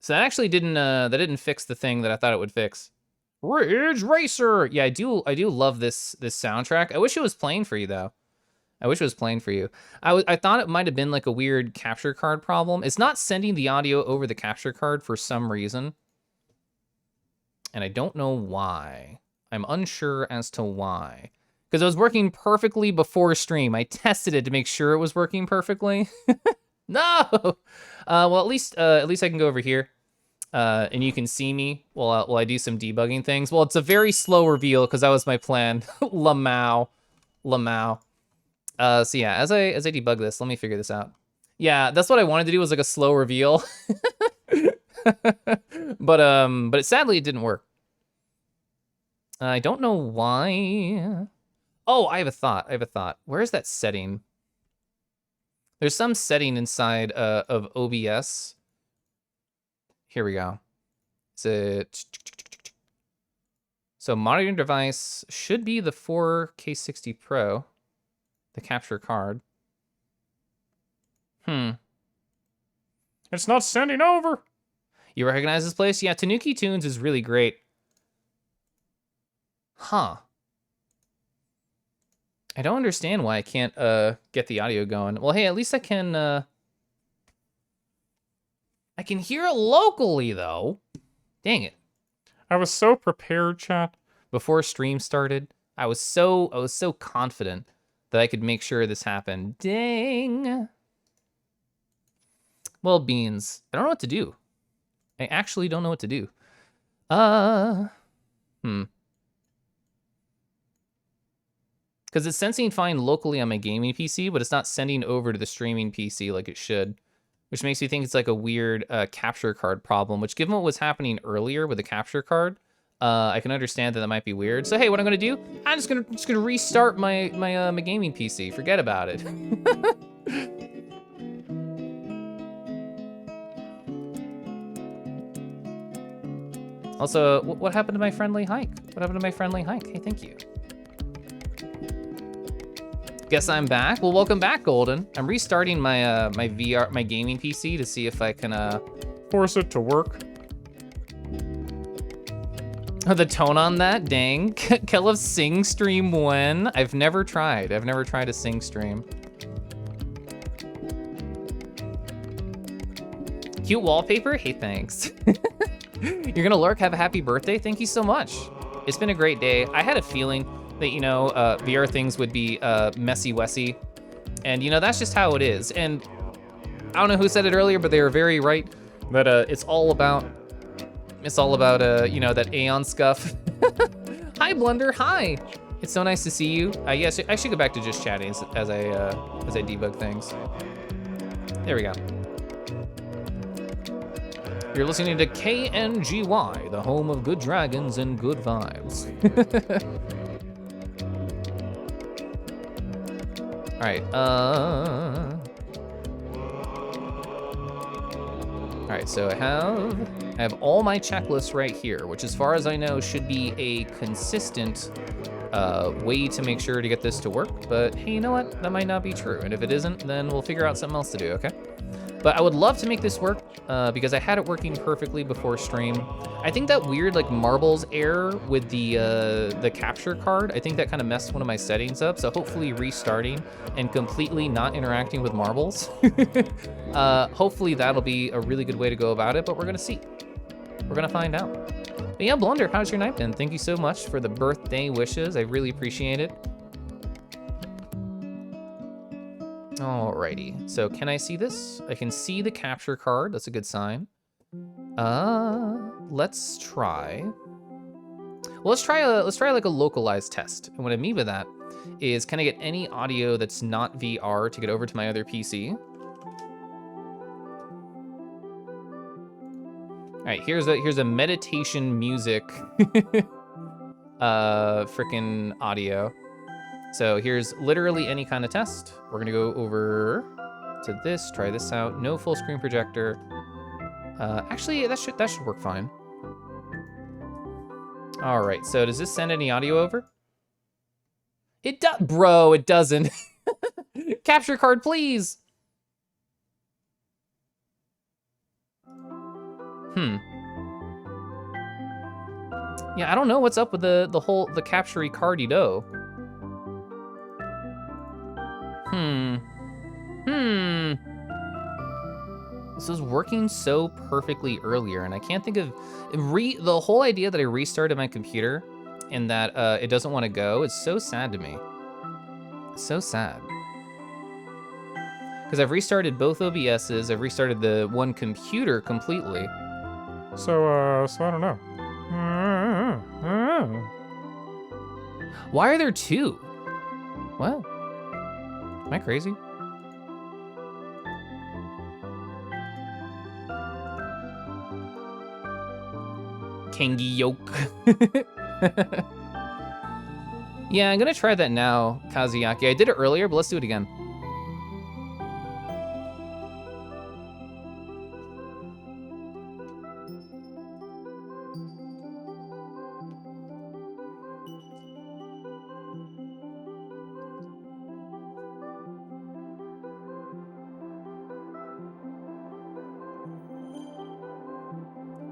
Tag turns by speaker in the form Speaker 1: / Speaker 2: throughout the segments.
Speaker 1: So that actually didn't fix the thing that I thought it would fix. Ridge Racer. Yeah, I do love this soundtrack. I wish it was playing for you though. I wish it was playing for you. I thought it might have been like a weird capture card problem. It's not sending the audio over the capture card for some reason. And I don't know why. I'm unsure as to why. Because it was working perfectly before stream. I tested it to make sure it was working perfectly. No! Well, at least I can go over here. And you can see me while I do some debugging things. Well, it's a very slow reveal because that was my plan. Lamau. So yeah, as I debug this, let me figure this out. Yeah, that's what I wanted to do, was like a slow reveal. But sadly it didn't work. I don't know why. Oh, I have a thought. Where is that setting? There's some setting inside of OBS. Here we go. Is it? So monitoring device should be the 4K60 Pro, the capture card. It's not sending over. You recognize this place? Yeah, Tanuki Tunes is really great. Huh. I don't understand why I can't get the audio going. Well, hey, at least I can hear it locally though. Dang it. I was so prepared, chat. Before stream started, I was so confident that I could make sure this happened. Dang. Well, beans. I don't know what to do. I actually don't know what to do. Because it's sensing fine locally on my gaming PC, but it's not sending over to the streaming PC like it should, which makes me think it's like a weird capture card problem, which given what was happening earlier with the capture card, I can understand that might be weird. So hey, what I'm gonna do, I'm just gonna restart my gaming PC. Forget about it. Also, what happened to my friendly hike? Hey, thank you. Guess I'm back. Well, welcome back, Golden. I'm restarting my my gaming PC to see if I can force it to work. The tone on that, dang. Kellev sing stream when? I've never tried a sing stream. Cute wallpaper? Hey, thanks. You're gonna lurk, have a happy birthday? Thank you so much. It's been a great day. I had a feeling that, you know, VR things would be messy-wessy. And, you know, that's just how it is. And I don't know who said it earlier, but they were very right that it's all about, you know, that Aeon scuff. Hi, Blunder, hi. It's so nice to see you. Yes, I should go back to just chatting as I debug things. There we go. You're listening to KNGY, the home of good dragons and good vibes. All right, all right, so I have all my checklists right here, which as far as I know should be a consistent way to make sure to get this to work. But hey, you know what? That might not be true. And if it isn't, then we'll figure out something else to do, okay? But I would love to make this work because I had it working perfectly before stream. I think that weird like marbles error with the capture card, I think that kind of messed one of my settings up. So hopefully restarting and completely not interacting with marbles. Hopefully that'll be a really good way to go about it, but we're gonna see. We're gonna find out. But yeah, Blunder, how's your night been? Thank you so much for the birthday wishes. I really appreciate it. Alrighty, so can I see this? I can see the capture card, that's a good sign. Let's try. Well, let's try like a localized test. And what I mean by that is, can I get any audio that's not VR to get over to my other PC? All right, here's a meditation music frickin' audio. So here's literally any kind of test. We're gonna go over to this, try this out. No full screen projector. Actually, that should work fine. All right, so does this send any audio over? It does, bro, it doesn't. Capture card, please. Yeah, I don't know what's up with the capture cardi-do. This was working so perfectly earlier, and I can't think of the whole idea that I restarted my computer and that it doesn't want to go is so sad to me. So sad. Because I've restarted both OBSs, I've restarted the one computer completely.
Speaker 2: So I don't know.
Speaker 1: Why are there two? What? Am I crazy? Kangi yoke. Yeah, I'm gonna try that now, Kazuyaki. I did it earlier, but let's do it again.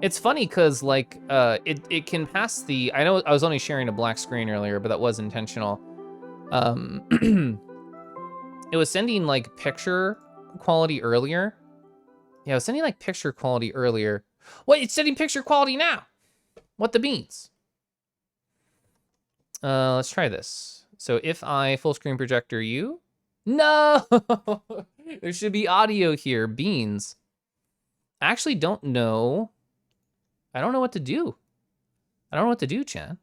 Speaker 1: It's funny because like it can pass the. I know I was only sharing a black screen earlier, but that was intentional. It was sending like picture quality earlier. Yeah, I was sending like picture quality earlier. Wait, it's sending picture quality now. What the beans? Let's try this. So if I full screen projector you, no, there should be audio here. Beans. I actually don't know. I don't know what to do. I don't know what to do, Chan.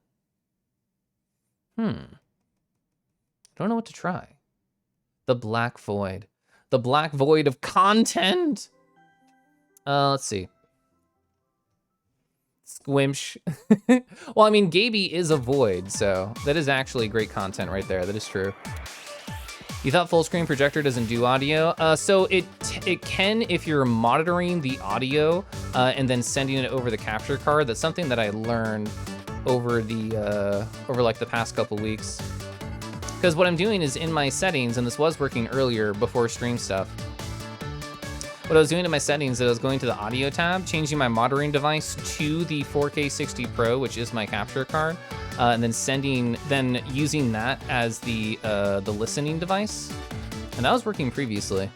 Speaker 1: I don't know what to try. The black void. The black void of content. Let's see. Squimsh. Well, I mean, Gaby is a void, so that is actually great content right there. That is true. You thought full screen projector doesn't do audio? So it can if you're monitoring the audio and then sending it over the capture card. That's something that I learned over like the past couple weeks. Because what I'm doing is in my settings, and this was working earlier before stream stuff. What I was doing in my settings is I was going to the audio tab, changing my monitoring device to the 4K 60 Pro, which is my capture card, and then using that as the listening device, and that was working previously.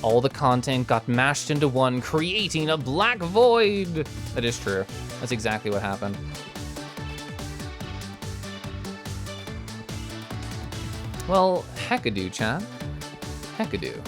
Speaker 1: All the content got mashed into one, creating a black void. That is true. That's exactly what happened. Well, heckadoo, chat. Heckadoo.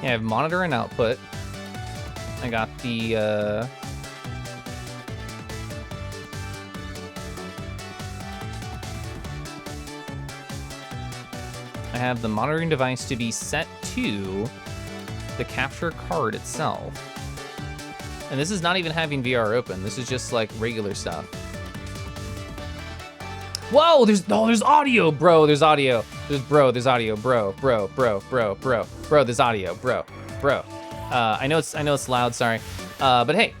Speaker 1: Yeah, I have monitor and output. I got the, I have the monitoring device to be set to the capture card itself. And this is not even having VR open. This is just like regular stuff. Whoa, there's audio, bro. There's audio. There's audio, bro. There's audio, bro. I know it's loud, sorry. But hey,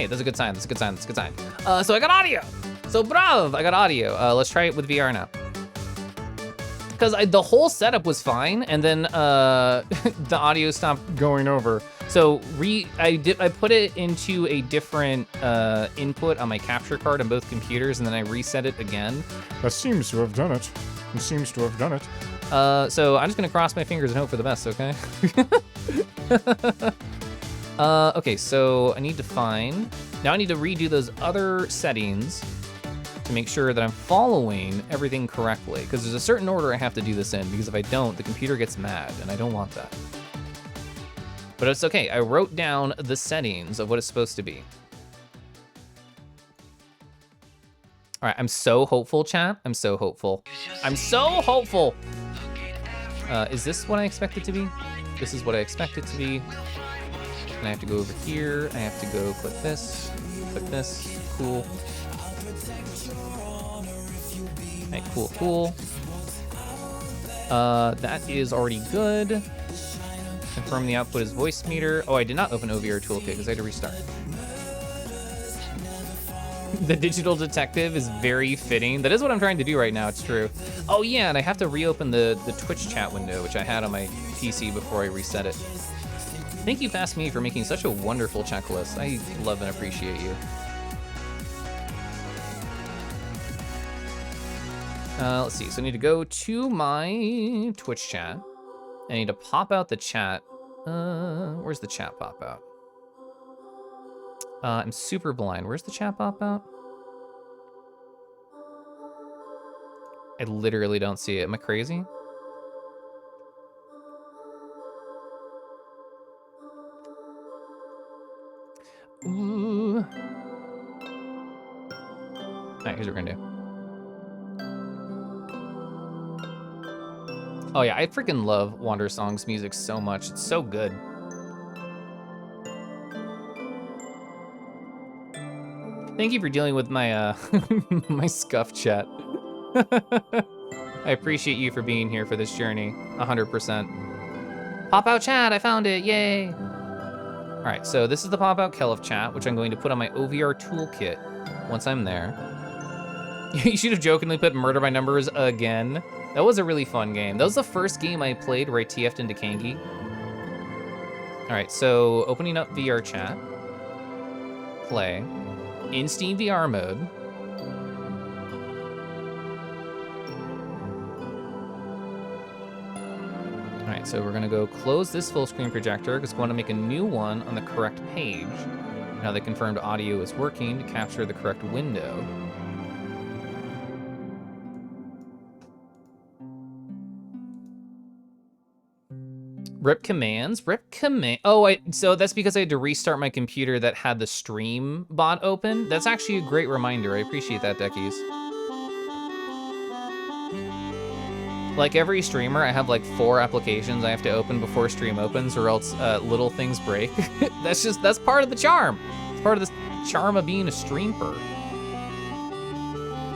Speaker 1: that's a good sign. That's a good sign. So I got audio. So brav, I got audio. Let's try it with VR now. Because the whole setup was fine, and then the audio stopped going over. So I put it into a different input on my capture card on both computers, and then I reset it again.
Speaker 2: That seems to have done it. It seems to have done it.
Speaker 1: So I'm just gonna cross my fingers and hope for the best, okay? Okay, so I need to redo those other settings to make sure that I'm following everything correctly, because there's a certain order I have to do this in, because if I don't, the computer gets mad, and I don't want that. But it's okay, I wrote down the settings of what it's supposed to be. All right, I'm so hopeful, chat. I'm so hopeful. I'm so hopeful. Is this what I expect it to be? This is what I expect it to be. And I have to go over here. I have to go click this, cool. All right, cool, cool. That is already good. Confirm the output is voice meter. Oh, I did not open OVR toolkit because I had to restart. The digital detective is very fitting. That is what I'm trying to do right now, it's true. Oh yeah, and I have to reopen the Twitch chat window, which I had on my PC before I reset it. Thank you, Fast Me, for making such a wonderful checklist. I love and appreciate you. Let's see, so I need to go to my Twitch chat. I need to pop out the chat. Where's the chat pop out? I'm super blind. Where's the chat pop out? I literally don't see it. Am I crazy? Ooh. All right, here's what we're gonna do. Oh yeah, I freaking love Wander Song's music so much. It's so good. Thank you for dealing with my my scuff chat. I appreciate you for being here for this journey, 100%. Pop out chat, I found it, yay! All right, so this is the pop out Kelif chat, which I'm going to put on my OVR toolkit once I'm there. You should have jokingly put Murder by Numbers again. That was a really fun game. That was the first game I played where I TF'd into Kangi. All right, so opening up VR chat, play, in Steam VR mode. All right, so we're gonna go close this full screen projector because we want to make a new one on the correct page. Now the confirmed audio is working to capture the correct window. Rip commands, oh, so that's because I had to restart my computer that had the stream bot open. That's actually a great reminder. I appreciate that, Deckies. Like every streamer, I have like 4 applications I have to open before stream opens or else little things break. That's part of the charm. It's part of the charm of being a streamer.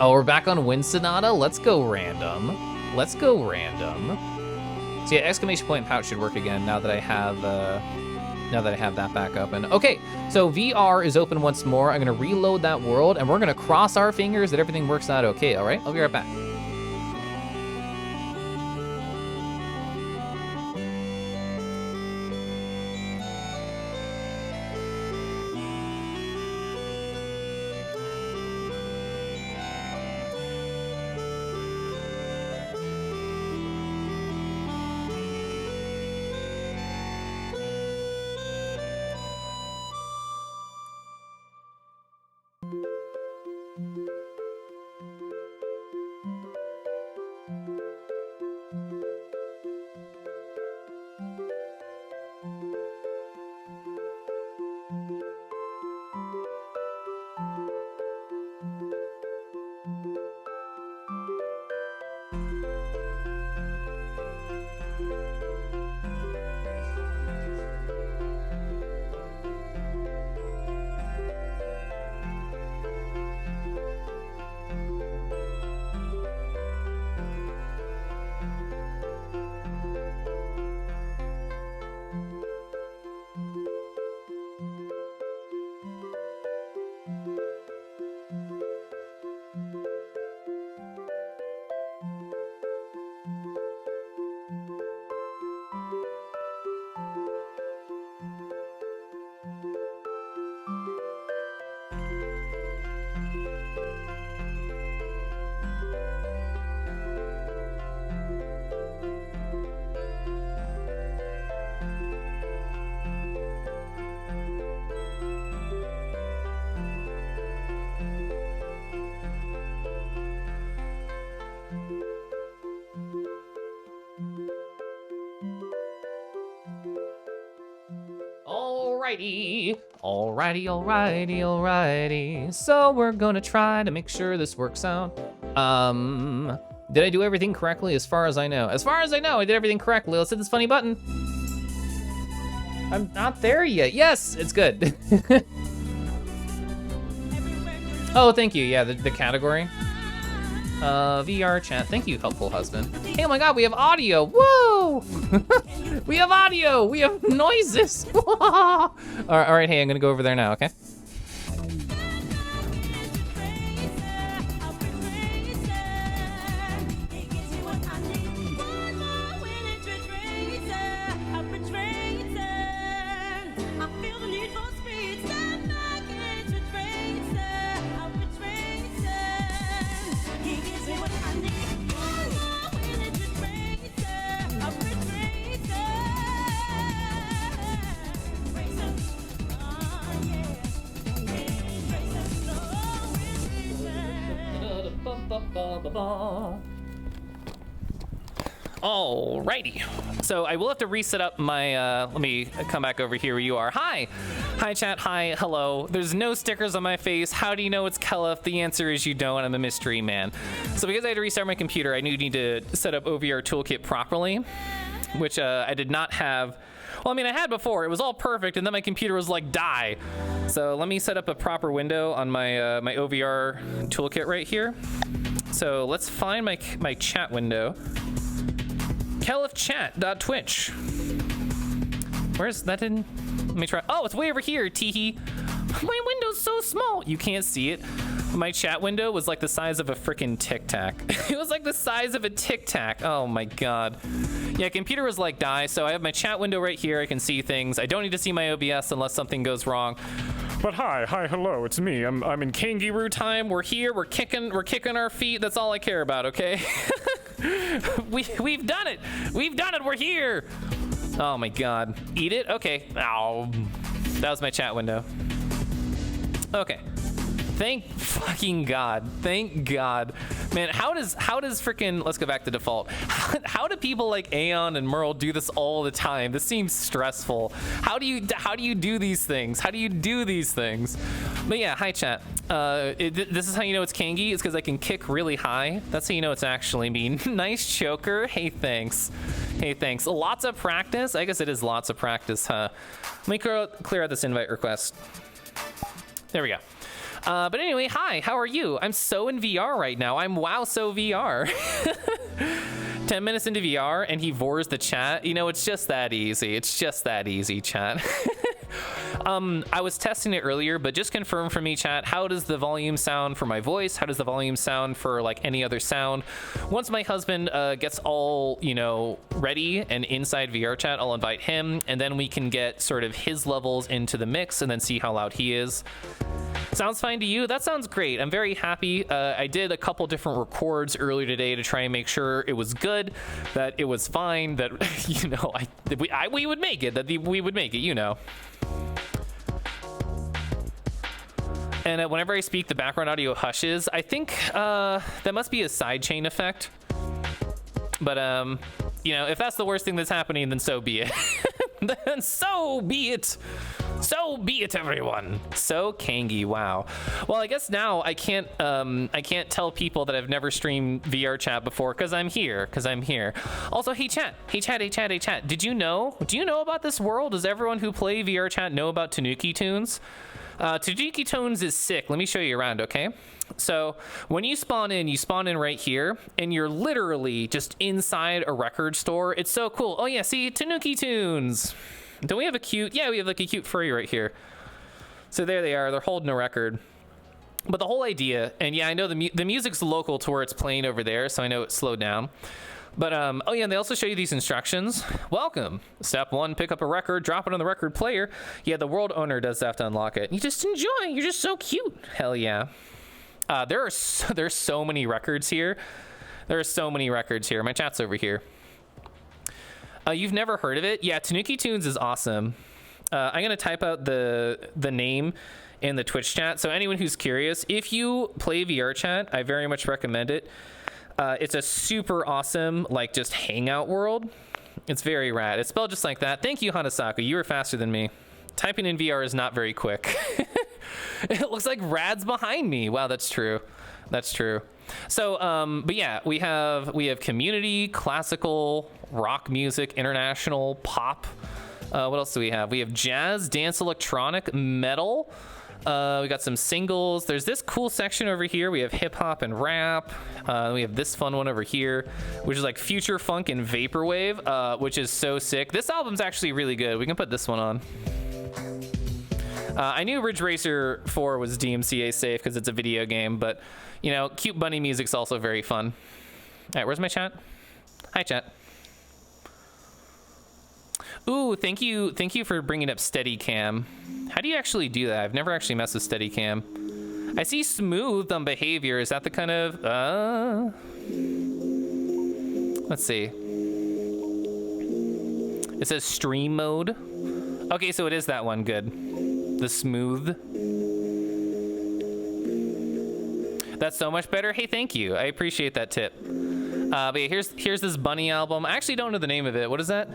Speaker 1: Oh, we're back on Wind Sonata? Let's go random. Let's go random. So yeah, exclamation point pouch should work again now that I have that back open. Okay, so VR is open once more. I'm gonna reload that world and we're gonna cross our fingers that everything works out okay, all right? I'll be right back. Alrighty. Alrighty, alrighty, alrighty. So we're gonna try to make sure this works out. Did I do everything correctly as far as I know? As far as I know, I did everything correctly. Let's hit this funny button. I'm not there yet. Yes, it's good. Oh, thank you. Yeah, the category. VR chat. Thank you, helpful husband. Hey, oh my God, we have audio. Whoa! We have audio. We have noises. All right, hey, I'm gonna go over there now, okay? Alrighty, so I will have to reset up my, let me come back over here where you are. Hi chat, hi, hello. There's no stickers on my face. How do you know it's Kelef? The answer is you don't. I'm a mystery man. So because I had to restart my computer, I need to set up OVR toolkit properly, which I did not have. Well, I mean, I had before. It was all perfect, and then my computer was like, die. So let me set up a proper window on my my OVR toolkit right here. So let's find my chat window. kelefchat.twitch. Where's that? Let me try. Oh, it's way over here, teehee. My window's so small. You can't see it. My chat window was like the size of a freaking Tic Tac. It was like the size of a Tic Tac. Oh my God. Yeah, computer was like die. So I have my chat window right here. I can see things. I don't need to see my OBS unless something goes wrong. But hi, hello, it's me. I'm in kangaroo time. We're here. We're kicking our feet. That's all I care about. Okay. We've done it. We've done it. We're here. Oh my God. Eat it. Okay. Ow. That was my chat window. Okay. Thank fucking God. Thank God. Man, how does freaking, let's go back to default. How do people like Aeon and Merle do this all the time? This seems stressful. How do you do these things? How do you do these things? But yeah, hi chat. This is how you know it's Kangi. It's because I can kick really high. That's how you know it's actually me. Nice choker. Hey, thanks. Hey, thanks. Lots of practice. I guess it is lots of practice, huh? Let me clear out this invite request. There we go. But anyway, hi, how are you? I'm so in VR right now. I'm wow so VR. 10 minutes into VR and he vores the chat. You know, it's just that easy. It's just that easy, chat. I was testing it earlier, but just confirm for me, chat, how does the volume sound for my voice? How does the volume sound for like any other sound? Once my husband gets all, you know, ready and inside VR chat, I'll invite him and then we can get sort of his levels into the mix and then see how loud he is. Sounds fine to you? That sounds great. I'm very happy. I did a couple different records earlier today to try and make sure it was good, that it was fine, that, you know, we would make it, that we would make it, you know. And whenever I speak, the background audio hushes. I think that must be a sidechain effect. But, you know, if that's the worst thing that's happening, then so be it. Then so be it. So be it, everyone. So Kangi, wow. Well, I guess now I can't tell people that I've never streamed VR chat before because I'm here. Also, hey chat. Do you know about this world? Does everyone who play VR chat know about Tanuki Tunes? Tanuki Tunes is sick. Let me show you around, okay? So when you spawn in right here, and you're literally just inside a record store. It's so cool. Oh yeah, see, Tanuki Tunes. Don't we have a cute, yeah, we have like a cute furry right here. So there they are, they're holding a record. But the whole idea, and yeah, I know the music's local to where it's playing over there, so I know it's slowed down. But, oh yeah, and they also show you these instructions. Welcome. Step 1, pick up a record, drop it on the record player. Yeah, the world owner does have to unlock it. You just enjoy, you're just so cute. Hell yeah. There's so many records here. There are so many records here. My chat's over here. You've never heard of it? Yeah, Tanuki Tunes is awesome. I'm gonna type out the name in the Twitch chat. So anyone who's curious, if you play VR chat, I very much recommend it. It's a super awesome, like, just hangout world. It's very rad. It's spelled just like that. Thank you, Hanasaku. You were faster than me. Typing in VR is not very quick. It looks like Rad's behind me. Wow, that's true. That's true. So, but yeah, we have community, classical, rock music, international, pop. What else do we have? We have jazz, dance, electronic, metal. We got some singles. There's this cool section over here. We have hip hop and rap. We have this fun one over here, which is like future funk and vaporwave, which is so sick. This album's actually really good. We can put this one on. I knew Ridge Racer 4 was DMCA safe because it's a video game, but you know, cute bunny music's also very fun. All right, where's my chat? Hi, chat. Ooh, thank you for bringing up Steadicam. How do you actually do that? I've never actually messed with Steadicam. I see smooth on behavior. Is that the kind of, let's see. It says stream mode. Okay, so it is that one. Good. The smooth. That's so much better. Hey, thank you. I appreciate that tip. But yeah, here's this bunny album. I actually don't know the name of it. What is that?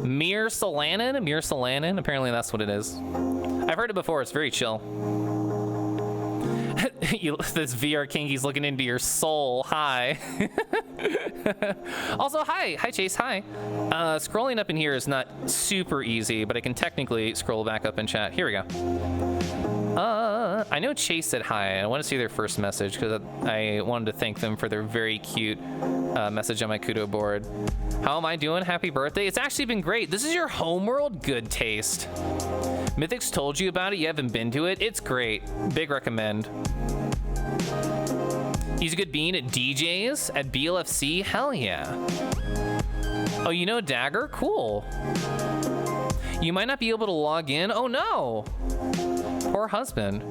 Speaker 1: Mir Solanin. Apparently that's what it is. I've heard it before. It's very chill. This VR Kingy's looking into your soul. Hi. Also, hi Chase. Hi. Scrolling up in here is not super easy, but I can technically scroll back up in chat. Here we go. I know Chase said hi. I want to see their first message because I wanted to thank them for their very cute message on my Kudo board. How am I doing? Happy birthday. It's actually been great. This is your homeworld. Good taste. Mythic's told you about it. You haven't been to it. It's great. Big recommend. He's a good bean at DJs at BLFC. Hell yeah. Oh, you know Dagger? Cool. You might not be able to log in. Oh no. Poor husband.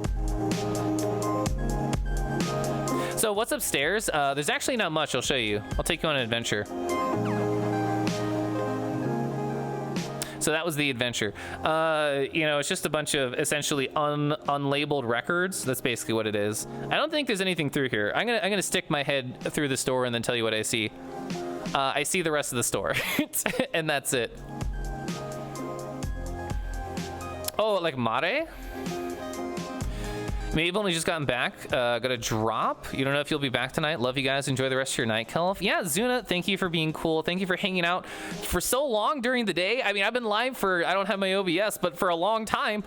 Speaker 1: So what's upstairs? There's actually not much. I'll show you. I'll take you on an adventure. So that was the adventure. You know, it's just a bunch of essentially unlabeled records. That's basically what it is. I don't think there's anything through here. I'm gonna stick my head through the store and then tell you what I see. I see the rest of the store, and that's it. Oh, like Mare? Maybe you've only just gotten back. Got a drop. You don't know if you'll be back tonight. Love you guys. Enjoy the rest of your night, Kelf. Yeah, Zuna, thank you for being cool. Thank you for hanging out for so long during the day. I mean, I've been live for, I don't have my OBS, but for a long time.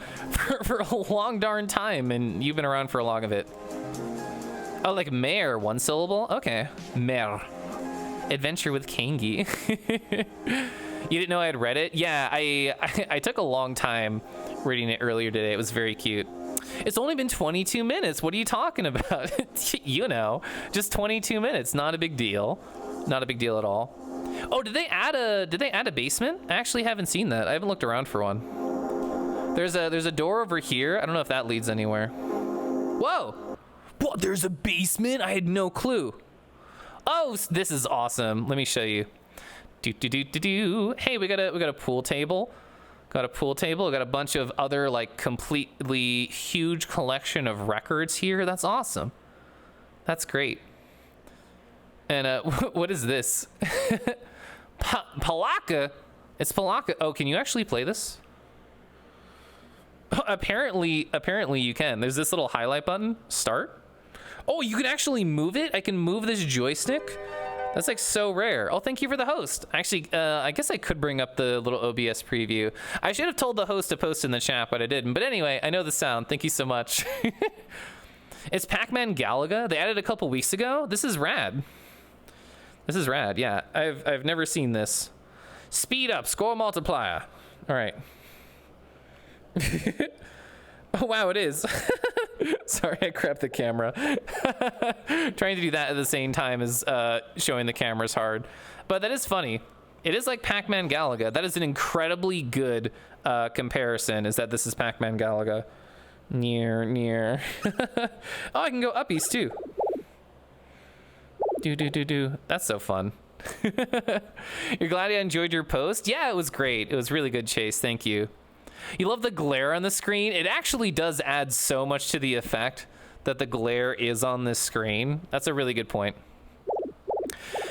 Speaker 1: For a long darn time. And you've been around for a long of it. Oh, like mare, one syllable? Okay. Mare. Adventure with Kangi. You didn't know I had read it? Yeah, I took a long time reading it earlier today. It was very cute. It's only been 22 minutes. What are you talking about? You know, just 22 minutes. Not a big deal. Not a big deal at all. Oh, did they add a basement? I actually haven't seen that. I haven't looked around for one. There's a door over here. I don't know if that leads anywhere. Whoa! What? There's a basement? I had no clue. Oh, this is awesome. Let me show you. Hey, we got a pool table. Got a pool table. Got a bunch of other like completely huge collection of records here. That's awesome. That's great. And what is this? Palaka. It's Palaka. Oh, can you actually play this? Apparently you can. There's this little highlight button. Start. Oh, you can actually move it. I can move this joystick. That's like so rare. Oh, thank you for the host. Actually, I guess I could bring up the little OBS preview. I should have told the host to post in the chat, but I didn't. But anyway, I know the sound. Thank you so much. It's Pac-Man Galaga. They added a couple weeks ago. This is rad. This is rad. Yeah, I've never seen this. Speed up, score multiplier. All right. Oh wow, it is. Sorry, I grabbed the camera. Trying to do that at the same time as showing the cameras hard. But that is funny. It is like Pac-Man Galaga. That is an incredibly good comparison, is that this is Pac-Man Galaga. Near. Oh, I can go uppies too. Do. That's so fun. You're glad I enjoyed your post? Yeah, it was great. It was really good, Chase. Thank you. You love the glare on the screen? It actually does add so much to the effect that the glare is on this screen. That's a really good point.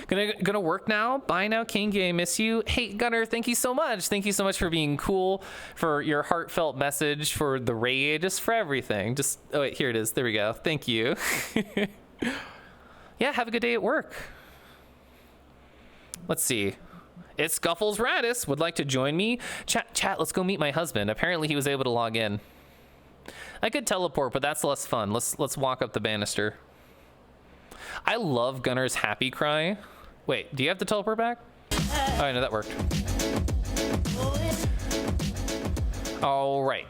Speaker 1: Gonna work now. Bye now, Kingy. I miss you. Hey, Gunner, thank you so much. Thank you so much for being cool, for your heartfelt message, for the raid, just for everything. Just, oh wait, here it is. There we go. Thank you. Yeah, have a good day at work. Let's see. It's Scuffles Radis. Would like to join me? Chat, let's go meet my husband. Apparently he was able to log in. I could teleport, but that's less fun. Let's walk up the banister. I love Gunner's happy cry. Wait, do you have to teleport back? Oh, I know that worked. All right,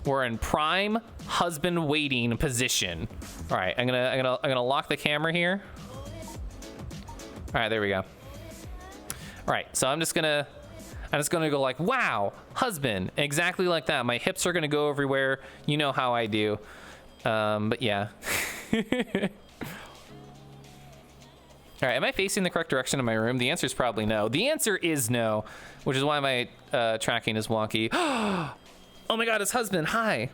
Speaker 1: we're in prime husband waiting position. All right, I'm gonna lock the camera here. All right, there we go. All right, so I'm just gonna go like, wow, husband, exactly like that. My hips are gonna go everywhere. You know how I do. But yeah. All right, am I facing the correct direction in my room? The answer is probably no. The answer is no, which is why my tracking is wonky. Oh my God, it's husband. Hi.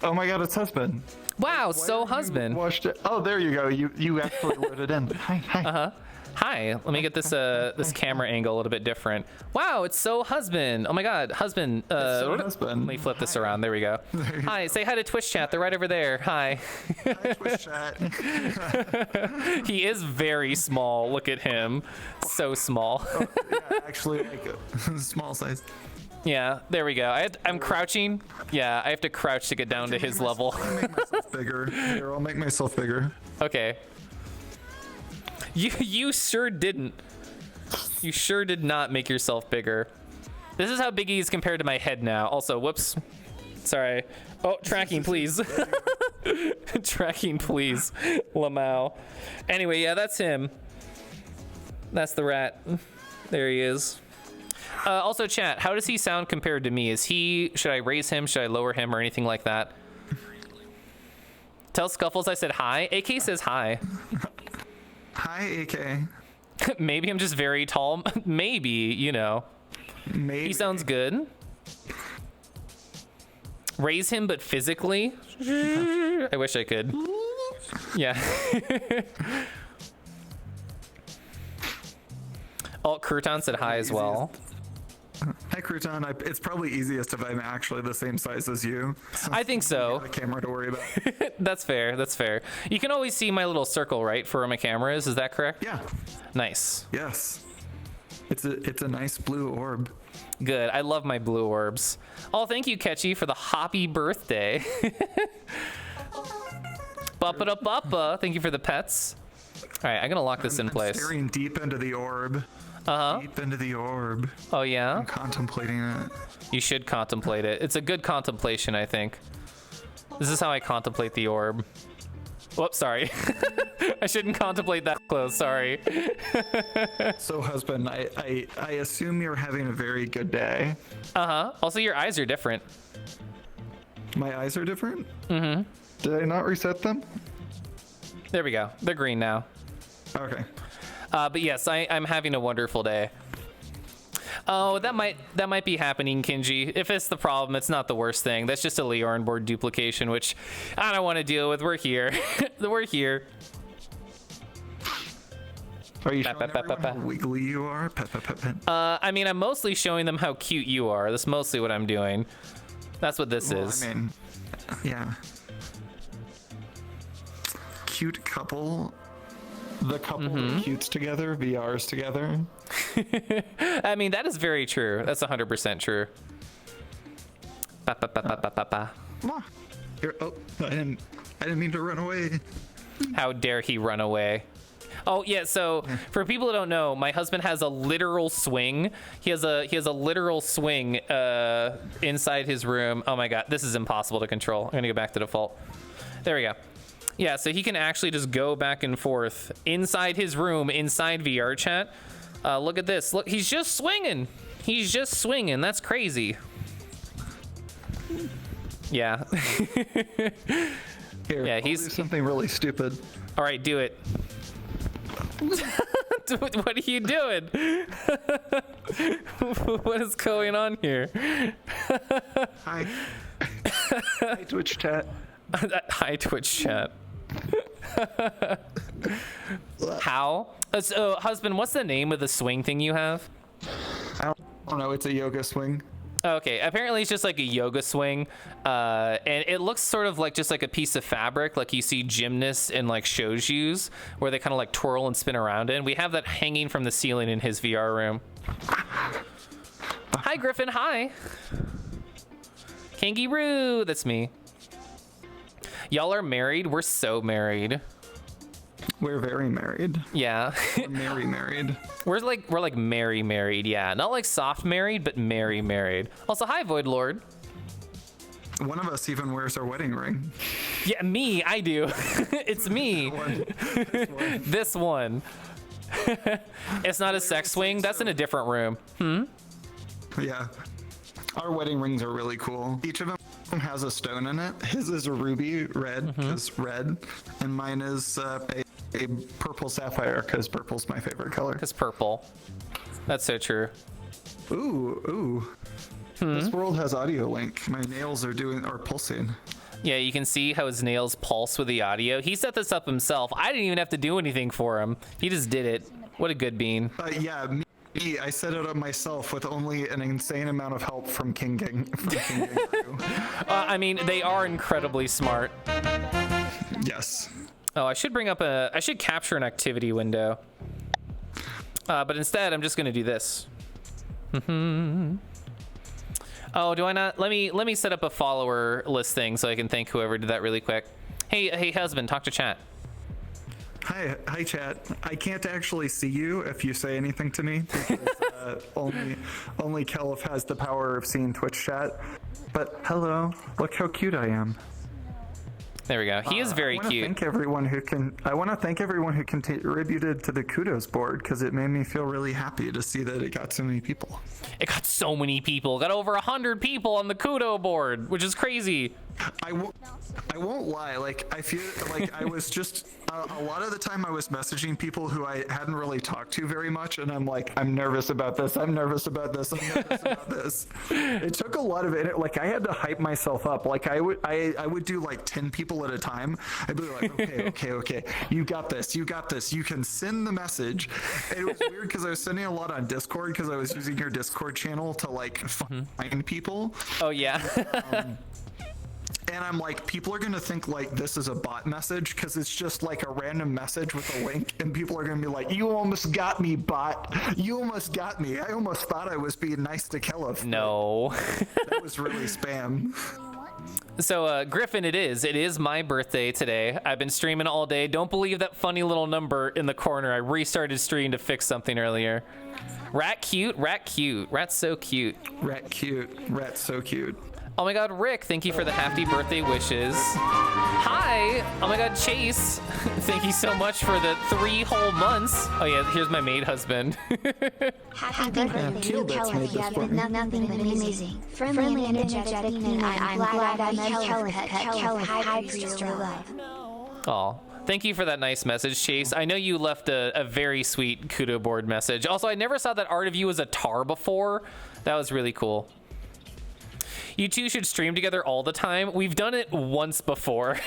Speaker 3: Oh my God, it's husband.
Speaker 1: Wow, so husband.
Speaker 3: Watched it. Oh, there you go. You actually wrote it in. Hi.
Speaker 1: Hi. Let me get this this camera angle a little bit different. Wow, it's so husband. Oh my God, husband.
Speaker 3: So husband.
Speaker 1: Let me flip this around. There we go. Hi. Say hi to Twitch chat. They're right over there. Hi.
Speaker 3: Hi, Twitch chat.
Speaker 1: He is very small. Look at him. So small.
Speaker 3: Oh, yeah, actually, like small size.
Speaker 1: Yeah, there we go. I'm crouching. Yeah, I have to crouch to get down to his level.
Speaker 3: I'll make myself bigger. Here, I'll make myself bigger.
Speaker 1: Okay. You sure didn't. You sure did not make yourself bigger. This is how big he is compared to my head now. Also, whoops. Sorry. Oh, tracking, please. Tracking, please. Lamau. Anyway, yeah, that's him. That's the rat. There he is. Also, chat, how does he sound compared to me? Should I raise him? Should I lower him or anything like that? Tell Scuffles I said hi. AK says hi.
Speaker 3: Hi, AK.
Speaker 1: Maybe I'm just very tall. Maybe, you know.
Speaker 3: Maybe.
Speaker 1: He sounds good. Raise him, but physically? I wish I could. Yeah. Oh, Crouton said hi as well.
Speaker 3: Hi, Crouton. It's probably easiest if I'm actually the same size as you.
Speaker 1: I think so.
Speaker 3: Got a camera to worry about.
Speaker 1: That's fair. That's fair. You can always see my little circle, right, for where my camera is. Is that correct?
Speaker 3: Yeah.
Speaker 1: Nice.
Speaker 3: Yes. It's a nice blue orb.
Speaker 1: Good. I love my blue orbs. Oh, thank you, Ketchy, for the Hoppy Birthday. Buppa-da-buppa. Thank you for the pets. All right, I'm gonna lock this in place.
Speaker 3: Staring deep into the orb. Deep into the orb.
Speaker 1: Oh yeah?
Speaker 3: I'm contemplating it.
Speaker 1: You should contemplate it. It's a good contemplation, I think. This is how I contemplate the orb. Whoops, sorry. I shouldn't contemplate that close, sorry.
Speaker 3: So, husband, I assume you're having a very good day.
Speaker 1: Also, your eyes are different.
Speaker 3: My eyes are different? Mm-hmm. Did I not reset them?
Speaker 1: There we go. They're green now.
Speaker 3: Okay.
Speaker 1: But yes, I'm having a wonderful day. Oh, that might be happening, Kinji. If it's the problem, it's not the worst thing. That's just a Leorn board duplication, which I don't want to deal with. We're here. We're here.
Speaker 3: Are you showing everyone how wiggly you are?
Speaker 1: I mean, I'm mostly showing them how cute you are. That's mostly what I'm doing. That's what this is.
Speaker 3: I mean, yeah. Cute couple. The couple that cutes together, VRs together.
Speaker 1: I mean, that is very true. That's 100% true.
Speaker 3: Here, oh, I didn't mean to run away.
Speaker 1: How dare he run away? Oh yeah, so for people who don't know, my husband has a literal swing. He has a literal swing inside his room. Oh my god, this is impossible to control. I'm gonna go back to default. There we go. Yeah, so he can actually just go back and forth inside his room, inside VR chat. Look at this. Look, he's just swinging. He's just swinging. That's crazy. Yeah.
Speaker 3: Here,
Speaker 1: yeah,
Speaker 3: I'll do something really stupid.
Speaker 1: All right, do it. What are you doing? What is going on here?
Speaker 3: Hi. Hi, Twitch chat.
Speaker 1: Hi, Twitch chat. How? So, husband, what's the name of the swing thing you have?
Speaker 3: I don't know. It's a yoga swing.
Speaker 1: Okay, apparently it's just like a yoga swing, and it looks sort of like just like a piece of fabric, like you see gymnasts in like shows where they kind of like twirl and spin around in. We have that hanging from the ceiling in his VR room. Hi, Griffin. Hi. Kangaroo. That's me. Y'all are married? We're so married.
Speaker 3: We're very married.
Speaker 1: Yeah.
Speaker 3: We're married.
Speaker 1: We're like merry married, yeah. Not like soft married, but merry married. Also, hi, Void Lord.
Speaker 3: One of us even wears our wedding ring.
Speaker 1: Yeah, me, I do. It's me. This one. It's not a sex swing. That's in a different room.
Speaker 3: Yeah. Our wedding rings are really cool. Each of them has a stone in it. His is a ruby red, because red, and mine is a purple sapphire, because purple's my favorite color.
Speaker 1: It's purple. That's so true.
Speaker 3: Ooh. This world has audio link. My nails are pulsing.
Speaker 1: Yeah, you can see how his nails pulse with the audio. He set this up himself. I didn't even have to do anything for him. He just did it. What a good bean.
Speaker 3: Yeah, me, I set it up myself with only an insane amount of help from King Kangaroo.
Speaker 1: I mean, they are incredibly smart.
Speaker 3: Yes.
Speaker 1: Oh, I should capture an activity window. But instead, I'm just gonna do this. Oh, do I not? Let me set up a follower list thing so I can thank whoever did that really quick. Hey, husband, talk to chat.
Speaker 3: Hi, chat. I can't actually see you if you say anything to me because only Kelf has the power of seeing Twitch chat. But hello, look how cute I am.
Speaker 1: There we go. He is very cute.
Speaker 3: I want to thank everyone who contributed to the kudos board because it made me feel really happy to see that it got so many people.
Speaker 1: It got so many people. It got over 100 people on the kudo board, which is crazy.
Speaker 3: I won't lie. Like, I feel like I was just a lot of the time I was messaging people who I hadn't really talked to very much, and I'm like, I'm nervous about this. I'm nervous about this. It took a lot of it. Like, I had to hype myself up. Like, I would do like 10 people at a time. I'd be like, okay, you got this. You can send the message. And it was weird because I was sending a lot on Discord because I was using your Discord channel to like find people.
Speaker 1: Oh yeah.
Speaker 3: And I'm like, people are going to think like this is a bot message because it's just like a random message with a link. And people are going to be like, you almost got me, bot. You almost got me. I almost thought I was being nice to Kelf.
Speaker 1: No.
Speaker 3: That was really spam.
Speaker 1: So, Griffin, it is my birthday today. I've been streaming all day. Don't believe that funny little number in the corner. I restarted stream to fix something earlier. Rat cute. Rat's so cute.
Speaker 3: Rat's so cute.
Speaker 1: Oh my god, Rick, thank you for the happy birthday wishes. Hi! Oh my god, Chase, thank you so much for the 3 whole months. Oh yeah, here's my maid husband.
Speaker 4: Happy birthday, you Kelf. You have been nothing but amazing. Friendly and energetic, and I'm glad I met Kelf. High priest your love.
Speaker 1: Aw. Thank you for that nice message, Chase. I know you left a very sweet kudo board message. Also, I never saw that art of you as a tar before. That was really cool. You two should stream together all the time. We've done it once before.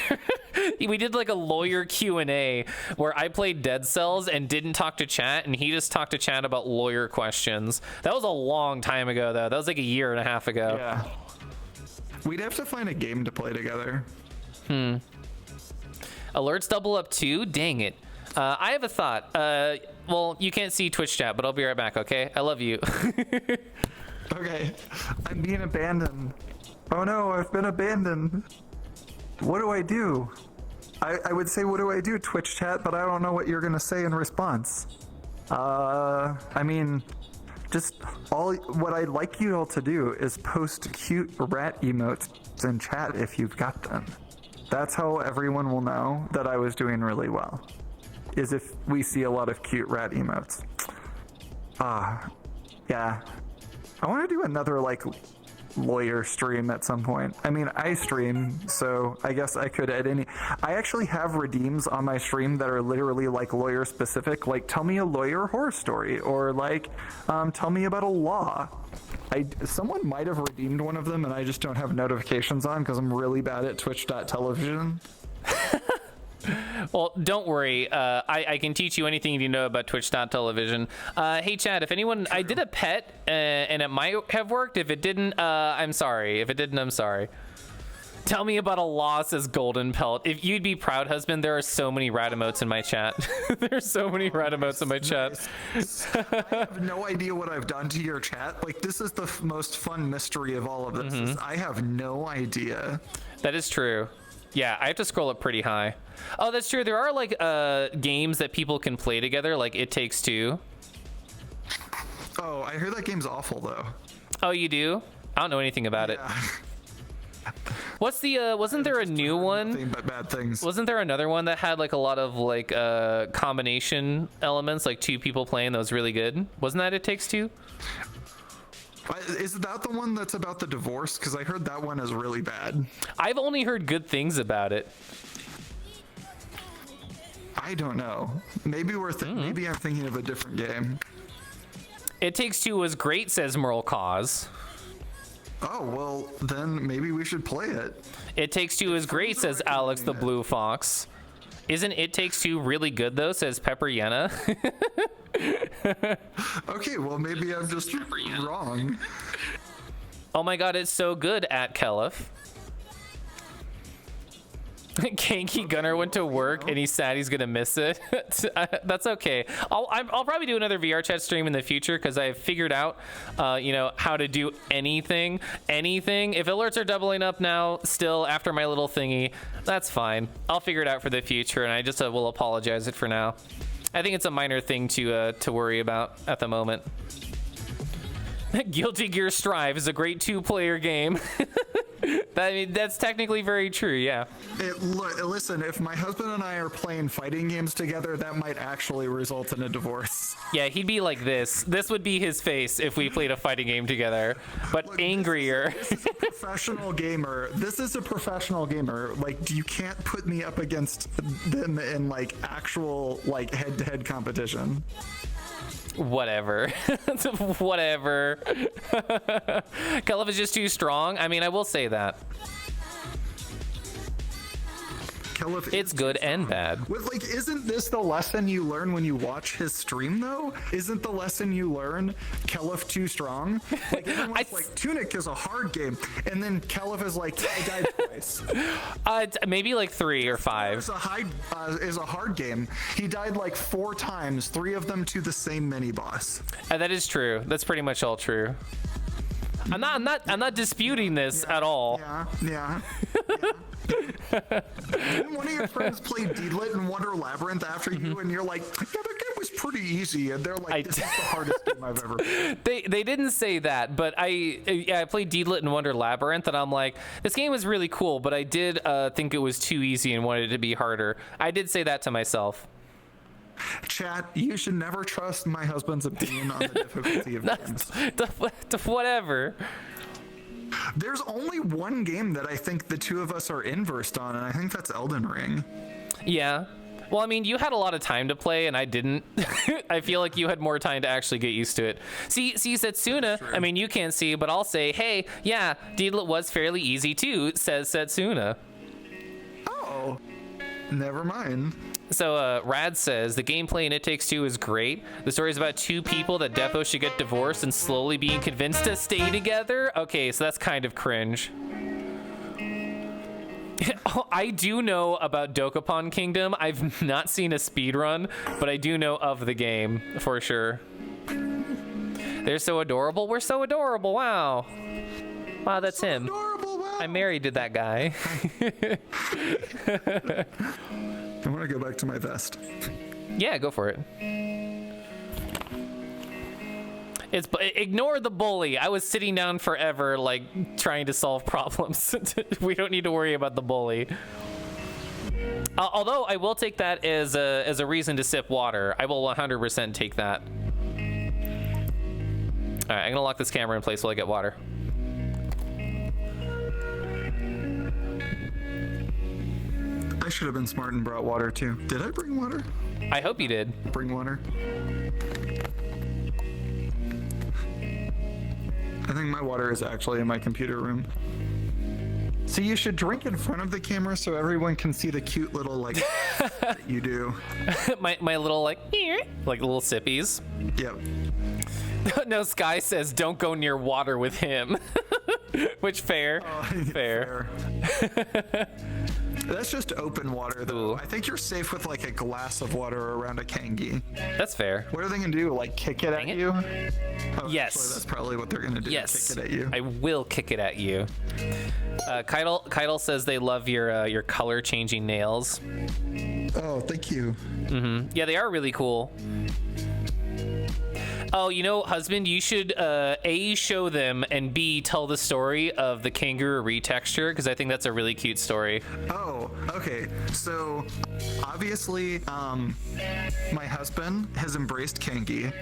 Speaker 1: We did like a lawyer Q&A where I played Dead Cells and didn't talk to chat, and he just talked to chat about lawyer questions. That was a long time ago, though. That was like a year and a half ago.
Speaker 3: Yeah. We'd have to find a game to play together.
Speaker 1: Alerts double up too? Dang it. I have a thought. Well, you can't see Twitch chat, but I'll be right back, okay? I love you.
Speaker 3: Okay, I'm being abandoned. Oh no, I've been abandoned. What do I do? I would say, what do I do, Twitch chat, but I don't know what you're gonna say in response. I mean, just what I'd like you all to do is post cute rat emotes in chat if you've got them. That's how everyone will know that I was doing really well, is if we see a lot of cute rat emotes. Yeah. I want to do another, like, lawyer stream at some point. I mean, I stream, so I guess I could at any... I actually have redeems on my stream that are literally, like, lawyer-specific. Like, tell me a lawyer horror story, or, like, tell me about a law. Someone might have redeemed one of them, and I just don't have notifications on because I'm really bad at twitch.television.
Speaker 1: Well, don't worry. I can teach you anything you need to know about Twitch.television. Hey, Chad, if anyone... I did a pet, and it might have worked. If it didn't, I'm sorry. If it didn't, I'm sorry. Tell me about a law, says Golden Pelt. If you'd be proud, husband, there are so many rat emotes in my chat. There's so many rat emotes in my chat.
Speaker 3: I have no idea what I've done to your chat. Like, this is the most fun mystery of all of this. Is I have no idea.
Speaker 1: That is true. Yeah, I have to scroll up pretty high. Oh, that's true. There are, like, games that people can play together, like It Takes Two.
Speaker 3: Oh, I hear that game's awful, though.
Speaker 1: Oh, you do? I don't know anything about it. What's the wasn't there a new one?
Speaker 3: Nothing but bad things.
Speaker 1: Wasn't there another one that had like a lot of like combination elements, like two people playing, that was really good? Wasn't that It Takes Two?
Speaker 3: Is that the one that's about the divorce? Because I heard that one is really bad.
Speaker 1: I've only heard good things about it.
Speaker 3: I don't know. Maybe maybe I'm thinking of a different game.
Speaker 1: It Takes Two was great, says Moral Cause.
Speaker 3: Oh, well, then maybe we should play it.
Speaker 1: It Takes Two is great, says Alex the Blue Fox. Isn't It Takes Two really good, though, says Pepper Yenna?
Speaker 3: Okay, well, maybe I'm just wrong.
Speaker 1: Oh my god, it's so good, at Kelif. Kanky Gunner went to work and he's sad he's gonna miss it. That's okay. I'll probably do another VR chat stream in the future because I've figured out, you know, how to do anything. If alerts are doubling up now, still after my little thingy, that's fine. I'll figure it out for the future, and I just will apologize it for now. I think it's a minor thing to worry about at the moment. Guilty Gear Strive is a great 2-player game. I mean, that's technically very true, yeah.
Speaker 3: Listen, if my husband and I are playing fighting games together, that might actually result in a divorce.
Speaker 1: Yeah, he'd be like this. This would be his face if we played a fighting game together, but look, angrier.
Speaker 3: This is a professional gamer. This is a professional gamer. Like, you can't put me up against them in, like, actual, like, head-to-head competition.
Speaker 1: Whatever. Whatever. Kelif is just too strong. I mean, I will say that. It's good and bad.
Speaker 3: Like, isn't this the lesson you learn when you watch his stream, though? Isn't the lesson you learn Kelif too strong? Like, everyone's like, Tunic is a hard game, and then Kelif is like, I died twice.
Speaker 1: Maybe like 3 or 5.
Speaker 3: Is a hard game. He died like 4 times, 3 of them to the same mini boss.
Speaker 1: That is true. That's pretty much all true. I'm not disputing this at all.
Speaker 3: Yeah. Didn't one of your friends play Deedlit and Wonder Labyrinth after you, and you're like, yeah, that game was pretty easy, and they're like, this is the hardest game I've ever played.
Speaker 1: They didn't say that, but I played Deedlit and Wonder Labyrinth, and I'm like, this game was really cool, but I did think it was too easy and wanted it to be harder. I did say that to myself.
Speaker 3: Chat, you should never trust my husband's opinion on the difficulty of games.
Speaker 1: Whatever.
Speaker 3: There's only one game that I think the two of us are inversed on, and I think that's Elden Ring.
Speaker 1: Yeah. Well, I mean, you had a lot of time to play, and I didn't. I feel like you had more time to actually get used to it. See, Setsuna, I mean, you can't see, but I'll say, hey, yeah, Deedlit was fairly easy too, says Setsuna.
Speaker 3: Oh, never mind.
Speaker 1: So Rad says the gameplay in It Takes Two is great. The story is about 2 people that defo should get divorced and slowly being convinced to stay together. Okay, so that's kind of cringe. I do know about Dokapon Kingdom. I've not seen a speedrun, but I do know of the game for sure. They're so adorable. We're so adorable. Wow. Wow, that's so him.
Speaker 3: Adorable, wow. I'm
Speaker 1: married to that guy.
Speaker 3: I want to go back to my vest.
Speaker 1: Yeah, go for it. Ignore the bully. I was sitting down forever, like, trying to solve problems. We don't need to worry about the bully. Although I will take that as a reason to sip water. I will 100% take that. All right, I'm gonna lock this camera in place while I get water.
Speaker 3: I should have been smart and brought water too. Did I bring water?
Speaker 1: I hope you did.
Speaker 3: Bring water. I think my water is actually in my computer room. So you should drink in front of the camera so everyone can see the cute little like that you do.
Speaker 1: my little like little sippies.
Speaker 3: Yep.
Speaker 1: No, Sky says don't go near water with him. Which fair. Fair.
Speaker 3: That's just open water, though.
Speaker 1: Ooh.
Speaker 3: I think you're safe with like a glass of water around a kangi.
Speaker 1: That's fair.
Speaker 3: What are they gonna do? Like kick it at
Speaker 1: it?
Speaker 3: you? Oh,
Speaker 1: Yes.
Speaker 3: Actually, that's probably what they're gonna do.
Speaker 1: Yes,
Speaker 3: Kick it at you.
Speaker 1: I will kick it at you. Keitel says they love your color changing nails.
Speaker 3: Oh, thank you.
Speaker 1: Yeah, they are really cool. Oh, you know, husband, you should A, show them, and B, tell the story of the kangaroo retexture, because I think that's a really cute story.
Speaker 3: Oh, okay. So, obviously, my husband has embraced kangi.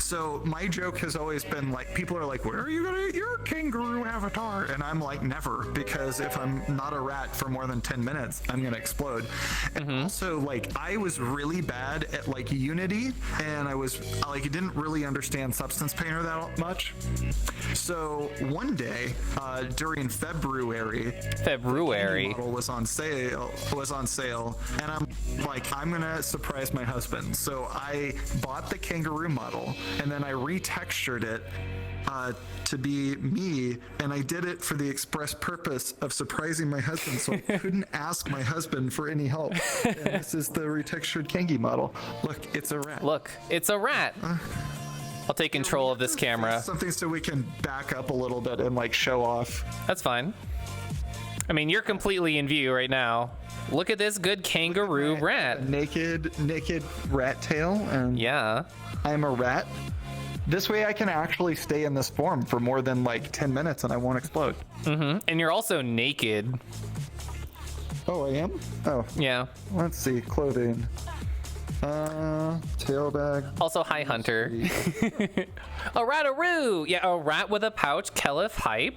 Speaker 3: So, my joke has always been like, people are like, where are you gonna get your kangaroo avatar? And I'm like, never, because if I'm not a rat for more than 10 minutes, I'm gonna explode. And also, like, I was really bad at like Unity, and I was like, didn't really understand Substance Painter that much. So one day during February, the model was on sale, and I'm like, I'm gonna surprise my husband. So I bought the kangaroo model, and then I retextured it to be me, and I did it for the express purpose of surprising my husband, so I couldn't ask my husband for any help. And this is the retextured kangi model. Look, it's a rat.
Speaker 1: Look, it's a rat. I'll take control of this camera.
Speaker 3: Something so we can back up a little bit and like show off.
Speaker 1: That's fine. I mean, you're completely in view right now. Look at this good kangaroo rat.
Speaker 3: Naked rat tail, and
Speaker 1: Yeah.
Speaker 3: I'm a rat. This way I can actually stay in this form for more than like 10 minutes and I won't explode.
Speaker 1: And you're also naked.
Speaker 3: Oh, I am? Oh,
Speaker 1: Yeah.
Speaker 3: let's see. Clothing. Tail bag.
Speaker 1: Also, hi, Hunter. A rat-a-roo! Yeah, a rat with a pouch, Kelif hype.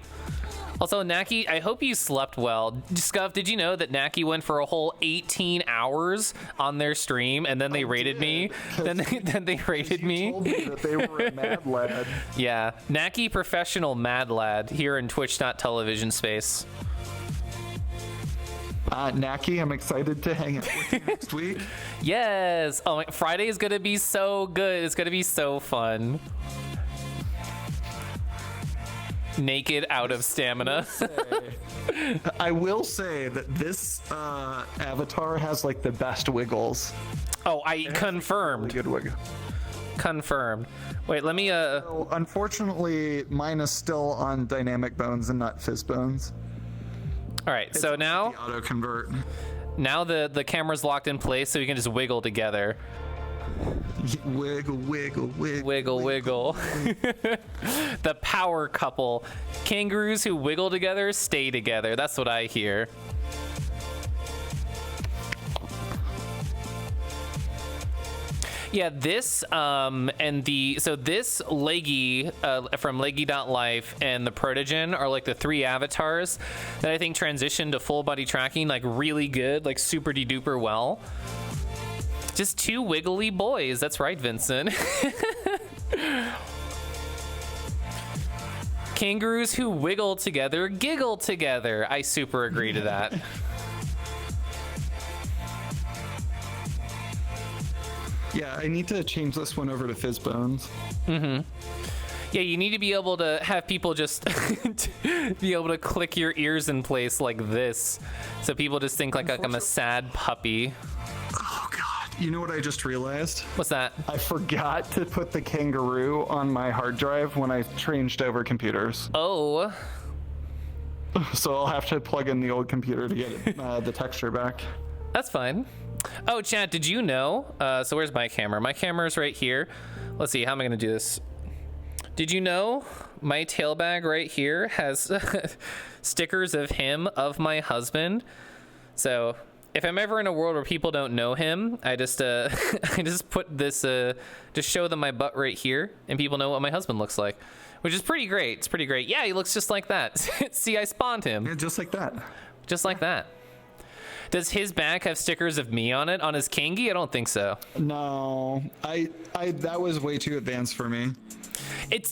Speaker 1: Also, Naki, I hope you slept well. Scuff, did you know that Naki went for a whole 18 hours on their stream, and then they rated me? Then they rated me.
Speaker 3: Told me that they were a mad lad.
Speaker 1: Yeah, Naki professional mad lad here in Twitch.television space.
Speaker 3: Naki, I'm excited to hang out with you next week.
Speaker 1: Yes! Oh, Friday is gonna be so good. It's gonna be so fun. Naked out of stamina.
Speaker 3: I will say that this avatar has like the best wiggles.
Speaker 1: Oh, I confirmed.
Speaker 3: Really good wiggle.
Speaker 1: Confirmed. Wait, let me
Speaker 3: So, unfortunately, mine is still on dynamic bones and not fizz bones.
Speaker 1: all right, so now
Speaker 3: The auto convert.
Speaker 1: the camera's locked in place, so you can just wiggle together.
Speaker 3: Wiggle, wiggle, wiggle.
Speaker 1: Wiggle. The power couple. Kangaroos who wiggle together stay together. That's what I hear. Yeah, this this Leggy from Leggy.life and the Protogen are like the three avatars that I think transition to full body tracking like really good, like super de-duper well. Just two wiggly boys. That's right, Vincent. Kangaroos who wiggle together, giggle together. I super agree to that.
Speaker 3: Yeah, I need to change this one over to fizz bones.
Speaker 1: Yeah, you need to be able to have people just be able to click your ears in place like this. So people just think like I'm a sad puppy.
Speaker 3: Oh, God. You know what I just realized?
Speaker 1: What's that?
Speaker 3: I forgot to put the kangaroo on my hard drive when I changed over computers.
Speaker 1: Oh.
Speaker 3: So I'll have to plug in the old computer to get the texture back.
Speaker 1: That's fine. Oh, chat, did you know? So where's my camera? My camera's right here. Let's see, how am I gonna do this? Did you know my tail bag right here has stickers of him, of my husband? So if I'm ever in a world where people don't know him, I just I just put this, just show them my butt right here, and people know what my husband looks like, which is pretty great. It's pretty great. Yeah, he looks just like that. See, I spawned him.
Speaker 3: Yeah, just like that.
Speaker 1: Just like that. Does his bag have stickers of me on it, on his kangi? I don't think so.
Speaker 3: No, I that was way too advanced for me.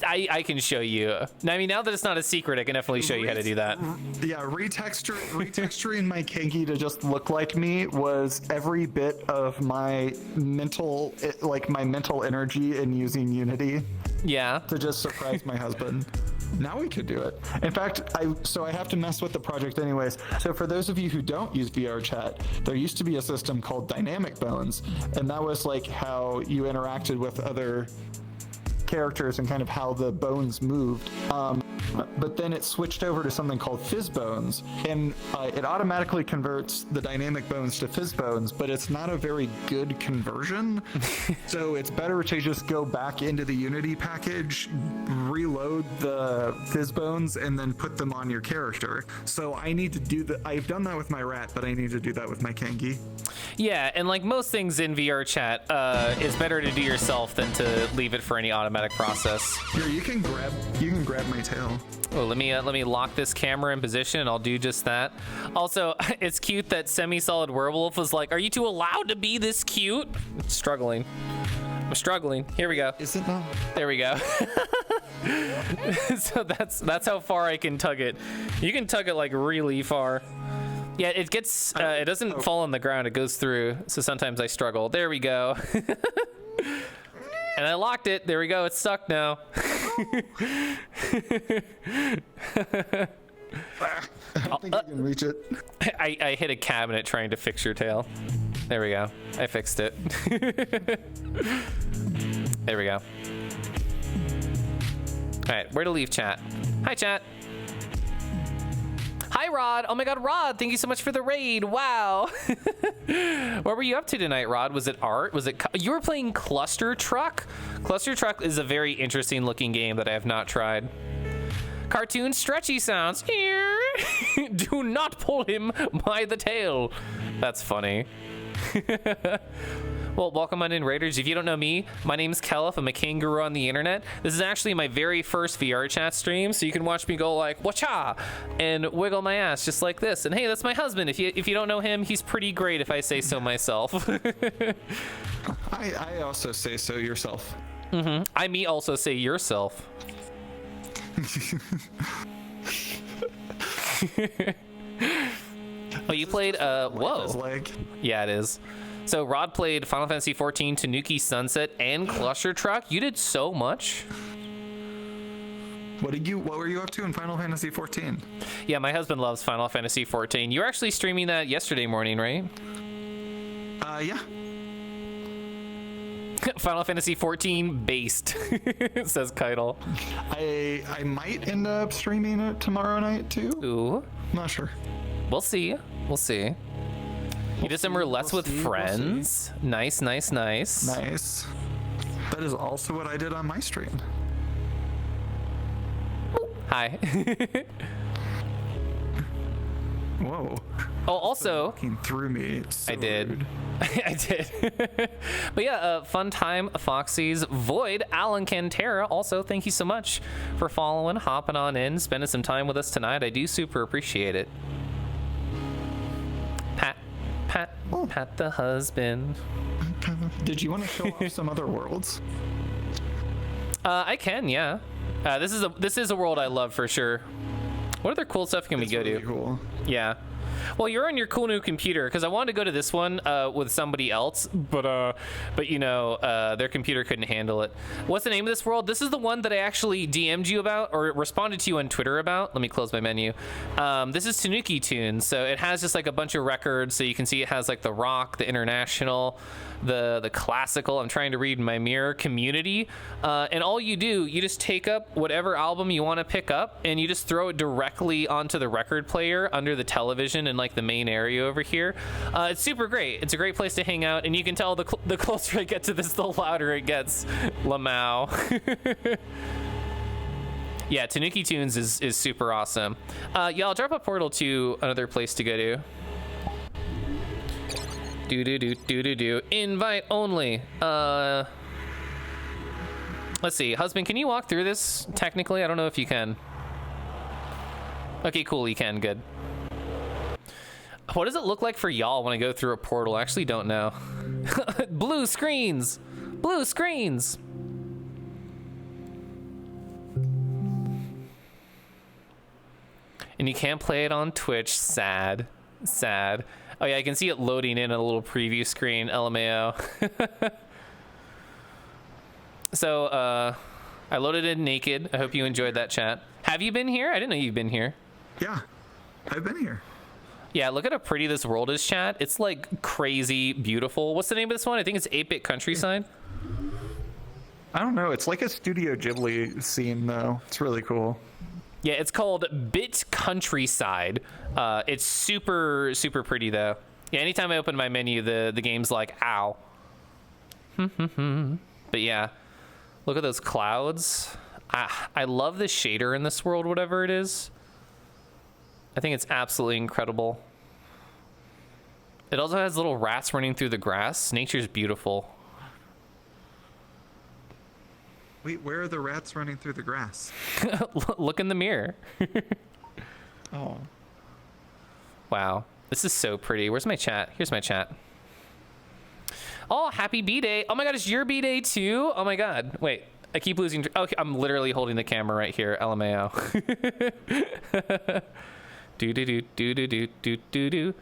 Speaker 1: I can show you. I mean, now that it's not a secret, I can definitely show you how to do that.
Speaker 3: Yeah, retexturing my Kengi to just look like me was every bit of my mental energy in using Unity
Speaker 1: Yeah.
Speaker 3: to just surprise my husband. Now we could do it. In fact, I have to mess with the project anyways. So for those of you who don't use VR chat, there used to be a system called Dynamic Bones, and that was like how you interacted with other characters and kind of how the bones moved. But then it switched over to something called Fizz Bones, and it automatically converts the dynamic bones to Fizz Bones, but it's not a very good conversion. So it's better to just go back into the Unity package, reload the Fizz Bones, and then put them on your character. So I need to do that. I've done that with my rat, but I need to do that with my Kengi.
Speaker 1: Yeah, and like most things in VR chat, it's better to do yourself than to leave it for any automatic process.
Speaker 3: Here, you can grab my tail.
Speaker 1: Oh, let me lock this camera in position, and I'll do just that. Also, it's cute that Semi-Solid Werewolf was like, "Are you two allowed to be this cute?" I'm struggling. Here we go.
Speaker 3: Is it not?
Speaker 1: There we go. So that's how far I can tug it. You can tug it like really far. Yeah, it gets it doesn't fall on the ground. It goes through. So sometimes I struggle. There we go. And I locked it. There we go. It's stuck now.
Speaker 3: I don't think you can reach it.
Speaker 1: I hit a cabinet trying to fix your tail. There we go. I fixed it. There we go. All right, where to leave chat? Hi, chat. Hi, Rod. Oh my God, Rod, thank you so much for the raid. Wow. What were you up to tonight, Rod? Was it art? Was it... You were playing Cluster Truck? Cluster Truck is a very interesting looking game that I have not tried. Cartoon stretchy sounds. Do not pull him by the tail. That's funny. Well, welcome on in, Raiders. If you don't know me, my name's Kelif. I'm a kangaroo on the internet. This is actually my very first VR chat stream, so you can watch me go like, wacha, and wiggle my ass just like this. And hey, that's my husband. If you don't know him, he's pretty great if I say so myself.
Speaker 3: I also say so yourself.
Speaker 1: Mm-hmm. I me also say yourself. Oh, you played, whoa. Yeah, it is. So Rod played Final Fantasy 14, Tanuki Sunset, and Cluster Truck. You did so much.
Speaker 3: What were you up to in Final Fantasy 14?
Speaker 1: Yeah, my husband loves Final Fantasy 14. You were actually streaming that yesterday morning, right?
Speaker 3: Yeah.
Speaker 1: Final Fantasy 14 based, says Keitel.
Speaker 3: I might end up streaming it tomorrow night too.
Speaker 1: Ooh.
Speaker 3: Not sure.
Speaker 1: We'll see. You did some roulettes with friends. Nice.
Speaker 3: Nice. That is also what I did on my stream.
Speaker 1: Hi.
Speaker 3: Whoa.
Speaker 1: Oh, also,
Speaker 3: Looking through me. So
Speaker 1: I did.
Speaker 3: rude.
Speaker 1: I did. But yeah, fun time, Foxy's Void, Alan Cantera. Also, thank you so much for following, hopping on in, spending some time with us tonight. I do super appreciate it. Pat the husband.
Speaker 3: Did you want to show off some other worlds?
Speaker 1: I can, yeah. This is a world I love for sure. What other cool stuff can we go
Speaker 3: really
Speaker 1: to?
Speaker 3: Cool.
Speaker 1: Yeah. Well, you're on your cool new computer because I wanted to go to this one with somebody else, but you know, their computer couldn't handle it. What's the name of this world? This is the one that I actually DM'd you about or responded to you on Twitter about. Let me close my menu. This is Tanuki Tunes, so it has just like a bunch of records. So you can see it has like the rock, the international, the classical. I'm trying to read my mirror, community, and all you do, you just take up whatever album you want to pick up and you just throw it directly onto the record player under the television in like the main area over here. It's super great. It's a great place to hang out, and you can tell the closer I get to this, the louder it gets. Lamau. Yeah, Tanuki Tunes is super awesome. Yeah, I'll drop a portal to another place to go to. Do. Invite only. Let's see. Husband, can you walk through this? Technically, I don't know if you can. Okay, cool. You can. Good. What does it look like for y'all when I go through a portal? I actually don't know. Blue screens. Blue screens. And you can't play it on Twitch. Sad. Sad. Oh yeah, I can see it loading in a little preview screen. LMAO. So, I loaded in naked. I hope you enjoyed that, chat. Have you been here? I didn't know you've been here.
Speaker 3: Yeah, I've been here.
Speaker 1: Yeah, look at how pretty this world is, chat. It's like crazy beautiful. What's the name of this one? I think it's 8-Bit Countryside.
Speaker 3: I don't know. It's like a Studio Ghibli scene, though. It's really cool.
Speaker 1: Yeah, it's called Bit Countryside. It's super, super pretty, though. Yeah, anytime I open my menu, the game's like, ow. But yeah, look at those clouds. I love the shader in this world, whatever it is. I think it's absolutely incredible. It also has little rats running through the grass. Nature's beautiful.
Speaker 3: Wait, where are the rats running through the grass?
Speaker 1: Look in the mirror.
Speaker 3: Oh.
Speaker 1: Wow, this is so pretty. Where's my chat? Here's my chat. Oh, happy B-Day. Oh my God, it's your B-Day too? Oh my God, wait. I keep losing. Okay, I'm literally holding the camera right here. LMAO. Do.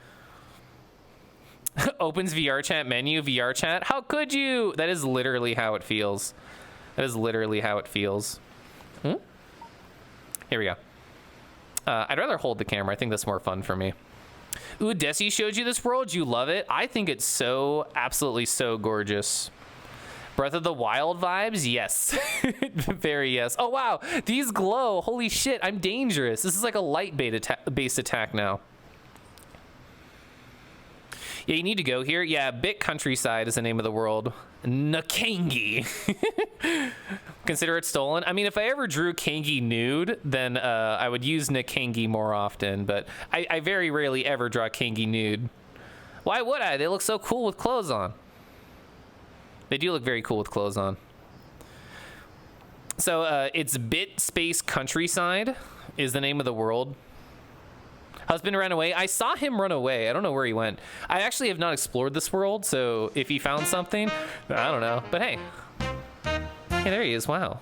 Speaker 1: Opens VR chat menu, VR chat. How could you? That is literally how it feels. That is literally how it feels. Here we go. I'd rather hold the camera. I think that's more fun for me. Ooh, Desi showed you this world. You love it? I think it's so, absolutely so gorgeous. Breath of the Wild vibes? Yes. Very yes. Oh, wow. These glow. Holy shit. I'm dangerous. This is like a light-based attack now. Yeah, you need to go here. Yeah, Bit Countryside is the name of the world. Nakangi. Consider it stolen. I mean, if I ever drew Kangi nude, then I would use Nakangi more often, but I very rarely ever draw Kangi nude. Why would I? They look so cool with clothes on. They do look very cool with clothes on. So it's Bit Space Countryside is the name of the world. Husband ran away. I saw him run away. I don't know where he went. I actually have not explored this world, so if he found something, I don't know. But hey. Hey, there he is. Wow.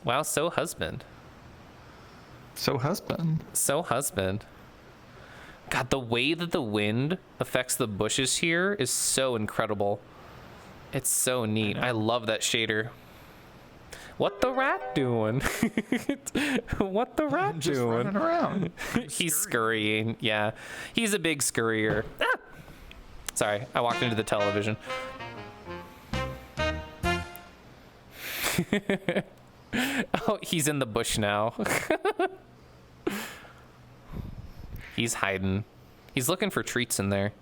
Speaker 1: Wow, so husband.
Speaker 3: So husband.
Speaker 1: So husband. God, the way that the wind affects the bushes here is so incredible. It's so neat. I love that shader. What the rat doing? What the rat
Speaker 3: Just
Speaker 1: doing?
Speaker 3: running around.
Speaker 1: He's scurrying. Yeah, he's a big scurrier. Ah! Sorry, I walked into the television. Oh, he's in the bush now. He's hiding. He's looking for treats in there.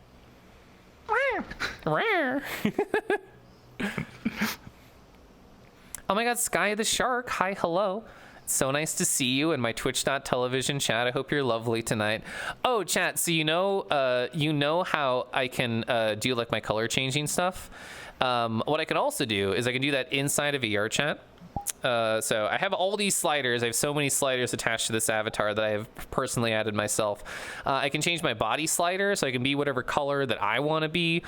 Speaker 1: Oh my God, Sky the Shark. Hi, hello. So nice to see you in my Twitch.television chat. I hope you're lovely tonight. Oh, chat. So you know how I can do like my color changing stuff. What I can also do is I can do that inside of VR chat. So I have all these sliders. I have so many sliders attached to this avatar that I have personally added myself. I can change my body slider so I can be whatever color that I want to be.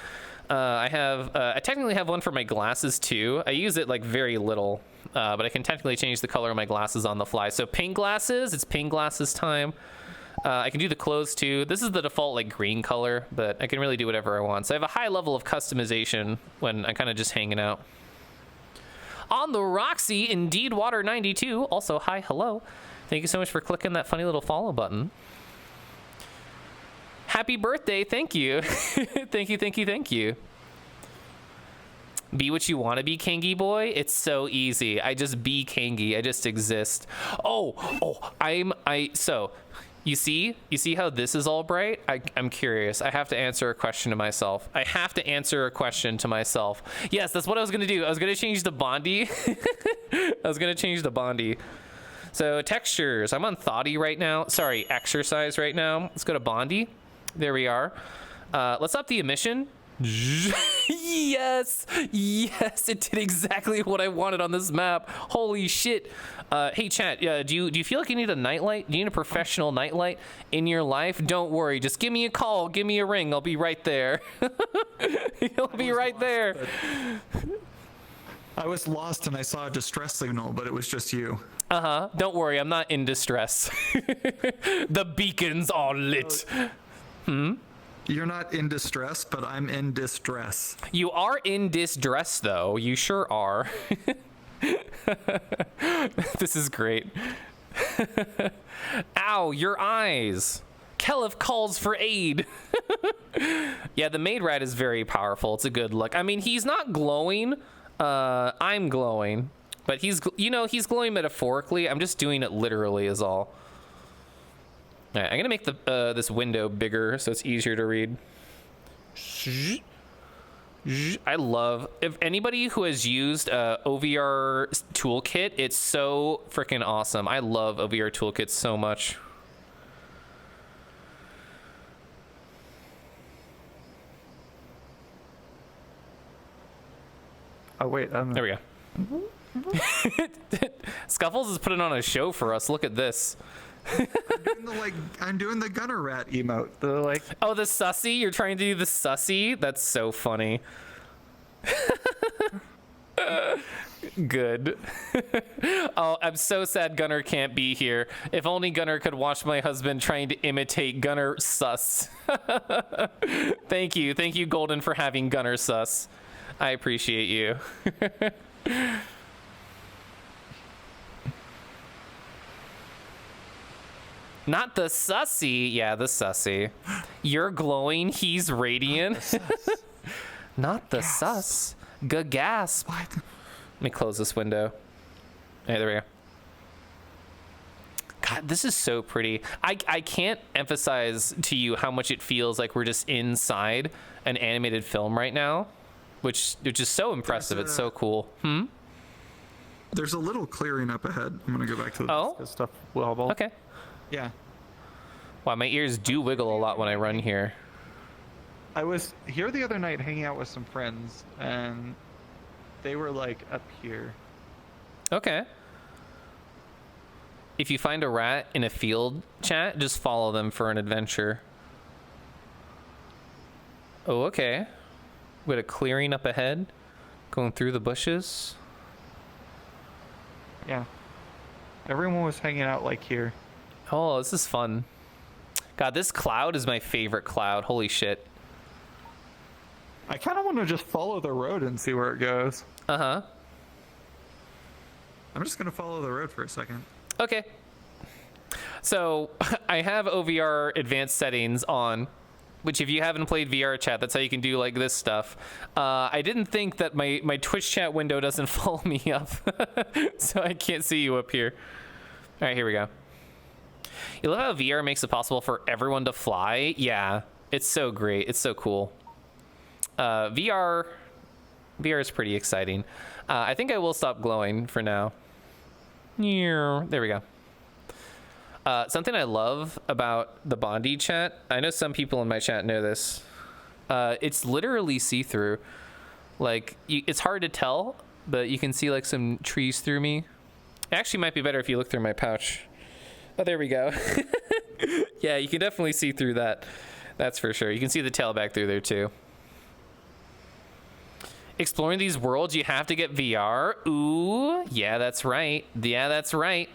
Speaker 1: I technically have one for my glasses too. I use it like very little, but I can technically change the color of my glasses on the fly. So pink glasses, it's pink glasses time. I can do the clothes too. This is the default like green color, but I can really do whatever I want. So I have a high level of customization when I'm kind of just hanging out. On the Roxy, Indeed Water 92. Also, hi, hello. Thank you so much for clicking that funny little follow button. Happy birthday, thank you. Thank you. Be what you want to be, Kangi boy. It's so easy. I just be Kangi. I just exist. So you see how this is all bright? I'm curious. I have to answer a question to myself. Yes, that's what I was gonna do. I was gonna change the Bondi. So textures. I'm on Thoughty right now. Sorry, exercise right now. Let's go to Bondi. There we are. Let's up the emission. Yes, it did exactly what I wanted on this map. Holy shit. Hey chat, do you feel like you need a nightlight? Do you need a professional nightlight in your life? Don't worry, just give me a call, give me a ring, I'll be right there. He'll be right there.
Speaker 3: I was lost and I saw a distress signal, but it was just you.
Speaker 1: Uh-huh. Don't worry, I'm not in distress. The beacons are lit.
Speaker 3: You're not in distress, but I'm in distress.
Speaker 1: You are in distress, though. You sure are. This is great. Ow, your eyes. Kelif calls for aid. Yeah, the maid rat is very powerful. It's a good look. I mean, he's not glowing. I'm glowing. But he's glowing metaphorically. I'm just doing it literally is all. All right, I'm going to make this window bigger so it's easier to read. I love, if anybody who has used OVR toolkit, it's so freaking awesome. I love OVR toolkit so much.
Speaker 3: Oh wait,
Speaker 1: There we go. Scuffles is putting on a show for us. Look at this.
Speaker 3: I'm doing the gunner rat emote.
Speaker 1: Oh, the sussy? You're trying to do the sussy? That's so funny. Good. Oh, I'm so sad Gunner can't be here. If only Gunner could watch my husband trying to imitate Gunner sus. Thank you, Golden, for having Gunner sus. I appreciate you. Not the sussy. Yeah, the sussy. You're glowing. He's radiant. Not the sus. Gasp.
Speaker 3: What?
Speaker 1: Let me close this window. Hey, there we go. God, this is so pretty. I can't emphasize to you how much it feels like we're just inside an animated film right now, which is so impressive. It's so cool.
Speaker 3: There's a little clearing up ahead. I'm gonna go back to the stuff.
Speaker 1: Okay.
Speaker 3: Yeah.
Speaker 1: Wow, my ears do wiggle a lot when I run here.
Speaker 3: I was here the other night hanging out with some friends, and they were like up here.
Speaker 1: Okay. If you find a rat in a field, chat, just follow them for an adventure. Oh, okay. We got a clearing up ahead, going through the bushes.
Speaker 3: Yeah. Everyone was hanging out like here.
Speaker 1: Oh, this is fun. God, this cloud is my favorite cloud. Holy shit.
Speaker 3: I kind of want to just follow the road and see where it goes.
Speaker 1: Uh-huh.
Speaker 3: I'm just going to follow the road for a second.
Speaker 1: Okay. So I have OVR advanced settings on, which if you haven't played VR chat, that's how you can do like this stuff. I didn't think that my Twitch chat window doesn't follow me up. So I can't see you up here. All right, here we go. You love how VR makes it possible for everyone to fly? Yeah, it's so great. It's so cool. VR is pretty exciting. I think I will stop glowing for now. There we go. Something I love about the Bondi chat, I know some people in my chat know this. It's literally see-through. Like, it's hard to tell, but you can see like some trees through me. It actually might be better if you look through my pouch. Oh, there we go. Yeah, you can definitely see through that. That's for sure. You can see the tailback through there too. Exploring these worlds, you have to get VR. Ooh, yeah, that's right. Yeah, that's right.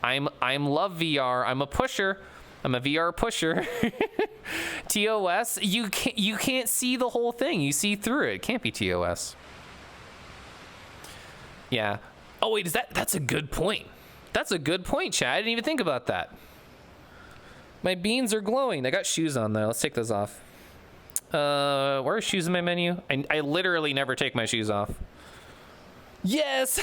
Speaker 1: I'm love VR. I'm a pusher. I'm a VR pusher. TOS, you can't see the whole thing. You see through it. It can't be TOS. Yeah. Oh wait, that's a good point. That's a good point, Chad. I didn't even think about that. My beans are glowing. I got shoes on though. Let's take those off. Where are shoes in my menu? I literally never take my shoes off. Yes!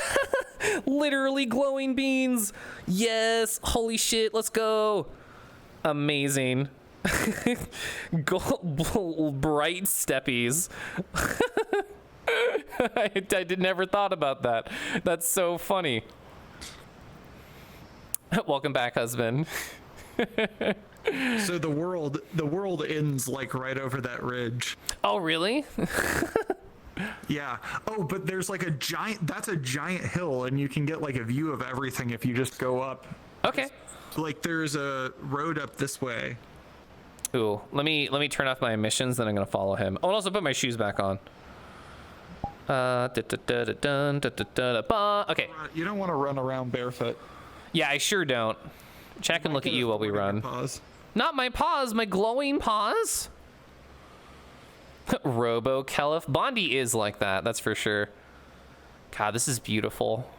Speaker 1: Literally glowing beans. Yes! Holy shit, let's go. Amazing. Bright steppies. I never thought about that. That's so funny. Welcome back, husband.
Speaker 3: So the world ends like right over that ridge.
Speaker 1: Oh, really?
Speaker 3: Yeah. Oh, but there's like that's a giant hill, and you can get like a view of everything if you just go up.
Speaker 1: Okay.
Speaker 3: Like there's a road up this way.
Speaker 1: Ooh, let me turn off my emissions, then I'm gonna follow him. Oh, and also put my shoes back on. Okay.
Speaker 3: You don't want to run around barefoot.
Speaker 1: Yeah, I sure don't. Check and look at you while we run.
Speaker 3: Pause.
Speaker 1: Not my paws, my glowing paws. Robo Kelif. Bondi is like that, that's for sure. God, this is beautiful.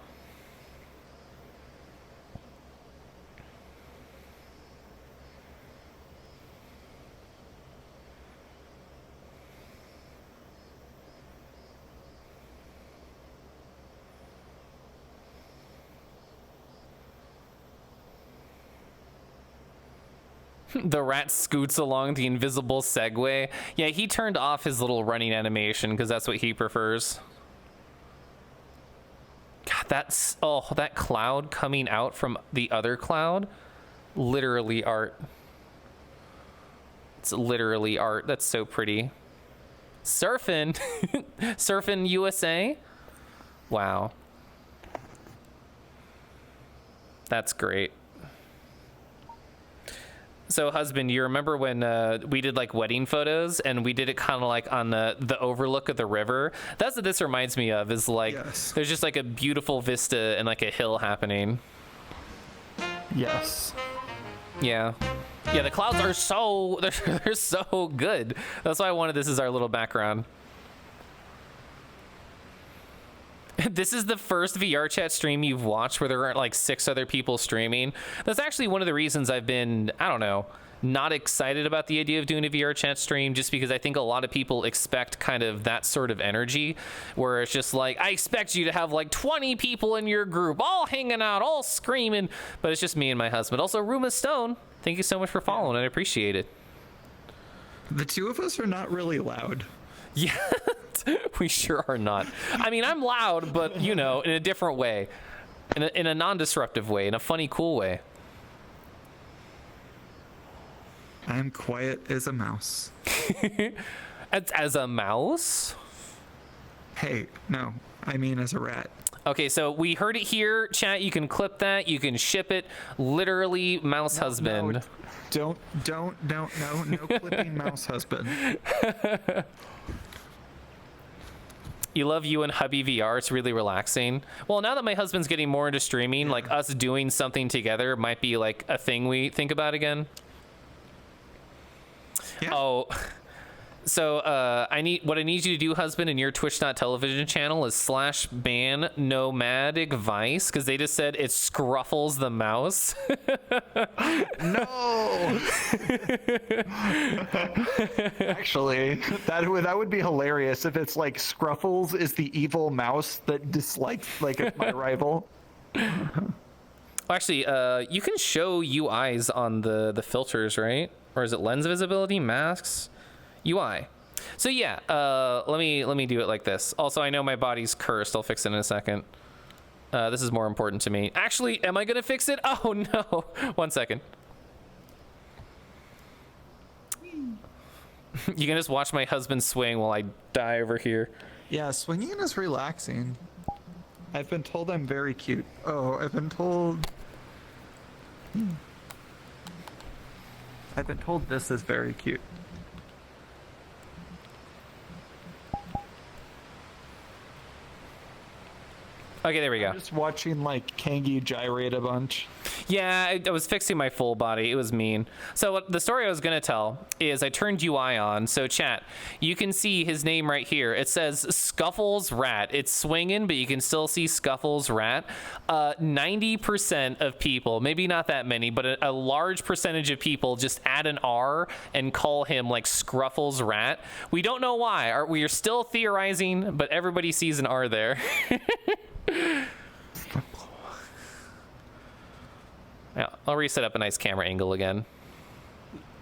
Speaker 1: The rat scoots along the invisible Segway. Yeah, he turned off his little running animation because that's what he prefers. God, that's... Oh, that cloud coming out from the other cloud. Literally art. It's literally art. That's so pretty. Surfing. Surfing USA. Wow. That's great. So, husband, you remember when we did like wedding photos and we did it kind of like on the overlook of the river? That's what this reminds me of, is like there's just like a beautiful vista and like a hill happening.
Speaker 3: Yes.
Speaker 1: Yeah. Yeah, the clouds are so, they're so good. That's why I wanted this as our little background. This is the first VR chat stream you've watched where there aren't like 6 other people streaming. That's actually one of the reasons I've been, I don't know, not excited about the idea of doing a VR chat stream, just because I think a lot of people expect kind of that sort of energy where it's just like, I expect you to have like 20 people in your group all hanging out, all screaming, but it's just me and my husband. Also, Ruma Stone, thank you so much for following. I appreciate it.
Speaker 3: The two of us are not really loud.
Speaker 1: Yeah, we sure are not. I mean, I'm loud, but, you know, in a different way. In a non-disruptive way, in a funny, cool way.
Speaker 3: I'm quiet as a mouse.
Speaker 1: As a mouse?
Speaker 3: Hey, no, I mean as a rat.
Speaker 1: Okay, so we heard it here, chat. You can clip that. You can ship it. Literally, mouse husband.
Speaker 3: No, no clipping mouse husband.
Speaker 1: You love you and hubby VR. It's really relaxing. Well, now that my husband's getting more into streaming, like us doing something together might be like a thing we think about again. Yeah. Oh, so what I need you to do, husband, in your Twitch.television channel is /ban nomadic vice, because they just said it scruffles the mouse.
Speaker 3: No. Actually, that would be hilarious if it's like Scruffles is the evil mouse that dislikes like my rival.
Speaker 1: Actually, you can show UIs on the filters, right? Or is it lens visibility, masks, UI? So yeah, let me do it like this. Also, I know my body's cursed. I'll fix it in a second. This is more important to me. Actually, am I gonna fix it? Oh no! 1 second. You can just watch my husband swing while I die over here.
Speaker 3: Yeah, swinging is relaxing. I've been told I'm very cute. Oh, I've been told this is very cute.
Speaker 1: Okay, there we go.
Speaker 3: I'm just watching like Kangi gyrate a bunch.
Speaker 1: Yeah, I was fixing my full body. It was mean. So the story I was going to tell is I turned UI on. So chat, you can see his name right here. It says Scuffles Rat. It's swinging, but you can still see Scuffles Rat. 90% of people, maybe not that many, but a large percentage of people just add an R and call him like Scruffles Rat. We don't know why. We are still theorizing, but everybody sees an R there. Yeah, I'll reset up a nice camera angle again.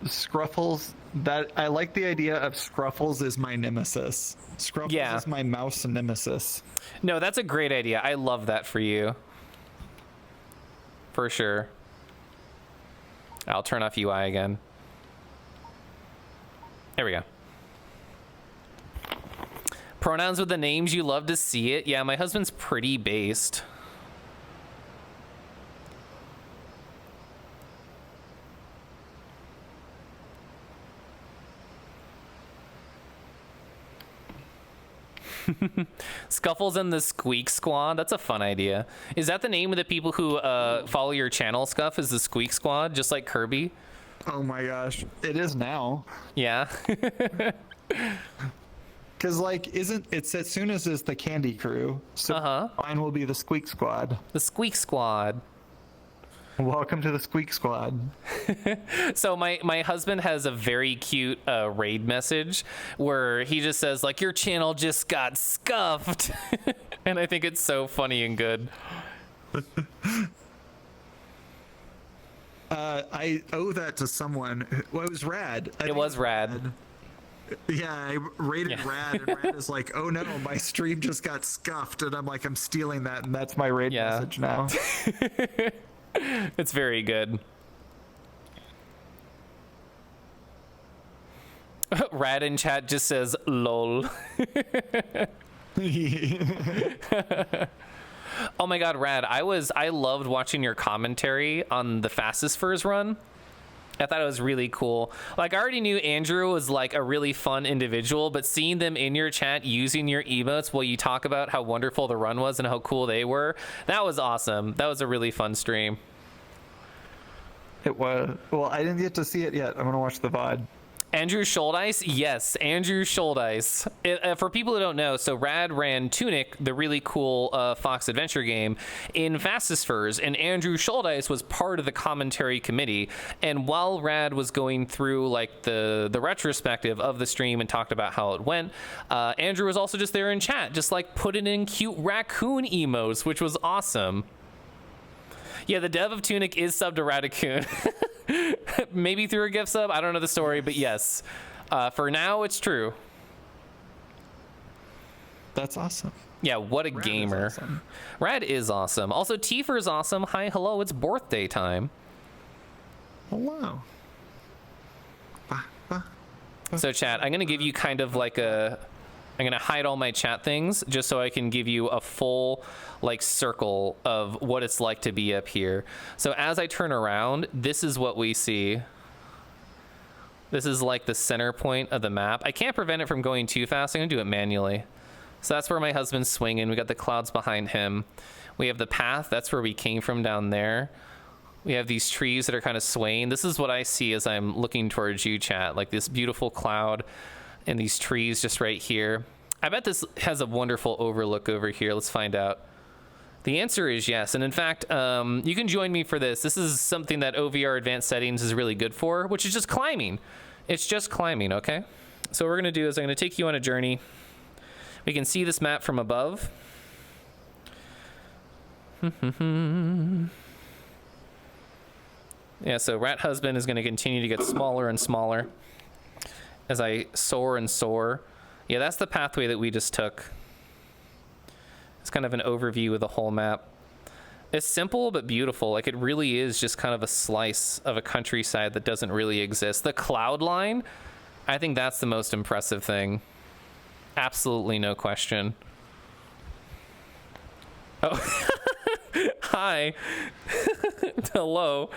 Speaker 3: Scruffles, that I like the idea of Scruffles is my nemesis. Scruffles is my mouse nemesis.
Speaker 1: No, that's a great idea. I love that for you. For sure. I'll turn off UI again. There we go. Pronouns with the names, you love to see it. Yeah, my husband's pretty based. Scuffles and the Squeak Squad. That's a fun idea. Is that the name of the people who follow your channel, Scuff? Is the Squeak Squad, just like Kirby?
Speaker 3: Oh my gosh, it is now.
Speaker 1: Yeah.
Speaker 3: Because like, isn't it's as soon as is the Candy Crew? So mine will be the Squeak Squad.
Speaker 1: The Squeak Squad.
Speaker 3: Welcome to the Squeak Squad.
Speaker 1: So my husband has a very cute raid message where he just says like, your channel just got scuffed. And I think it's so funny and good.
Speaker 3: I owe that to someone. Well, it was Rad.
Speaker 1: It was Rad.
Speaker 3: Yeah, I rated Rad, and Rad is like, oh no, my stream just got scuffed, and I'm like, I'm stealing that, and that's my raid message now.
Speaker 1: It's very good. Rad in chat just says lol. Oh my god, Rad, I loved watching your commentary on the Fastest Furs run. I thought it was really cool. Like, I already knew Andrew was like a really fun individual, but seeing them in your chat using your emotes while you talk about how wonderful the run was and how cool they were, that was awesome. That was a really fun stream.
Speaker 3: It was. Well, I didn't get to see it yet. I'm gonna watch the VOD.
Speaker 1: Andrew Schuldice? Yes, Andrew Schuldice. For people who don't know, so Rad ran Tunic, the really cool Fox Adventure game, in Fastest Furs, and Andrew Schuldice was part of the commentary committee. And while Rad was going through like the retrospective of the stream and talked about how it went, Andrew was also just there in chat, just like putting in cute raccoon emotes, which was awesome. Yeah, the dev of Tunic is subbed to Radicoon. Maybe through a gift sub. I don't know the story, but yes. For now, it's true.
Speaker 3: That's awesome.
Speaker 1: Yeah, what a gamer.
Speaker 3: Awesome.
Speaker 1: Rad is awesome. Also, Tifer's awesome. Hi, hello, it's birthday time.
Speaker 3: Hello.
Speaker 1: So, chat, I'm going to give you kind of like a... I'm going to hide all my chat things just so I can give you a full like circle of what it's like to be up here. So as I turn around, this is what we see. This is like the center point of the map. I can't prevent it from going too fast. I'm going to do it manually. So that's where my husband's swinging. We got the clouds behind him. We have the path. That's where we came from down there. We have these trees that are kind of swaying. This is what I see as I'm looking towards you, chat. Like this beautiful cloud and these trees just right here. I bet this has a wonderful overlook over here. Let's find out. The answer is yes. And in fact, you can join me for this. This is something that OVR advanced settings is really good for, which is just climbing. It's just climbing, okay? So what we're gonna do is I'm gonna take you on a journey. We can see this map from above. Yeah, so Rat Husband is gonna continue to get smaller and smaller as I soar and soar. Yeah, that's the pathway that we just took. It's kind of an overview of the whole map. It's simple but beautiful. Like, it really is just kind of a slice of a countryside that doesn't really exist. The cloud line, I think that's the most impressive thing. Absolutely no question. Oh, hi. Hello.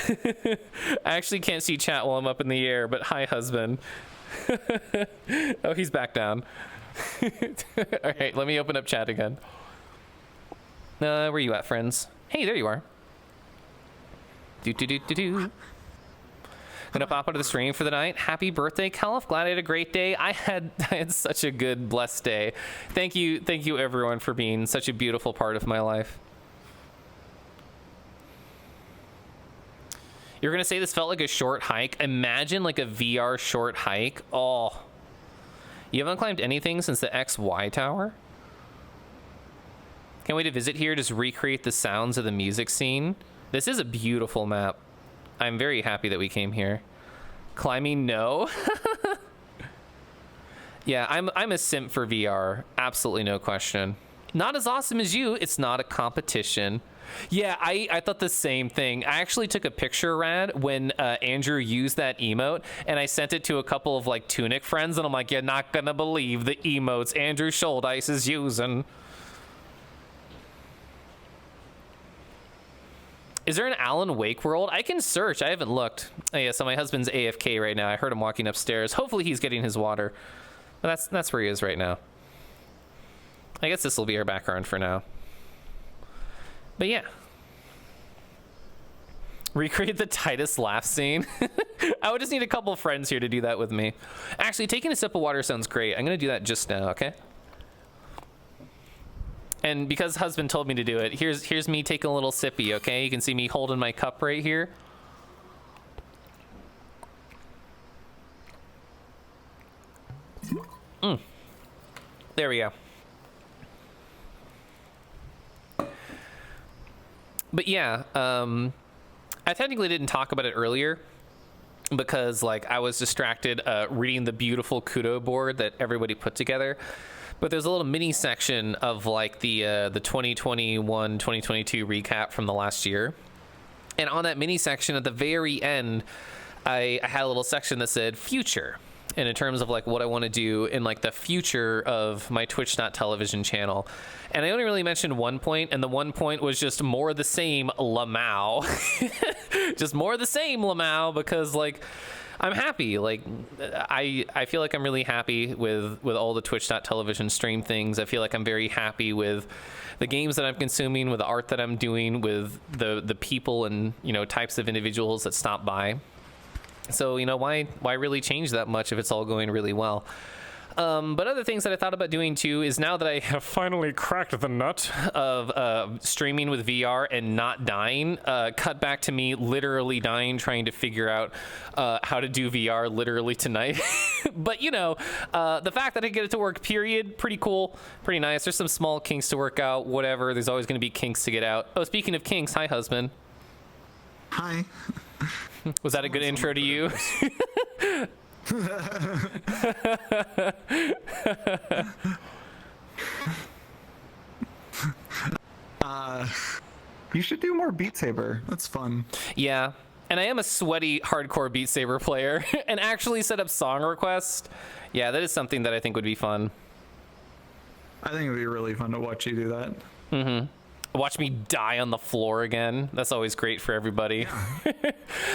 Speaker 1: I actually can't see chat while I'm up in the air, but hi, husband. Oh, he's back down. All right, let me open up chat again. Where are you at, friends? Hey, there you are. Gonna pop out of the stream for the night. Happy birthday, Caliph. Glad I had a great day. I had such a good, blessed day. Thank you everyone for being such a beautiful part of my life. You're gonna say this felt like a short hike. Imagine like a VR short hike. Oh, you haven't climbed anything since the XY tower? Can't wait to visit here, just recreate the sounds of the music scene. This is a beautiful map. I'm very happy that we came here. Climbing, no. Yeah, I'm a simp for VR. Absolutely no question. Not as awesome as you. It's not a competition. Yeah, I thought the same thing. I actually took a picture, Rad, when Andrew used that emote, and I sent it to a couple of like Tunic friends, and I'm like, you're not gonna believe the emotes Andrew Schuldice is using. Is there an Alan Wake world? I can search. I haven't looked. Oh, yeah, so my husband's AFK right now. I heard him walking upstairs. Hopefully he's getting his water. But that's where he is right now. I guess this will be our background for now. But yeah. Recreate the Titus laugh scene. I would just need a couple of friends here to do that with me. Actually, taking a sip of water sounds great. I'm gonna do that just now, okay? And because husband told me to do it, here's me taking a little sippy, okay? You can see me holding my cup right here. There we go. But yeah, I technically didn't talk about it earlier because like I was distracted reading the beautiful Kudo board that everybody put together. But there's a little mini section of like the 2021-2022 recap from the last year. And on that mini section at the very end, I had a little section that said future. And in terms of like what I want to do in like the future of my Twitch.television channel. And I only really mentioned one point, and the one point was just more of the same Lamau. Just more of the same Lamau, because like I'm happy. Like I feel like I'm really happy with all the Twitch.television stream things. I feel like I'm very happy with the games that I'm consuming, with the art that I'm doing, with the people and, you know, types of individuals that stop by. So, you know, why really change that much if it's all going really well? But other things that I thought about doing too is now that I have finally cracked the nut of streaming with VR and not dying, cut back to me literally dying trying to figure out how to do VR literally tonight. But, you know, the fact that I get it to work, period, pretty cool, pretty nice. There's some small kinks to work out, whatever. There's always going to be kinks to get out. Oh, speaking of kinks, hi, husband.
Speaker 3: Hi.
Speaker 1: Was that a good intro to you?
Speaker 3: You should do more Beat Saber. That's fun.
Speaker 1: Yeah, and I am a sweaty hardcore Beat Saber player and actually set up song requests. Yeah, that is something that I think would be fun.
Speaker 3: I think it would be really fun to watch you do that.
Speaker 1: Mm-hmm. Watch me die on the floor again. That's always great for everybody. Yeah.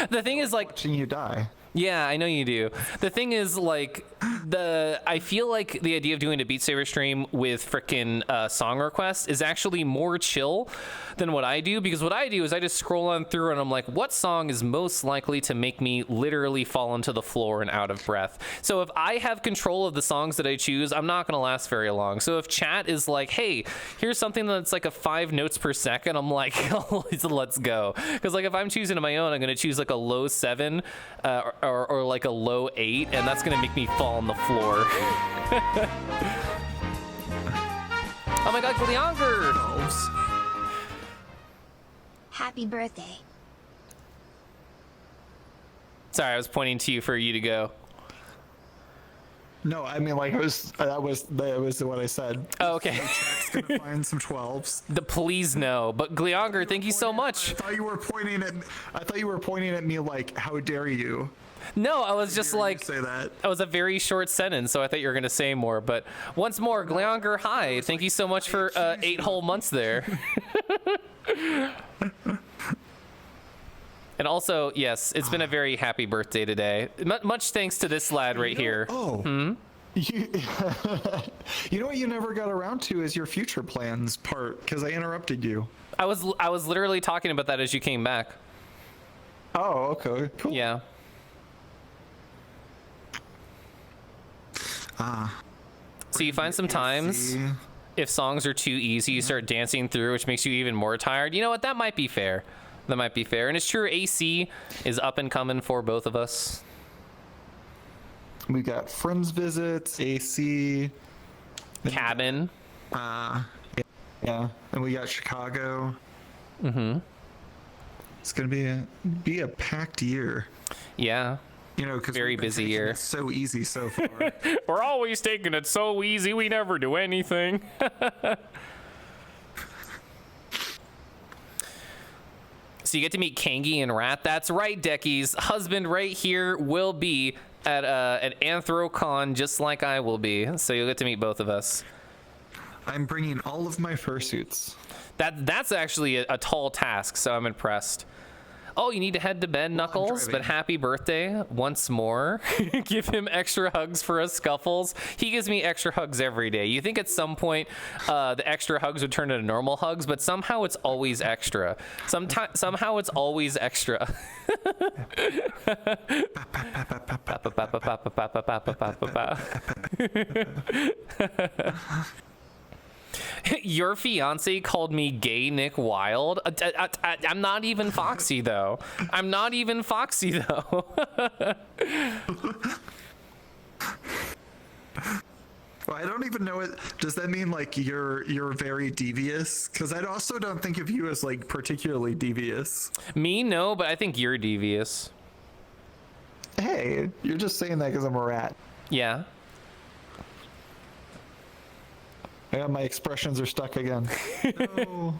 Speaker 1: The thing is, like,
Speaker 3: watching you die.
Speaker 1: Yeah, I know you do. The thing is, like, I feel like the idea of doing a Beat Saber stream with frickin' song requests is actually more chill than what I do, because what I do is I just scroll on through and I'm like, what song is most likely to make me literally fall onto the floor and out of breath? So if I have control of the songs that I choose, I'm not going to last very long. So if chat is like, hey, here's something that's like a 5 notes per second, I'm like, let's go. Because like if I'm choosing on my own, I'm going to choose like a low 7 or like a low 8, and that's gonna make me fall on the floor. Oh my god, Gleonger!
Speaker 4: Happy birthday.
Speaker 1: Sorry, I was pointing to you for you to go.
Speaker 3: No, I mean, like, that was what I said.
Speaker 1: Oh, okay.
Speaker 3: Jack's gonna find some 12s.
Speaker 1: The please no, but Gleonger, thank you so much.
Speaker 3: I thought you were pointing at me like, how dare you?
Speaker 1: No, I was just like,
Speaker 3: say that.
Speaker 1: That was a very short sentence, so I thought you were going to say more. But once more, Gleonger, hi. Thank you so much for 8 whole months there. And also, yes, it's been a very happy birthday today. Much thanks to this lad right here.
Speaker 3: Oh. You know what you never got around to is your future plans part, because I interrupted you.
Speaker 1: I was literally talking about that as you came back.
Speaker 3: Oh, okay. Cool.
Speaker 1: Yeah. So you find sometimes if songs are too easy, you start dancing through, which makes you even more tired. You know what? That might be fair. That might be fair. And it's true, AC is up and coming for both of us.
Speaker 3: We got Friends Visits, AC.
Speaker 1: Cabin.
Speaker 3: Yeah. And we got Chicago.
Speaker 1: Mm-hmm.
Speaker 3: It's going to be a packed year.
Speaker 1: Yeah.
Speaker 3: You know, because
Speaker 1: very busy year.
Speaker 3: It's so easy so far.
Speaker 1: We're always taking it so easy. We never do anything. So you get to meet Kangi and Rat. That's right, Deckies. Husband right here will be at Anthrocon, just like I will be. So you'll get to meet both of us.
Speaker 3: I'm bringing all of my fursuits.
Speaker 1: That's actually a tall task, so I'm impressed. Oh, you need to head to bed, Knuckles, but
Speaker 3: driving.
Speaker 1: happy birthday once more. Give him extra hugs for us Scuffles. He gives me extra hugs every day. You think at some point the extra hugs would turn into normal hugs, but somehow it's always extra. Somehow it's always extra. Your fiance called me gay Nick Wilde. I'm not even Foxy though. I'm not even Foxy though.
Speaker 3: Well, I don't even know it. Does that mean like you're very devious? Because I also don't think of you as like particularly devious.
Speaker 1: Me, no, but I think you're devious.
Speaker 3: Hey, you're just saying that because I'm a rat.
Speaker 1: Yeah.
Speaker 3: Yeah, my expressions are stuck again. No.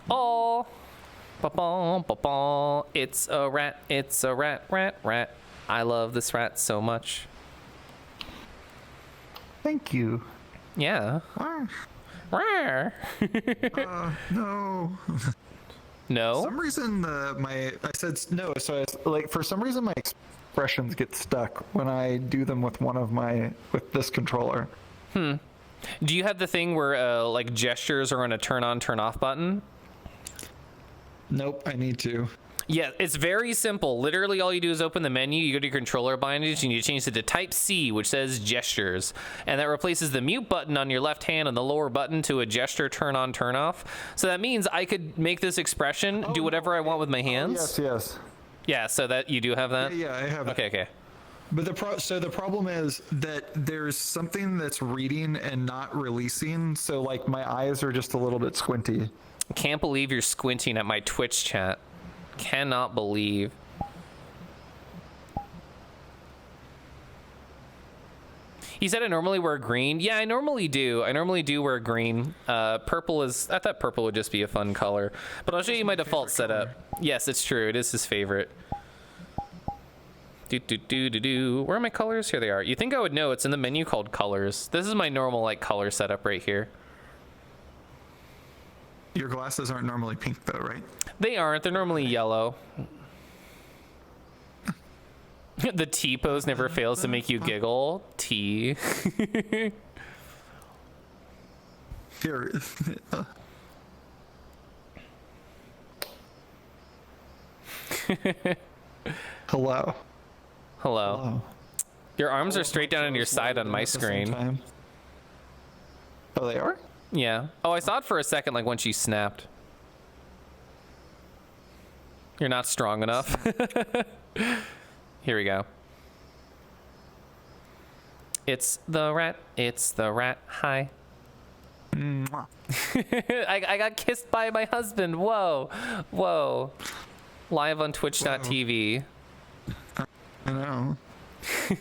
Speaker 1: Oh, ba-bom, ba-bom. It's a rat. It's a rat, rat, rat. I love this rat so much.
Speaker 3: Thank you.
Speaker 1: Yeah. Rawr.
Speaker 3: No.
Speaker 1: No.
Speaker 3: For some reason, I said no. So for some reason, my expressions get stuck when I do them with with this controller.
Speaker 1: Do you have the thing where like gestures are on a turn on, turn off button?
Speaker 3: Nope, I need to.
Speaker 1: Yeah, it's very simple. Literally all you do is open the menu, you go to your controller bindings, and you change it to type C, which says gestures. And that replaces the mute button on your left hand and the lower button to a gesture turn on, turn off. So that means I could make this expression, do whatever I want with my hands.
Speaker 3: Yes.
Speaker 1: Yeah, so that you do have that?
Speaker 3: Yeah, I have it.
Speaker 1: Okay.
Speaker 3: But the problem is that there's something that's reading and not releasing. So like my eyes are just a little bit squinty.
Speaker 1: Can't believe you're squinting at my Twitch chat. Cannot believe. He said I normally wear green. Yeah, I normally do. I normally do wear green. Purple is... I thought purple would just be a fun color. But I'll show you my default setup. Yes, it's true. It is his favorite. Where are my colors? Here they are. You think I would know. It's in the menu called colors. This is my normal like color setup right here.
Speaker 3: Your glasses aren't normally pink though, right?
Speaker 1: They aren't. They're normally yellow. The T pose never fails to make you giggle. T.
Speaker 3: Here. Hello.
Speaker 1: Hello. Your arms are straight down on your side on my screen.
Speaker 3: Oh, they are?
Speaker 1: Yeah. Oh, I saw it for a second, like when she snapped. You're not strong enough. Here we go. It's the rat. It's the rat. Hi.
Speaker 3: Mwah.
Speaker 1: I got kissed by my husband. Whoa. Whoa. Live on twitch.tv.
Speaker 3: I know.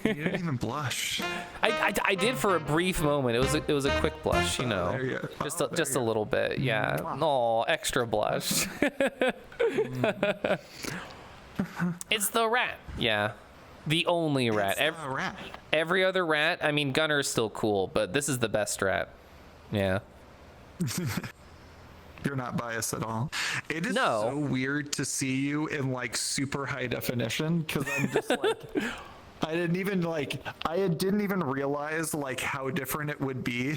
Speaker 3: You didn't even blush.
Speaker 1: I did for a brief moment. It was a quick blush, you know.
Speaker 3: There you go.
Speaker 1: Just a little bit. Yeah. Oh, extra blush. It's the rat. Yeah. The only rat.
Speaker 3: It's a rat.
Speaker 1: Every other rat, I mean, Gunner's still cool, but this is the best rat. Yeah.
Speaker 3: You're not biased at all. It is
Speaker 1: No.
Speaker 3: so weird to see you in like super high definition because I'm just like, I didn't even realize like how different it would be.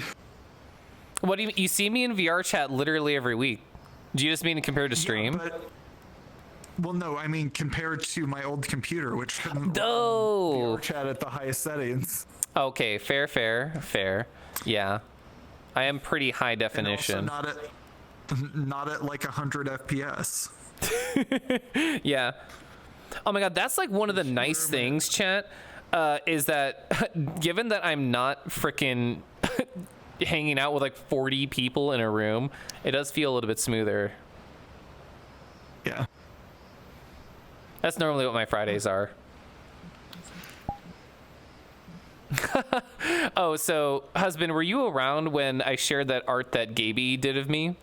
Speaker 1: What do you see me in VR chat literally every week? Do you just mean compared to stream?
Speaker 3: Well, no, I mean compared to my old computer, which couldn't
Speaker 1: No.
Speaker 3: VR chat at the highest settings.
Speaker 1: Okay, fair. Yeah. I am pretty high definition.
Speaker 3: And also not at like 100 FPS.
Speaker 1: Yeah. Oh my god, that's like one of the nice things, chat, is that given that I'm not freaking hanging out with like 40 people in a room, it does feel a little bit smoother.
Speaker 3: Yeah.
Speaker 1: That's normally what my Fridays are. Oh, so husband, were you around when I shared that art that Gaby did of me?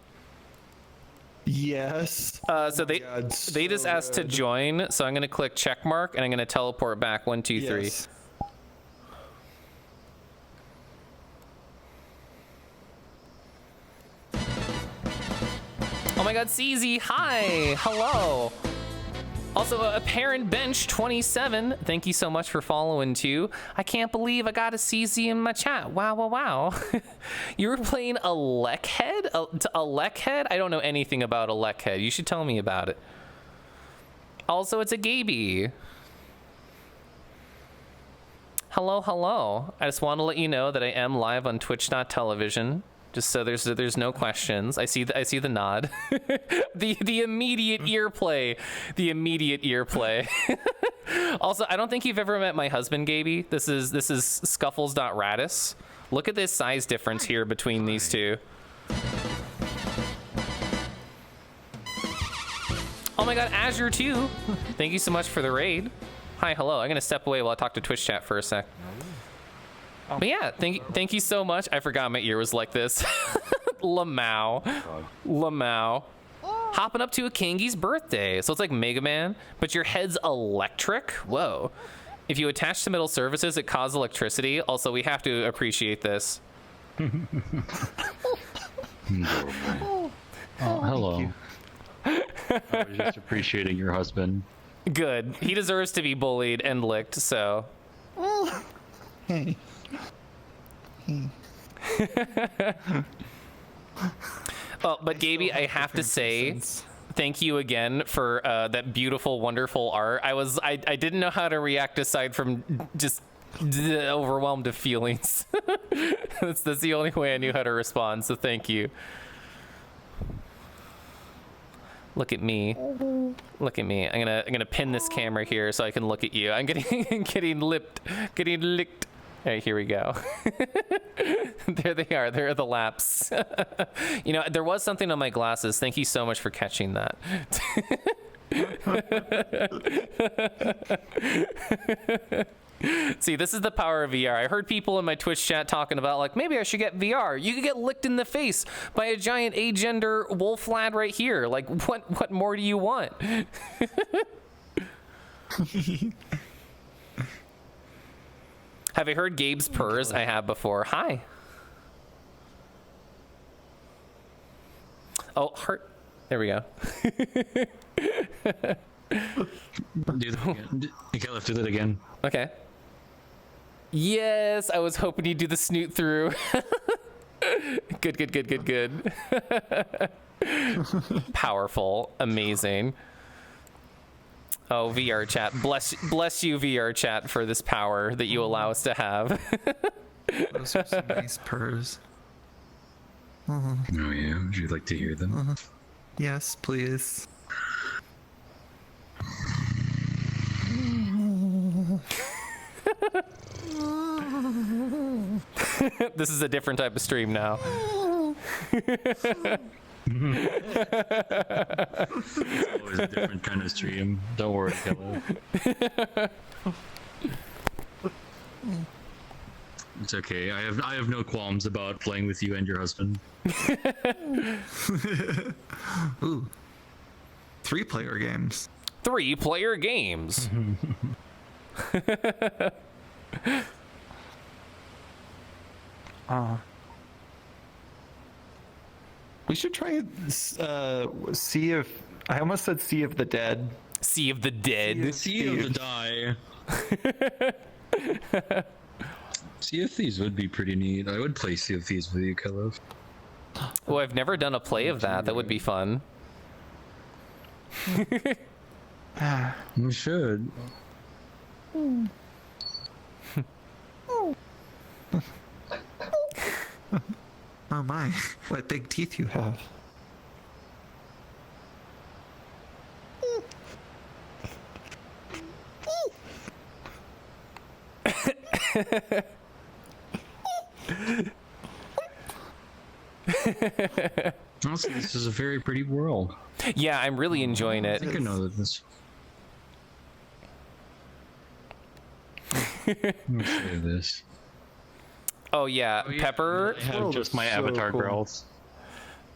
Speaker 3: Yes.
Speaker 1: So they just asked to join, so I'm gonna click check mark and I'm gonna teleport back 1, 2, 3.
Speaker 3: Yes.
Speaker 1: Oh my my God, CZ, hi, hello. Also, Apparent Bench 27, thank you so much for following too. I can't believe I got a CZ in my chat. Wow, wow, wow. You were playing a Lekhead? A Lekhead? I don't know anything about a Lekhead. You should tell me about it. Also, it's a Gaby. Hello, hello. I just want to let you know that I am live on Twitch.television. Just so there's no questions. I see the nod. the immediate ear play. The immediate ear play. Also, I don't think you've ever met my husband, Gaby. This is Scuffles.Radis. Look at this size difference here between these two. Oh my God, Azure too. Thank you so much for the raid. Hi, hello. I'm gonna step away while I talk to Twitch chat for a sec. But yeah, thank you so much. I forgot my ear was like this. Lamau. Hopping up to a Kangi's birthday. So it's like Mega Man, but your head's electric. Whoa. If you attach to metal surfaces, it causes electricity. Also, we have to appreciate this.
Speaker 5: Oh, hello. I was just appreciating your husband.
Speaker 1: Good. He deserves to be bullied and licked, so.
Speaker 3: Hey.
Speaker 1: Well, but Gaby, I have to say, thank you again for that beautiful, wonderful art. I didn't know how to react aside from just overwhelmed of feelings. that's the only way I knew how to respond. So thank you. Look at me. Look at me. I'm gonna pin this camera here so I can look at you. I'm getting licked. All right, here we go. There they are. There are the laps. You know, there was something on my glasses. Thank you so much for catching that. See, this is the power of VR. I heard people in my Twitch chat talking about, like, maybe I should get VR. You could get licked in the face by a giant agender wolf lad right here. Like, what more do you want? Have you heard Gabe's purrs? I have before. Hi. Oh, heart. There we go.
Speaker 5: Do that again. Okay, let's do that again.
Speaker 1: Okay. Yes, I was hoping you'd do the snoot through. Good. Powerful. Amazing. Oh, VR chat. Bless you, VR chat, for this power that you allow us to have.
Speaker 3: Those are some nice purrs.
Speaker 5: Oh yeah, would you like to hear them?
Speaker 3: Yes, please.
Speaker 1: This is a different type of stream now.
Speaker 5: It's always a different kind of stream. Don't worry, Kelly. It's okay. I have no qualms about playing with you and your husband.
Speaker 3: Ooh. 3-player games.
Speaker 1: 3-player games.
Speaker 3: We should try Sea of... I almost said Sea of the Dead.
Speaker 1: Sea of the Dead.
Speaker 5: Sea of the Die. Sea of Thieves would be pretty neat. I would play Sea of Thieves with you, Kelov.
Speaker 1: Oh, I've never done a play of that. That would be fun.
Speaker 5: You should.
Speaker 3: Oh my, what big teeth you have.
Speaker 5: Honestly, this is a very pretty world.
Speaker 1: Yeah, I'm really enjoying
Speaker 5: I
Speaker 1: it.
Speaker 5: think I know that this. Let me show you this.
Speaker 1: Oh yeah, Pepper.
Speaker 5: I have just my avatar girls.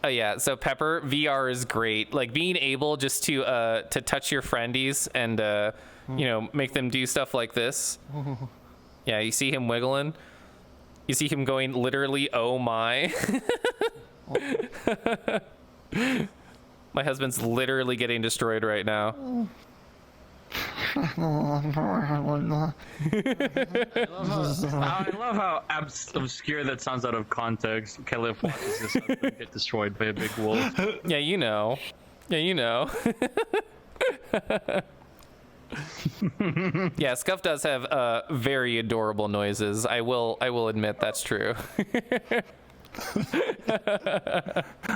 Speaker 1: Oh yeah, so Pepper, VR is great. Like being able just to touch your friendies and you know, make them do stuff like this. Yeah, you see him wiggling. You see him going literally, oh my. My husband's literally getting destroyed right now.
Speaker 5: I love how obscure that sounds out of context. Caliph watches his husband get destroyed by a big wolf.
Speaker 1: Yeah, you know. Yeah, you know. Yeah, Scuff does have very adorable noises. I will admit that's true.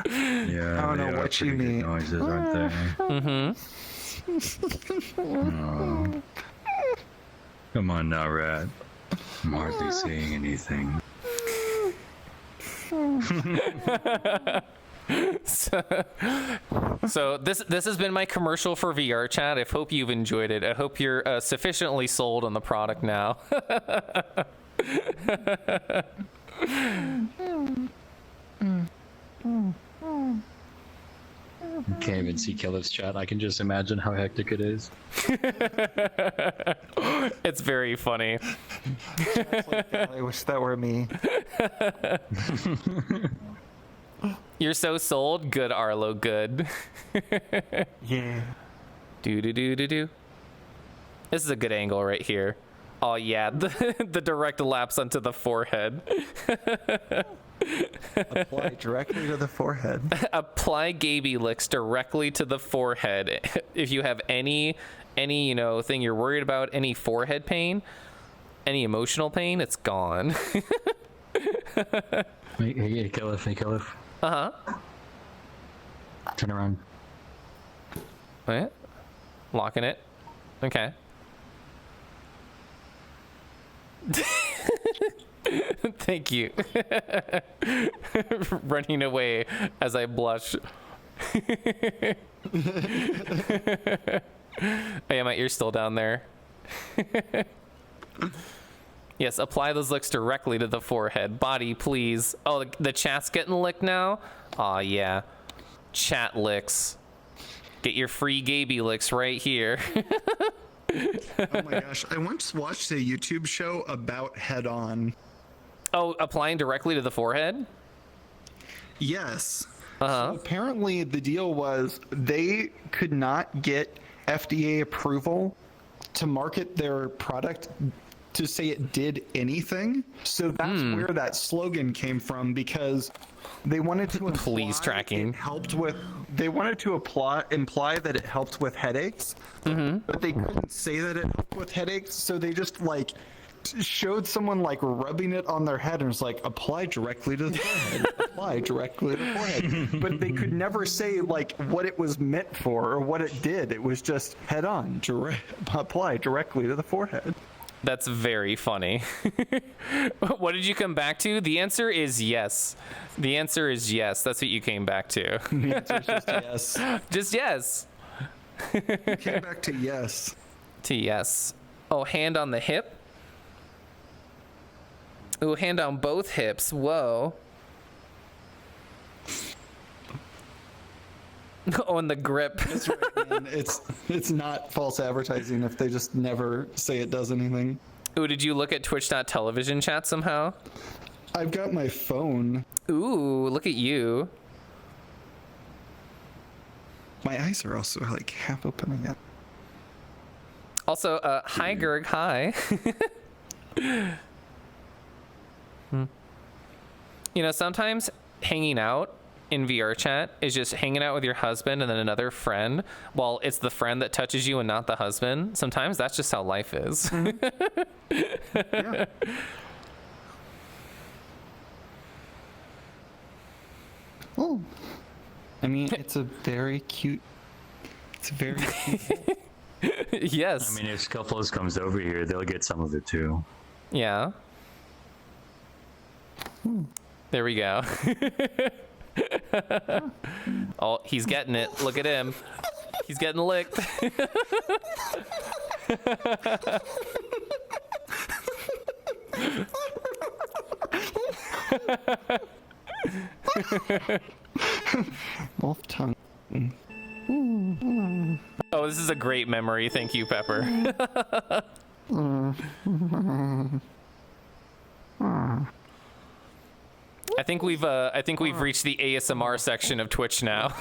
Speaker 5: Yeah,
Speaker 3: I don't know
Speaker 5: they are
Speaker 3: what you
Speaker 5: pretty good
Speaker 3: mean.
Speaker 5: noises, aren't they? Oh. Come on now, Rat. I'm hardly saying anything.
Speaker 1: So this has been my commercial for VR Chat. I hope you've enjoyed it. I hope you're sufficiently sold on the product now.
Speaker 5: Can't even see Caliph's chat. I can just imagine how hectic it is.
Speaker 1: It's very funny.
Speaker 3: I wish that were me.
Speaker 1: You're so sold. Good, Arlo. Good.
Speaker 3: Yeah.
Speaker 1: Do. This is a good angle right here. Oh yeah, the direct lapse onto the forehead.
Speaker 3: Apply directly to the forehead.
Speaker 1: Apply Gaby licks directly to the forehead. If you have any thing you're worried about, any forehead pain, any emotional pain, it's gone.
Speaker 5: Hey, Caliph, hey, Caliph.
Speaker 1: Uh-huh.
Speaker 5: Turn around.
Speaker 1: What? Locking it. Okay. Thank you. Running away as I blush. Hey, Matt, you're still down there. Yes, apply those licks directly to the forehead. Body, please. Oh, the chat's getting licked now? Aw, yeah. Chat licks. Get your free Gaby licks right here.
Speaker 3: Oh my gosh. I once watched a YouTube show about head-on.
Speaker 1: Oh, applying directly to the forehead?
Speaker 3: Yes.
Speaker 1: Uh-huh.
Speaker 3: So apparently the deal was they could not get FDA approval to market their product to say it did anything. So that's where that slogan came from, because they wanted to
Speaker 1: Police tracking.
Speaker 3: it helped with imply that it helped with headaches, but they couldn't say that it helped with headaches, so they just like showed someone like rubbing it on their head and was like, apply directly to the forehead, apply directly to the forehead. But they could never say like what it was meant for or what it did. It was just head on, apply directly to the forehead.
Speaker 1: That's very funny. What did you come back to? The answer is yes. The answer is yes. That's what you came back to.
Speaker 3: The answer is just yes.
Speaker 1: Just yes.
Speaker 3: Came back to yes.
Speaker 1: To yes. Oh, hand on the hip. Ooh, hand on both hips. Whoa. On the grip.
Speaker 3: That's right, man. It's not false advertising if they just never say it does anything.
Speaker 1: Ooh, did you look at Twitch.television chat somehow?
Speaker 3: I've got my phone.
Speaker 1: Ooh, look at you.
Speaker 3: My eyes are also like half open again.
Speaker 1: Also, hi Gerg, hi. You know, sometimes hanging out in VR chat is just hanging out with your husband and then another friend. Well, it's the friend that touches you and not the husband. Sometimes that's just how life is.
Speaker 3: Yeah. Oh. I mean, it's a very cute.
Speaker 1: Yes.
Speaker 5: I mean, if Scuffles comes over here, they'll get some of it too.
Speaker 1: Yeah. There we go. Oh, he's getting it. Look at him. He's getting licked.
Speaker 3: Wolf tongue.
Speaker 1: Oh, this is a great memory. Thank you, Pepper. I think we've reached the ASMR section of Twitch now.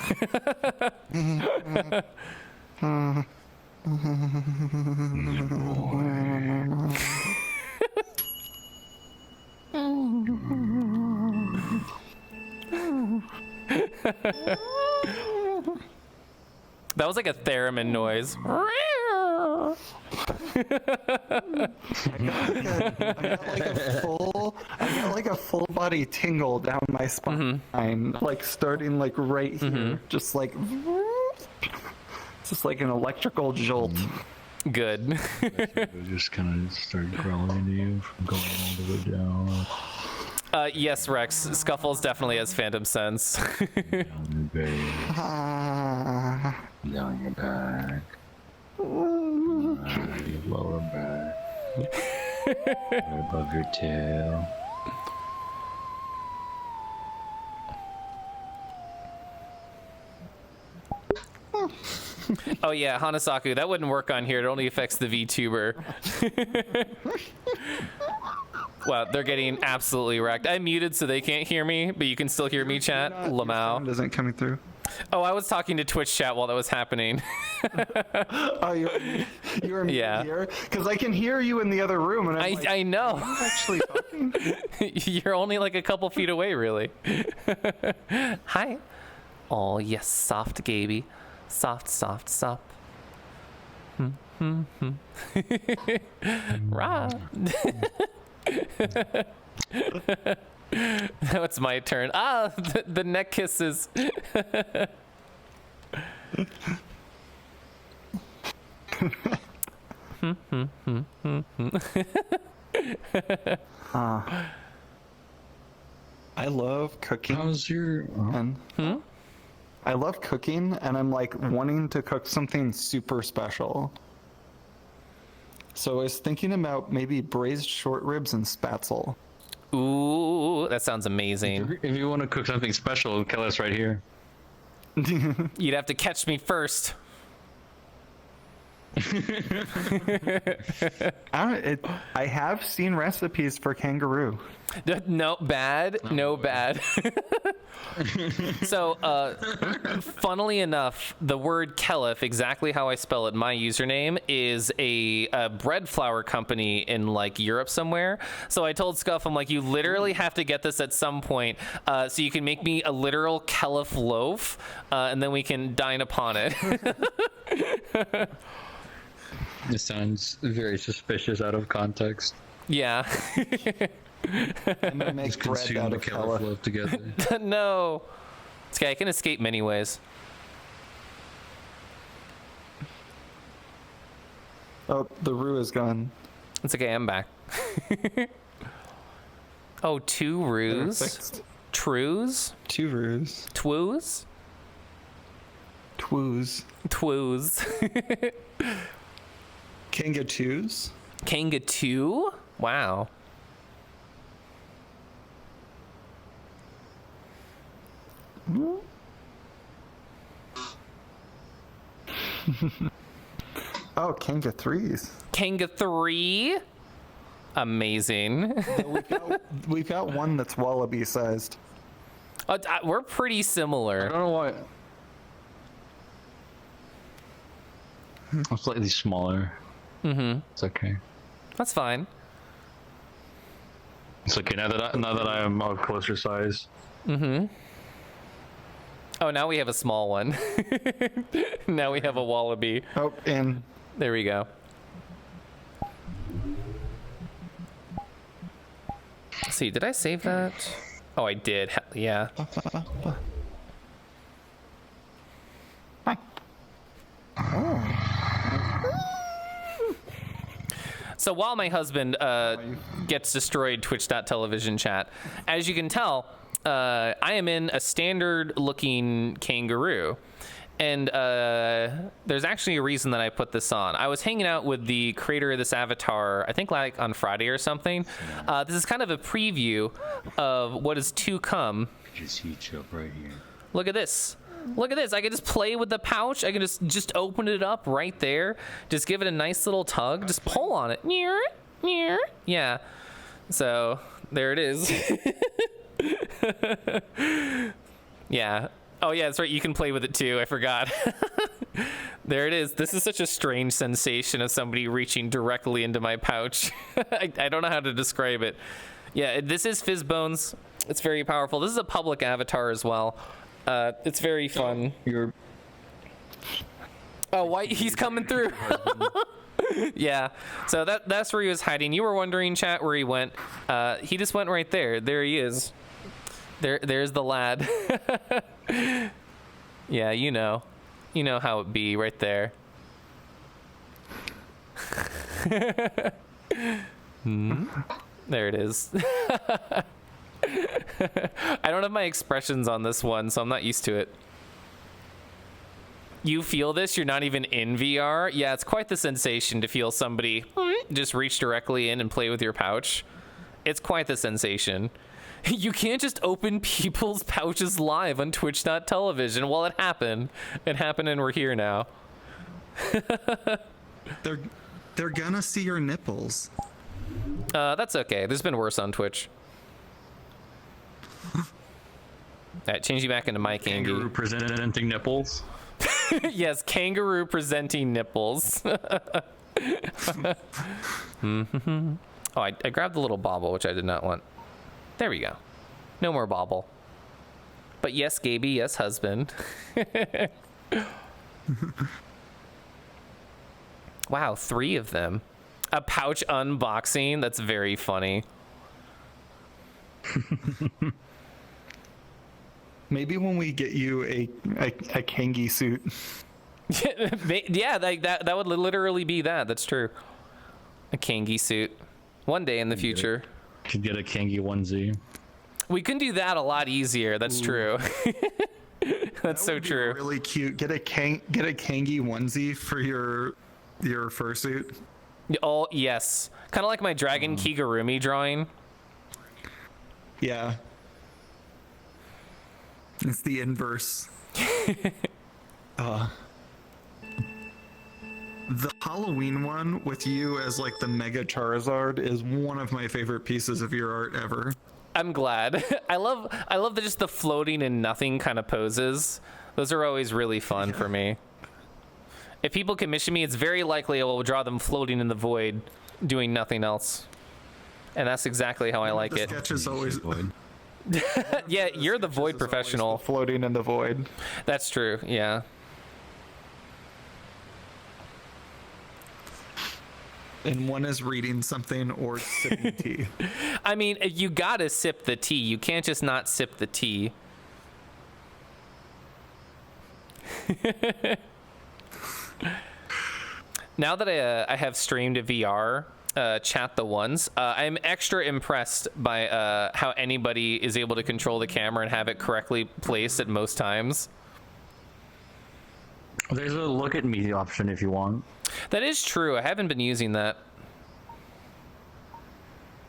Speaker 1: That was like a theremin noise.
Speaker 3: I got like a full body tingle down my spine, like starting like right here, just like an electrical jolt.
Speaker 1: Good.
Speaker 5: Just kind of start growling into you from going all the way down.
Speaker 1: Yes, Rex. Scuffles definitely has phantom sense.
Speaker 5: Down your back. Down your back. Your lower back. Right above your tail.
Speaker 1: Oh yeah, Hanasaku, that wouldn't work on here. It only affects the VTuber. Wow, they're getting absolutely wrecked. I muted so they can't hear me, but you can still hear me, chat. Lamau.
Speaker 3: Sound isn't coming through.
Speaker 1: Oh, I was talking to Twitch chat while that was happening.
Speaker 3: Oh, you were
Speaker 1: Yeah.
Speaker 3: here? Because I can hear you in the other room, and I'm like,
Speaker 1: I know.
Speaker 3: are you actually talking?
Speaker 1: You're only like a couple feet away, really. Hi. Oh, yes, soft Gaby. Soft, soft, soft. Rah. Now it's my turn. Ah, the neck kisses.
Speaker 3: I love cooking.
Speaker 5: How's your...
Speaker 3: And I love cooking, and I'm like wanting to cook something super special. So I was thinking about maybe braised short ribs and spatzel.
Speaker 1: Ooh, that sounds amazing.
Speaker 5: If you want to cook something special, Kellis right here.
Speaker 1: You'd have to catch me first.
Speaker 3: I have seen recipes for kangaroo.
Speaker 1: No bad, no bad. So, funnily enough, the word Kelif, exactly how I spell it, my username, is a bread flour company in like Europe somewhere. So I told Scuff, I'm like, you literally have to get this at some point, so you can make me a literal Kelif loaf, and then we can dine upon it.
Speaker 5: This sounds very suspicious out of context.
Speaker 1: Yeah.
Speaker 3: And I make bread
Speaker 5: Consume
Speaker 3: out
Speaker 5: the
Speaker 3: of
Speaker 5: Kellis
Speaker 3: Kelif.
Speaker 5: loaf together.
Speaker 1: No. This guy can escape many ways.
Speaker 3: Oh, the roux is gone.
Speaker 1: It's okay, I'm back. Oh, two roux?
Speaker 3: Fixed.
Speaker 1: Trues?
Speaker 3: Two roux.
Speaker 1: Twoos?
Speaker 3: Twoos.
Speaker 1: Twoos.
Speaker 3: Kangatoo's.
Speaker 1: Kangatoo? Wow.
Speaker 3: Oh, Kanga threes.
Speaker 1: Kanga 3? Amazing.
Speaker 3: We've got one that's wallaby sized.
Speaker 1: We're pretty
Speaker 5: I
Speaker 1: similar.
Speaker 5: don't know why. I'm slightly smaller.
Speaker 1: Mm-hmm.
Speaker 5: It's okay.
Speaker 1: That's fine.
Speaker 5: It's okay now that I am of closer size.
Speaker 1: Mm-hmm. Oh, now we have a small one. Now we have a wallaby.
Speaker 3: Oh, and
Speaker 1: There we go. Let's see, did I save that? Oh, I did. Yeah. So while my husband gets destroyed Twitch.television chat, as you can tell, I am in a standard looking kangaroo. And there's actually a reason that I put this on. I was hanging out with the creator of this avatar, I think like on Friday or something. This is kind of a preview of what is to come.
Speaker 5: Just heat you up right here.
Speaker 1: Look at this. Look at this. I can just play with the pouch. I can just open it up right there. Just give it a nice little tug. Just pull on it. Yeah. So there it is. Yeah. Oh yeah, that's right. You can play with it too. I forgot. There it is. This is such a strange sensation of somebody reaching directly into my pouch. I don't know how to describe it. Yeah, this is Fizzbones. It's very powerful. This is a public avatar as well. It's very fun. Oh, why he's coming through. Yeah, so that's where he was hiding. You were wondering, chat, where he went. He just went right there. There he is. There's the lad. Yeah, you know how it be right there. There it is. I don't have my expressions on this one, so I'm not used to it. You feel this? You're not even in VR? Yeah, it's quite the sensation to feel somebody just reach directly in and play with your pouch. It's quite the sensation. You can't just open people's pouches live on Twitch.television. Well, it happened. It happened and we're here now.
Speaker 3: They're gonna see your nipples.
Speaker 1: That's okay. There's been worse on Twitch. Alright, change you back into my
Speaker 5: Kangaroo presenting nipples.
Speaker 1: Yes, kangaroo presenting nipples. Mm-hmm. Oh, I grabbed the little bauble, which I did not want. There we go. No more bauble. But yes, Gaby, yes, husband. Wow, 3 of them. A pouch unboxing? That's very funny.
Speaker 3: Maybe when we get you a Kangi suit.
Speaker 1: Yeah, like that would literally be that. That's true. A Kangi suit. One day in the future.
Speaker 5: Could get a Kangi onesie. We
Speaker 1: can do that a lot easier. That's true. That's so true.
Speaker 3: Really cute. Get a Kangi onesie for your fursuit.
Speaker 1: Oh yes, kind of like my dragon Kigurumi drawing.
Speaker 3: Yeah. It's the inverse. The Halloween one with you as like the Mega Charizard is one of my favorite pieces of your art ever.
Speaker 1: I'm glad. I love just the floating and nothing kind of poses. Those are always really fun for me. If people commission me, it's very likely I will draw them floating in the void, doing nothing else. And that's exactly how I like it.
Speaker 3: Sketch is always void.
Speaker 1: Yeah, you're the void professional.
Speaker 3: Floating in the void.
Speaker 1: That's true, yeah.
Speaker 3: And one is reading something or sipping tea.
Speaker 1: I mean, you gotta sip the tea. You can't just not sip the tea. Now that I have streamed VR, chat the ones, I'm extra impressed by how anybody is able to control the camera and have it correctly placed at most times.
Speaker 5: There's a look at me option if you want.
Speaker 1: That is true. I haven't been using that.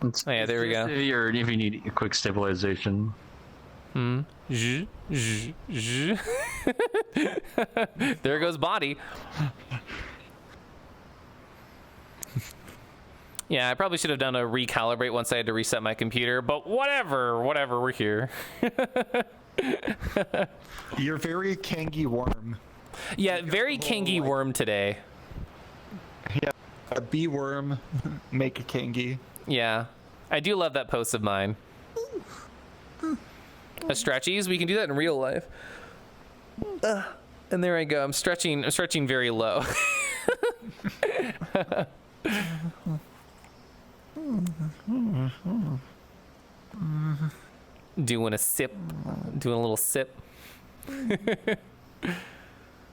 Speaker 1: Oh yeah, there we go.
Speaker 5: If you need a quick stabilization.
Speaker 1: There goes body. Yeah, I probably should have done a recalibrate once I had to reset my computer, but whatever, we're here.
Speaker 3: You're very Kangi worm.
Speaker 1: Yeah, very Kangi worm today.
Speaker 3: Yeah, a bee worm, make a Kangi.
Speaker 1: Yeah, I do love that post of mine. A stretchies, we can do that in real life. And there I go. I'm stretching very low. Doing a little sip.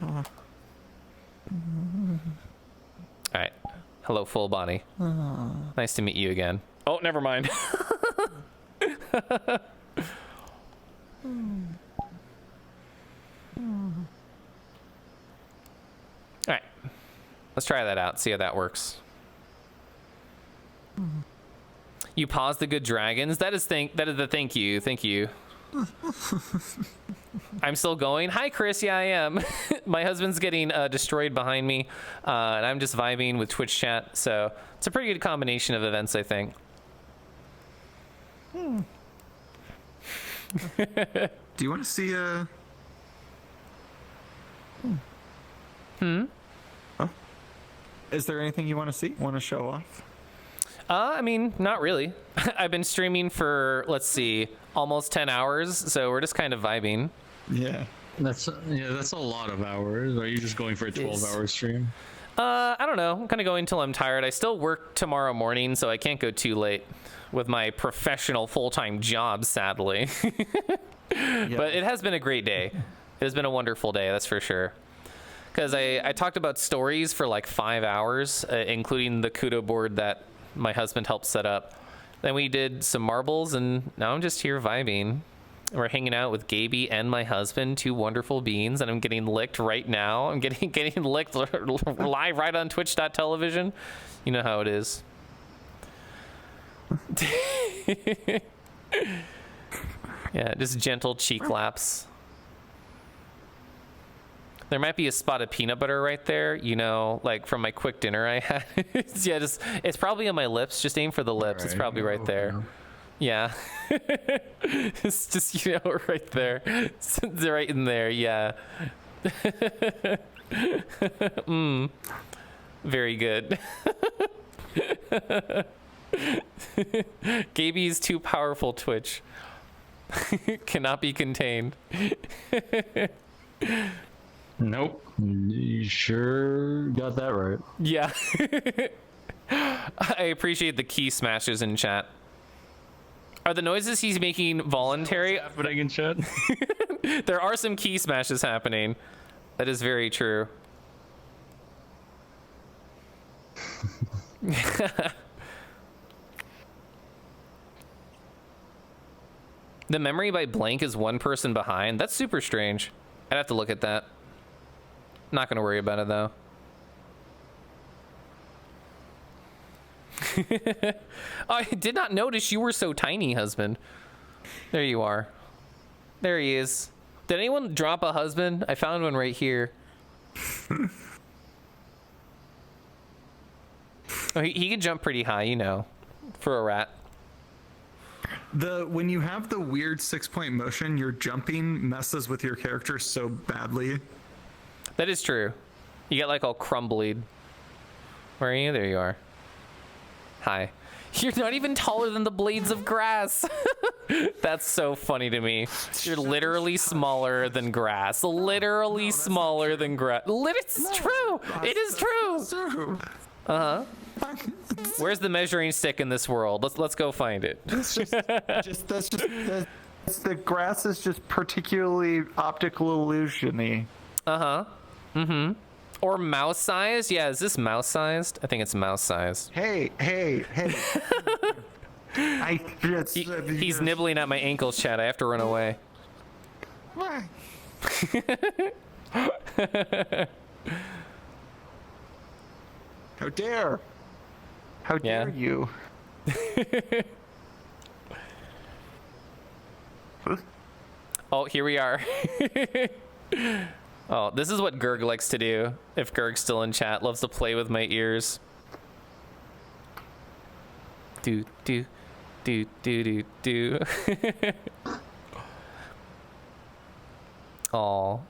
Speaker 1: All right. Hello, full body. Nice to meet you again. Oh, never mind. All right. Let's try that out. See how that works. You paused the good dragons. That is the thank you. Thank you. I'm still going. Hi, Chris. Yeah, I am. My husband's getting destroyed behind me, and I'm just vibing with Twitch chat. So it's a pretty good combination of events, I think.
Speaker 3: Do you want to see a? Huh? Is there anything you want to see? Want to show off?
Speaker 1: I mean, not really. I've been streaming for, let's see, almost 10 hours, so we're just kind of vibing.
Speaker 3: Yeah.
Speaker 5: That's a lot of hours. Are you just going for a 12-hour stream?
Speaker 1: I don't know. I'm kind of going till I'm tired. I still work tomorrow morning, so I can't go too late with my professional full-time job, sadly. But it has been a great day. It has been a wonderful day, that's for sure. Because I talked about stories for like 5 hours, including the Kudo board that my husband helped set up. Then we did some marbles, and now I'm just here vibing. We're hanging out with Gaby and my husband, two wonderful beings, and I'm getting licked right now. I'm getting licked live right on Twitch.television. You know how it is. Yeah, just gentle cheek laps. There might be a spot of peanut butter right there, you know, like from my quick dinner I had. Yeah, just it's probably on my lips. Just aim for the lips. It's probably right there. Yeah. It's just, you know, right there. It's right in there, yeah. Very good. Gaby's too powerful Twitch. Cannot be contained.
Speaker 5: Nope. You sure got that right.
Speaker 1: Yeah. I appreciate the key smashes in chat. Are the noises he's making voluntary?
Speaker 5: Happening in chat.
Speaker 1: There are some key smashes happening. That is very true. The memory by blank is one person behind. That's super strange. I'd have to look at that. Not gonna worry about it though. I did not notice you were so tiny, husband. There you are. There he is. Did anyone drop a husband? I found one right here. Oh, he can jump pretty high, you know, for a rat.
Speaker 3: When you have the weird 6-point motion, your jumping messes with your character so badly.
Speaker 1: That is true. You get like all crumbly. Where are you? There you are. Hi. You're not even taller than the blades of grass. That's so funny to me. You're literally smaller than grass. Literally smaller than grass. It's true. It is true. Uh-huh. Where's the measuring stick in this world? Let's go find it.
Speaker 3: The grass is just particularly optical illusion-y.
Speaker 1: Uh-huh. Mm-hmm. Or mouse sized? Yeah, is this mouse sized? I think it's mouse sized.
Speaker 3: Hey.
Speaker 1: He's nibbling at my ankles, Chad. I have to run away.
Speaker 3: Why? How dare you?
Speaker 1: Oh, here we are. Oh, this is what Gerg likes to do. If Gerg's still in chat, loves to play with my ears. Do. Oh,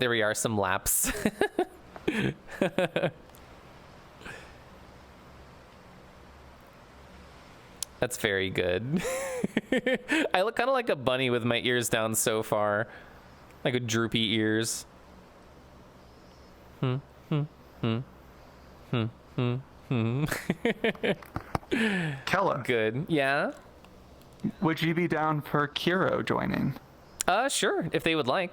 Speaker 1: there we are. Some laps. That's very good. I look kind of like a bunny with my ears down so far, like a droopy ears.
Speaker 3: Kella,
Speaker 1: Good. Yeah.
Speaker 3: would you be down for Kiro joining?
Speaker 1: Sure, if they would like.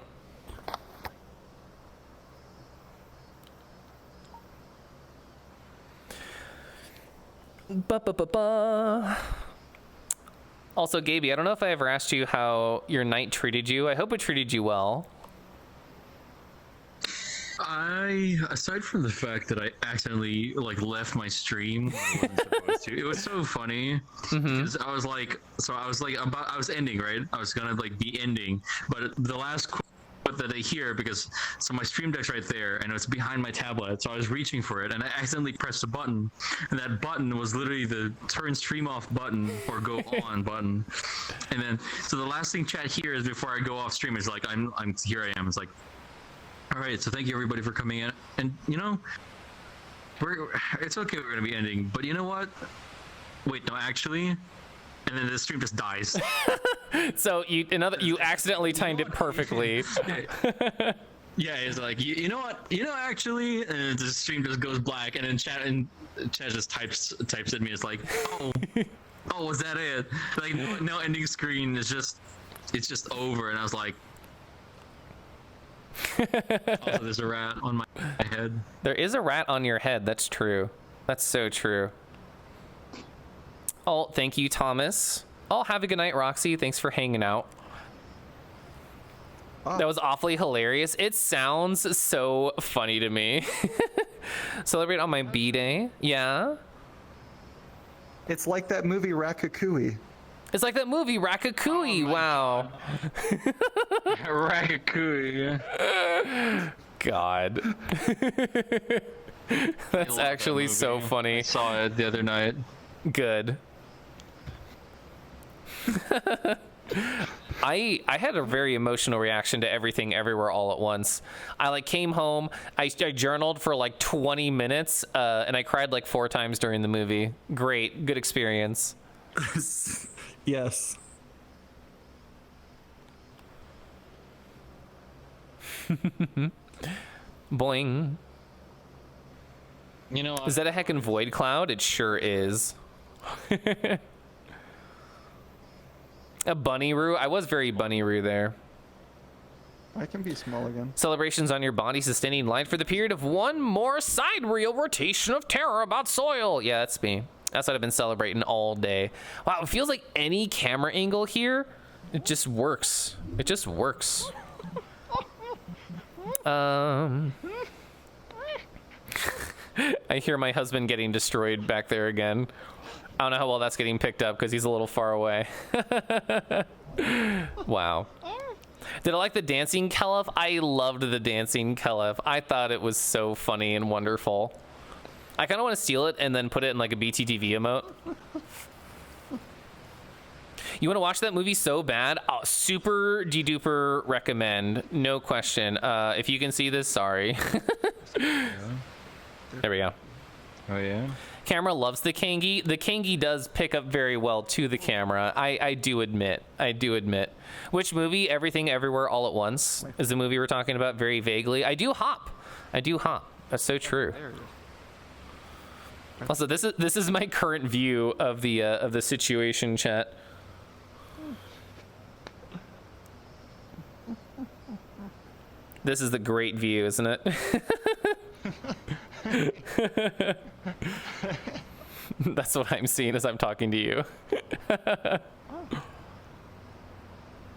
Speaker 1: Also, Gaby, I don't know if I ever asked you how your night treated you. I hope it treated you well.
Speaker 5: Aside from the fact that I accidentally left my stream when I wasn't supposed to, it was so funny because I was ending, right? I was gonna be ending, but the last that they hear because so my stream deck's right there and it's behind my tablet, so I was reaching for it and I accidentally pressed a button, and that button was literally the turn stream off button or go on button. And then so the last thing chat hears before I go off stream is like I'm here I am. It's like, all right, so thank you everybody for coming in, and you know, it's okay, we're gonna be ending, but you know what? Wait, no, actually. And then the stream just dies.
Speaker 1: So you accidentally timed it perfectly.
Speaker 5: Yeah, it's like you know what? You know, actually, and the stream just goes black, and then chat just types at me. It's like, oh, was that it? Like no ending screen. It's just over, and I was like, also, there's a rat on my head.
Speaker 1: There is a rat on your head. That's true. That's so true. Oh, thank you, Thomas. Oh, have a good night, Roxy. Thanks for hanging out. That was awfully hilarious. It sounds so funny to me. Celebrate on my B-Day. Yeah.
Speaker 3: It's like that movie Ratatouille.
Speaker 1: It's like that movie Ratatouille. Wow.
Speaker 5: Ratatouille.
Speaker 1: God. That's actually
Speaker 5: that
Speaker 1: so funny.
Speaker 5: I saw it the other night.
Speaker 1: Good. I had a very emotional reaction to Everything Everywhere All at Once. I like came home, I journaled for like 20 minutes, and I cried like 4 times during the movie. Great, good experience.
Speaker 3: Yes.
Speaker 1: Boing.
Speaker 5: You know,
Speaker 1: Is that a heckin' void cloud? It sure is. A bunny-roo? I was very bunny-roo there.
Speaker 3: I can be small again.
Speaker 1: Celebrations on your body sustaining light for the period of one more side reel rotation of terror about soil. Yeah, that's me. That's what I've been celebrating all day. Wow, it feels like any camera angle here, it just works. It just works. I hear my husband getting destroyed back there again. I don't know how well that's getting picked up because he's a little far away. Wow. Did I like the dancing Kelef? I loved the dancing Kelef. I thought it was so funny and wonderful. I kind of want to steal it and then put it in like a BTTV emote. You want to watch that movie so bad? Oh, super de-duper recommend. No question. If you can see this, sorry. There we go.
Speaker 5: Oh yeah.
Speaker 1: Camera loves the Kangi. The Kangi does pick up very well to the camera. I do admit. I do admit. Which movie? Everything Everywhere All at Once is the movie we're talking about very vaguely. I do hop. I do hop. That's so true. Also, this is my current view of the situation, chat. This is the great view, isn't it? That's what I'm seeing as I'm talking to you.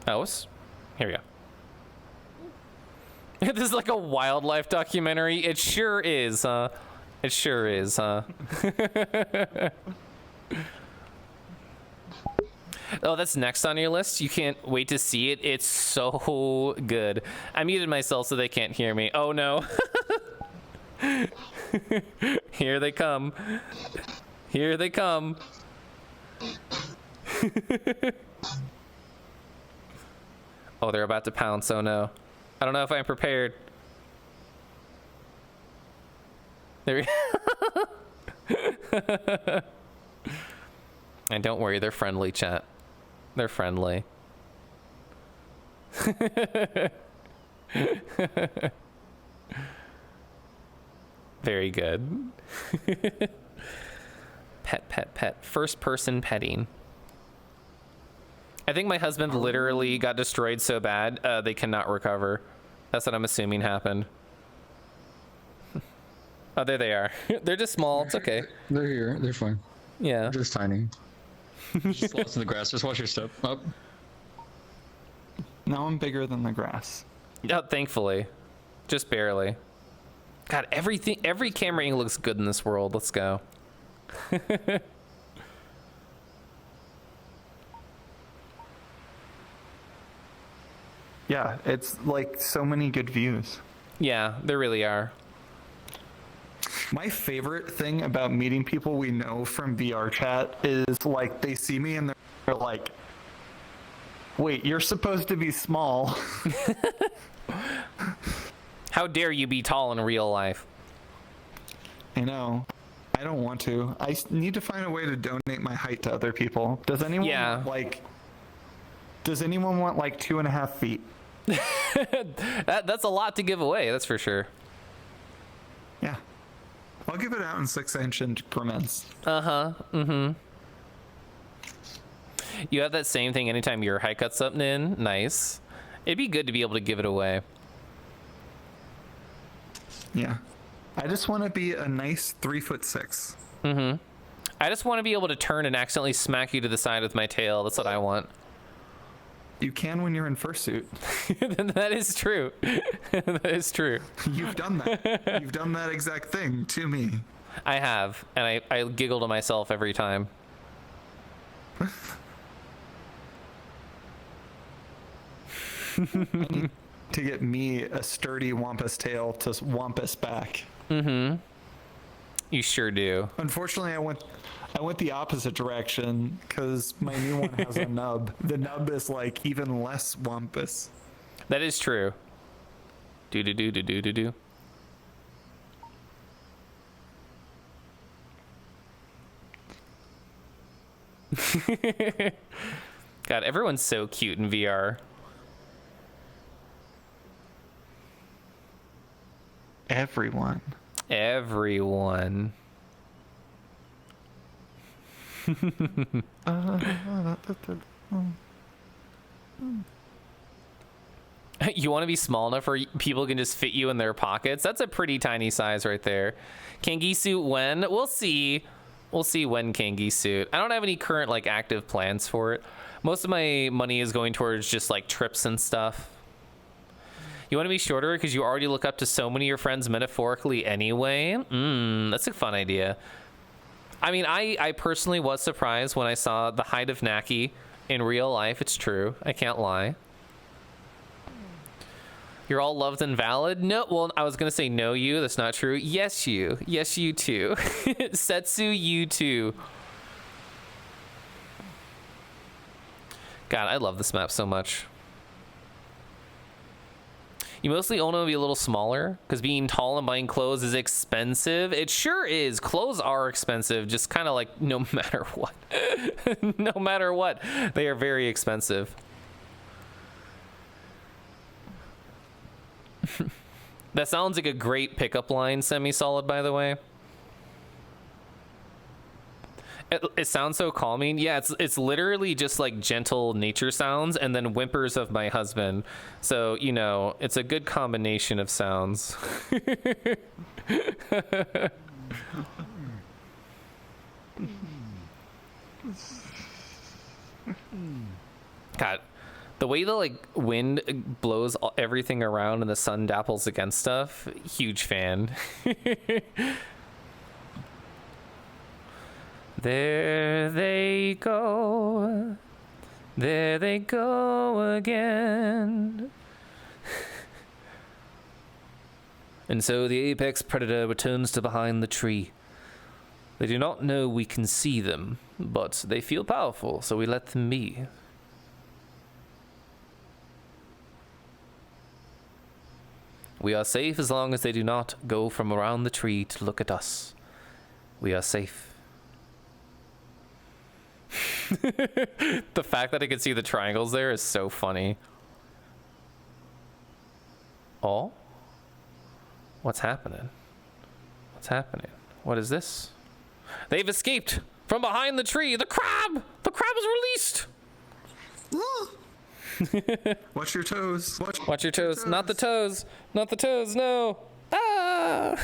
Speaker 1: Oh, here we go. This is like a wildlife documentary. It sure is, huh? It sure is, huh? Oh, that's next on your list? You can't wait to see it? It's so good. I muted myself so they can't hear me. Oh, no. Here they come. Here they come. Oh, they're about to pounce. Oh, no. I don't know if I'm prepared. There we And don't worry, they're friendly, chat. They're friendly. Very good. Pet. First person petting. I think my husband literally got destroyed so bad, they cannot recover. That's what I'm assuming happened. Oh, there they are. They're just small. It's okay.
Speaker 5: They're here. They're fine.
Speaker 1: Yeah.
Speaker 5: They're just tiny. Just lost in the grass. Just watch your step. Up.
Speaker 3: Now I'm bigger than the grass.
Speaker 1: Oh, thankfully. Just barely. God, every camera angle looks good in this world. Let's go.
Speaker 3: Yeah, it's like so many good views.
Speaker 1: Yeah, there really are.
Speaker 3: My favorite thing about meeting people we know from VR chat is like they see me and they're like, wait, you're supposed to be small.
Speaker 1: How dare you be tall in real life?
Speaker 3: I know. I don't want to. I need to find a way to donate my height to other people. Does anyone want, like? Does anyone want like 2.5 feet?
Speaker 1: That's a lot to give away. That's for sure.
Speaker 3: Yeah, I'll give it out in 6-inch increments.
Speaker 1: You have that same thing anytime your height cuts up, Nin. Nice. It'd be good to be able to give it away.
Speaker 3: Yeah, I just want to be a nice 3'6".
Speaker 1: I just want to be able to turn and accidentally smack you to the side with my tail. That's what I want.
Speaker 3: You can when you're in fursuit.
Speaker 1: That is true. That is true.
Speaker 3: You've done that. You've done that exact thing to me.
Speaker 1: I have, and I giggle to myself every time.
Speaker 3: To get me a sturdy wampus tail to wampus back.
Speaker 1: You sure do.
Speaker 3: Unfortunately, I went the opposite direction because my new one has a nub. The nub is like even less wampus.
Speaker 1: That is true. Do do do do do do do. God, everyone's so cute in VR.
Speaker 3: Everyone.
Speaker 1: Everyone. You want to be small enough where people can just fit you in their pockets? That's a pretty tiny size right there. Kangi suit when? We'll see. We'll see when Kangi suit. I don't have any current like active plans for it. Most of my money is going towards just like trips and stuff. You want to be shorter because you already look up to so many of your friends metaphorically anyway? That's a fun idea. I mean, I personally was surprised when I saw the height of Naki in real life. It's true. I can't lie. You're all loved and valid? No, well, I was going to say no you. That's not true. Yes, you. Yes, you too. Setsu, you too. God, I love this map so much. You mostly only want to be a little smaller because being tall and buying clothes is expensive. It sure is. Clothes are expensive, just kind of like no matter what. No matter what, they are very expensive. That sounds like a great pickup line, Semi-Solid, by the way. It sounds so calming. Yeah, it's literally just like gentle nature sounds and then whimpers of my husband. So, you know, it's a good combination of sounds. God, the way the like wind blows everything around and the sun dapples against stuff, huge fan. There they go. There they go again. And so the apex predator returns to behind the tree. They do not know we can see them, but they feel powerful, so we let them be. We are safe as long as they do not go from around the tree to look at us. We are safe. The fact that I can see the triangles there is so funny. Oh? What's happening? What's happening? What is this? They've escaped from behind the tree. The crab! The crab is released!
Speaker 3: Watch your toes.
Speaker 1: Watch your toes. Not the toes. Not the toes. No. Ah!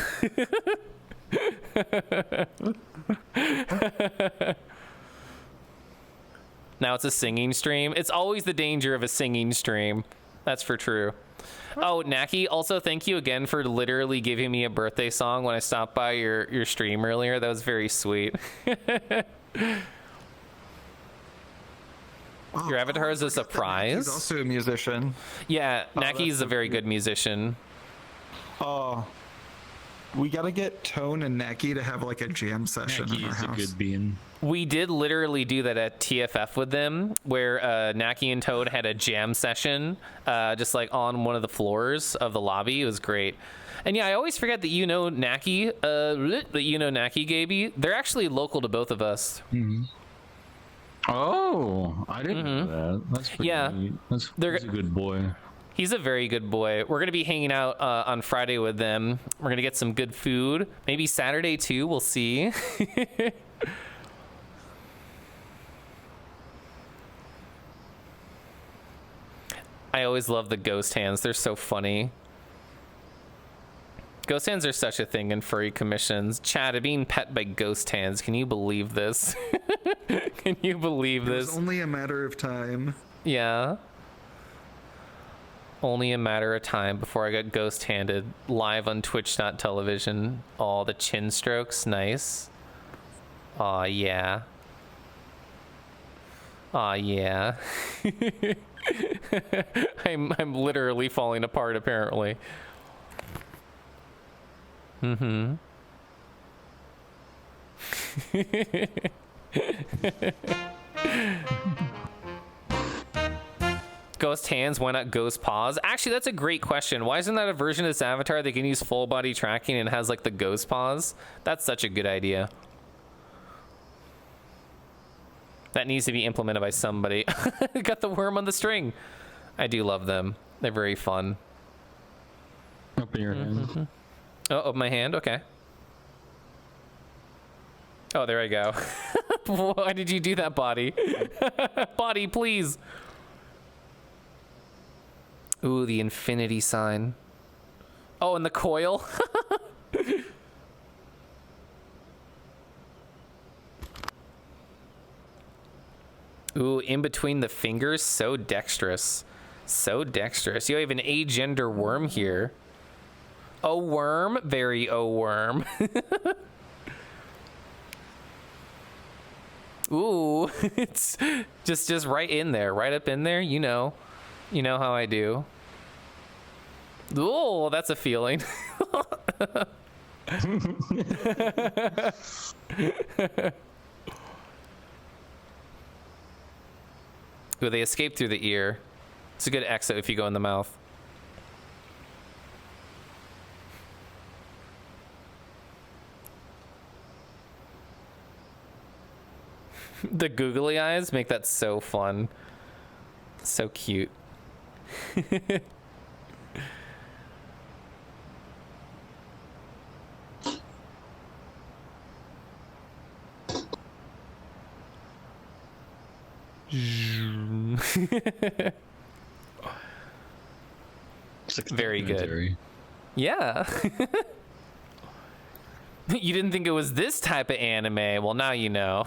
Speaker 1: Now it's a singing stream. It's always the danger of a singing stream. That's for true. Oh, Naki, also thank you again for literally giving me a birthday song when I stopped by your stream earlier. That was very sweet. Your avatar is a surprise?
Speaker 3: He's also a musician.
Speaker 1: Yeah, Naki's
Speaker 3: that's
Speaker 1: a very good musician.
Speaker 3: Oh, we gotta get Tone and Naki to have like a jam session in our
Speaker 5: He's a
Speaker 3: house.
Speaker 5: good bean.
Speaker 1: We did literally do that at TFF with them, where Naki and Toad had a jam session, just like on one of the floors of the lobby. It was great. And yeah, I always forget that you know Naki, Gaby. They're actually local to both of us.
Speaker 5: Oh, I didn't know that. That's pretty neat. He's a good boy.
Speaker 1: He's a very good boy. We're going to be hanging out on Friday with them. We're going to get some good food. Maybe Saturday too. We'll see. I always love the ghost hands. They're so funny. Ghost hands are such a thing in furry commissions. Chad, being pet by ghost hands. Can you believe this? Can you believe this?
Speaker 3: It's only a matter of time.
Speaker 1: Yeah. Only a matter of time before I got ghost handed live on Twitch.television. Oh, the chin strokes. Nice. Aw, yeah. Aw, yeah. I'm literally falling apart, apparently. Ghost hands, why not ghost paws? Actually, that's a great question. Why isn't that a version of this avatar that can use full body tracking and has like the ghost paws? That's such a good idea. That needs to be implemented by somebody. Got the worm on the string. I do love them. They're very fun.
Speaker 5: Open your hand.
Speaker 1: Oh, open my hand? Okay. Oh, there I go. Why did you do that, body? Body, please. Ooh, the infinity sign. Oh, and the coil. Ooh, in between the fingers. So dexterous. So dexterous. You have an agender worm here. Oh, worm. Very worm. Ooh, it's just right in there, right up in there. You know how I do. Ooh, that's a feeling. Ooh, they escape through the ear. It's a good exit if you go in the mouth. The googly eyes make that so fun. So cute. Very good. Yeah. You didn't think it was this type of anime. Well, now you know.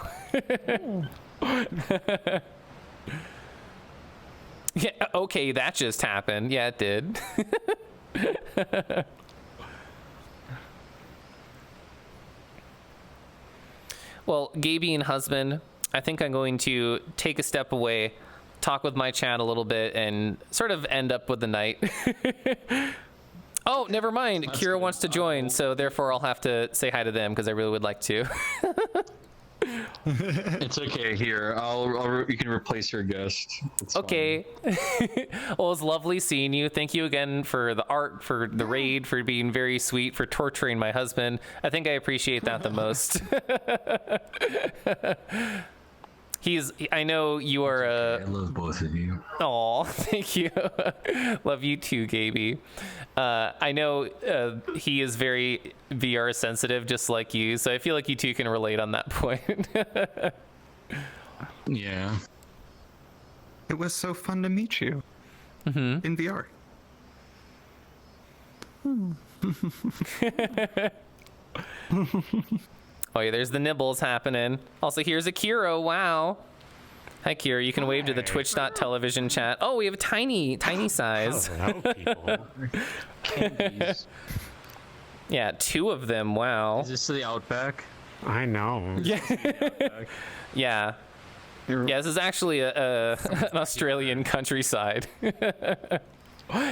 Speaker 1: Yeah, okay, that just happened. Yeah, it did. Well, Gaby and husband, I think I'm going to take a step away, talk with my chat a little bit, and sort of end up with the night. Oh, never mind. Kira wants to join, so therefore I'll have to say hi to them because I really would like to.
Speaker 5: It's okay. Here, you can replace your guest. It's
Speaker 1: okay. Well, it was lovely seeing you. Thank you again for the art, for the raid, for being very sweet, for torturing my husband. I think I appreciate that the most. I know you are
Speaker 5: I love both of you.
Speaker 1: Aw, thank you. Love you too, Gaby. I know he is very VR sensitive, just like you, so I feel like you two can relate on that point.
Speaker 5: Yeah.
Speaker 3: It was so fun to meet you in VR.
Speaker 1: Oh yeah, there's the nibbles happening. Also, here's a Kiro. Wow. Hi, Kira. You can wave to the Twitch.television chat. Oh, we have a tiny size.
Speaker 2: Hello, people.
Speaker 5: Candies.
Speaker 1: Yeah, 2 of them. Wow.
Speaker 5: Is this the Outback?
Speaker 2: I know.
Speaker 1: Yeah. Yeah. Yeah, this is actually an Australian countryside.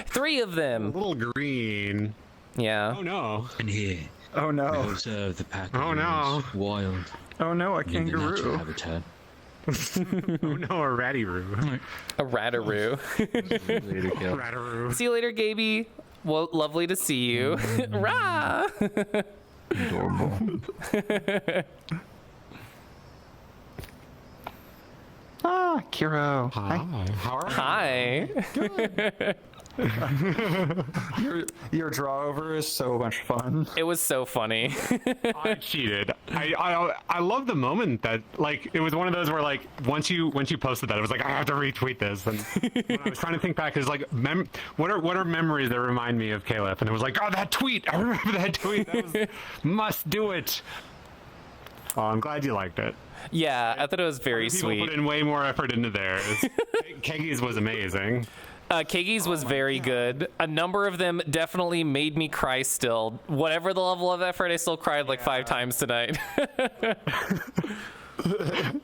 Speaker 1: 3 of them.
Speaker 6: Little green.
Speaker 1: Yeah.
Speaker 6: Oh no.
Speaker 5: And here,
Speaker 3: Oh
Speaker 5: we
Speaker 3: no.
Speaker 5: observe the pack of
Speaker 6: Oh, no.
Speaker 5: humans, wild,
Speaker 3: Oh no, a
Speaker 5: in their natural
Speaker 3: kangaroo.
Speaker 5: habitat.
Speaker 6: Oh no, a ratty-roo.
Speaker 1: A rataroo.
Speaker 5: Later, Kel.
Speaker 6: Rataroo.
Speaker 1: See you later, Gaby. Well, lovely to see you. Rah!
Speaker 5: Adorable.
Speaker 3: Ah, Kiro.
Speaker 6: Hi. How are
Speaker 1: Hi.
Speaker 3: Your draw over is so much fun.
Speaker 1: It was so funny.
Speaker 6: I cheated. I love the moment that like it was one of those where like once you posted that it was like I have to retweet this and when I was trying to think back it's like what are memories that remind me of Caleb and it was like oh that tweet I remember that tweet that was must do it. Oh, I'm glad you liked it.
Speaker 1: Yeah, I thought it was very
Speaker 6: People
Speaker 1: sweet.
Speaker 6: put in way more effort into theirs. Keggy's was amazing.
Speaker 1: Kagey's was very good. A number of them definitely made me cry still. Whatever the level of effort, I still cried like 5 times tonight.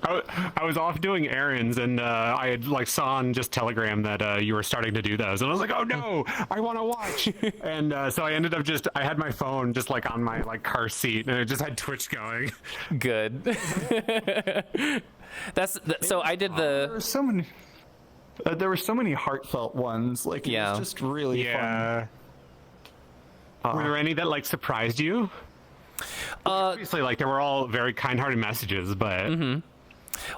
Speaker 6: I was off doing errands and I had like saw on just Telegram that you were starting to do those and I was like, oh no, I want to watch. And so I ended up I had my phone just like on my like car seat and it just had Twitch going.
Speaker 1: Good. So I did
Speaker 3: There
Speaker 1: the.
Speaker 3: were so many. There were so many heartfelt ones. Like it
Speaker 1: Yeah.
Speaker 3: was just really fun.
Speaker 6: Yeah. Were there any that like surprised you? Obviously, like they were all very kind-hearted messages, but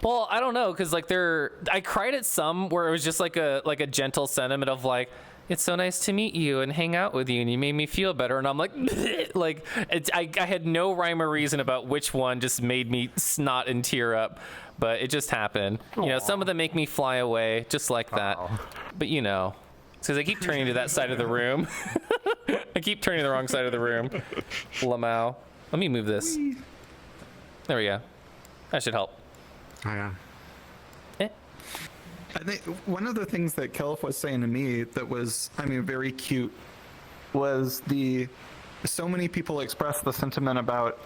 Speaker 1: Well, I don't know, cause like I cried at some where it was just like a gentle sentiment of like, it's so nice to meet you and hang out with you, and you made me feel better. And I'm like, like I had no rhyme or reason about which one just made me snot and tear up, but it just happened. You know, some of them make me fly away just like that. But you know, it's because I keep turning to that side of the room. I keep turning to the wrong side of the room. Lamau. Let me move this. There we go. That should help.
Speaker 6: oh, yeah.
Speaker 3: I think one of the things that Kelf was saying to me that was, I mean, very cute was so many people expressed the sentiment about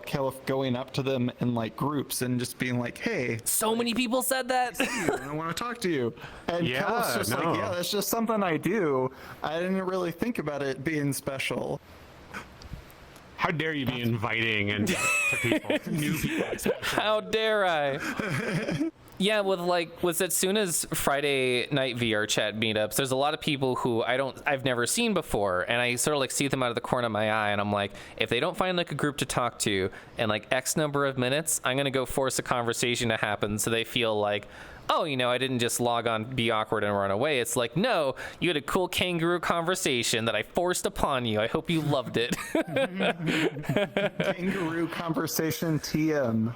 Speaker 3: Kelf going up to them in like groups and just being like, hey,
Speaker 1: So many people said that.
Speaker 3: I want to talk to you. And
Speaker 6: Yeah,
Speaker 3: Kelf's just like,
Speaker 6: no.
Speaker 3: yeah, that's just something I do. I didn't really think about it being special.
Speaker 6: How dare you be inviting and to people, new people?
Speaker 1: How dare I? Yeah, with Setsuna's Friday night VR chat meetups, there's a lot of people who I've never seen before, and I sort of like see them out of the corner of my eye, and I'm like, if they don't find like a group to talk to in like X number of minutes, I'm gonna go force a conversation to happen so they feel like, oh, you know, I didn't just log on, be awkward, and run away. It's like, no, you had a cool kangaroo conversation that I forced upon you. I hope you loved it.
Speaker 3: Kangaroo conversation TM.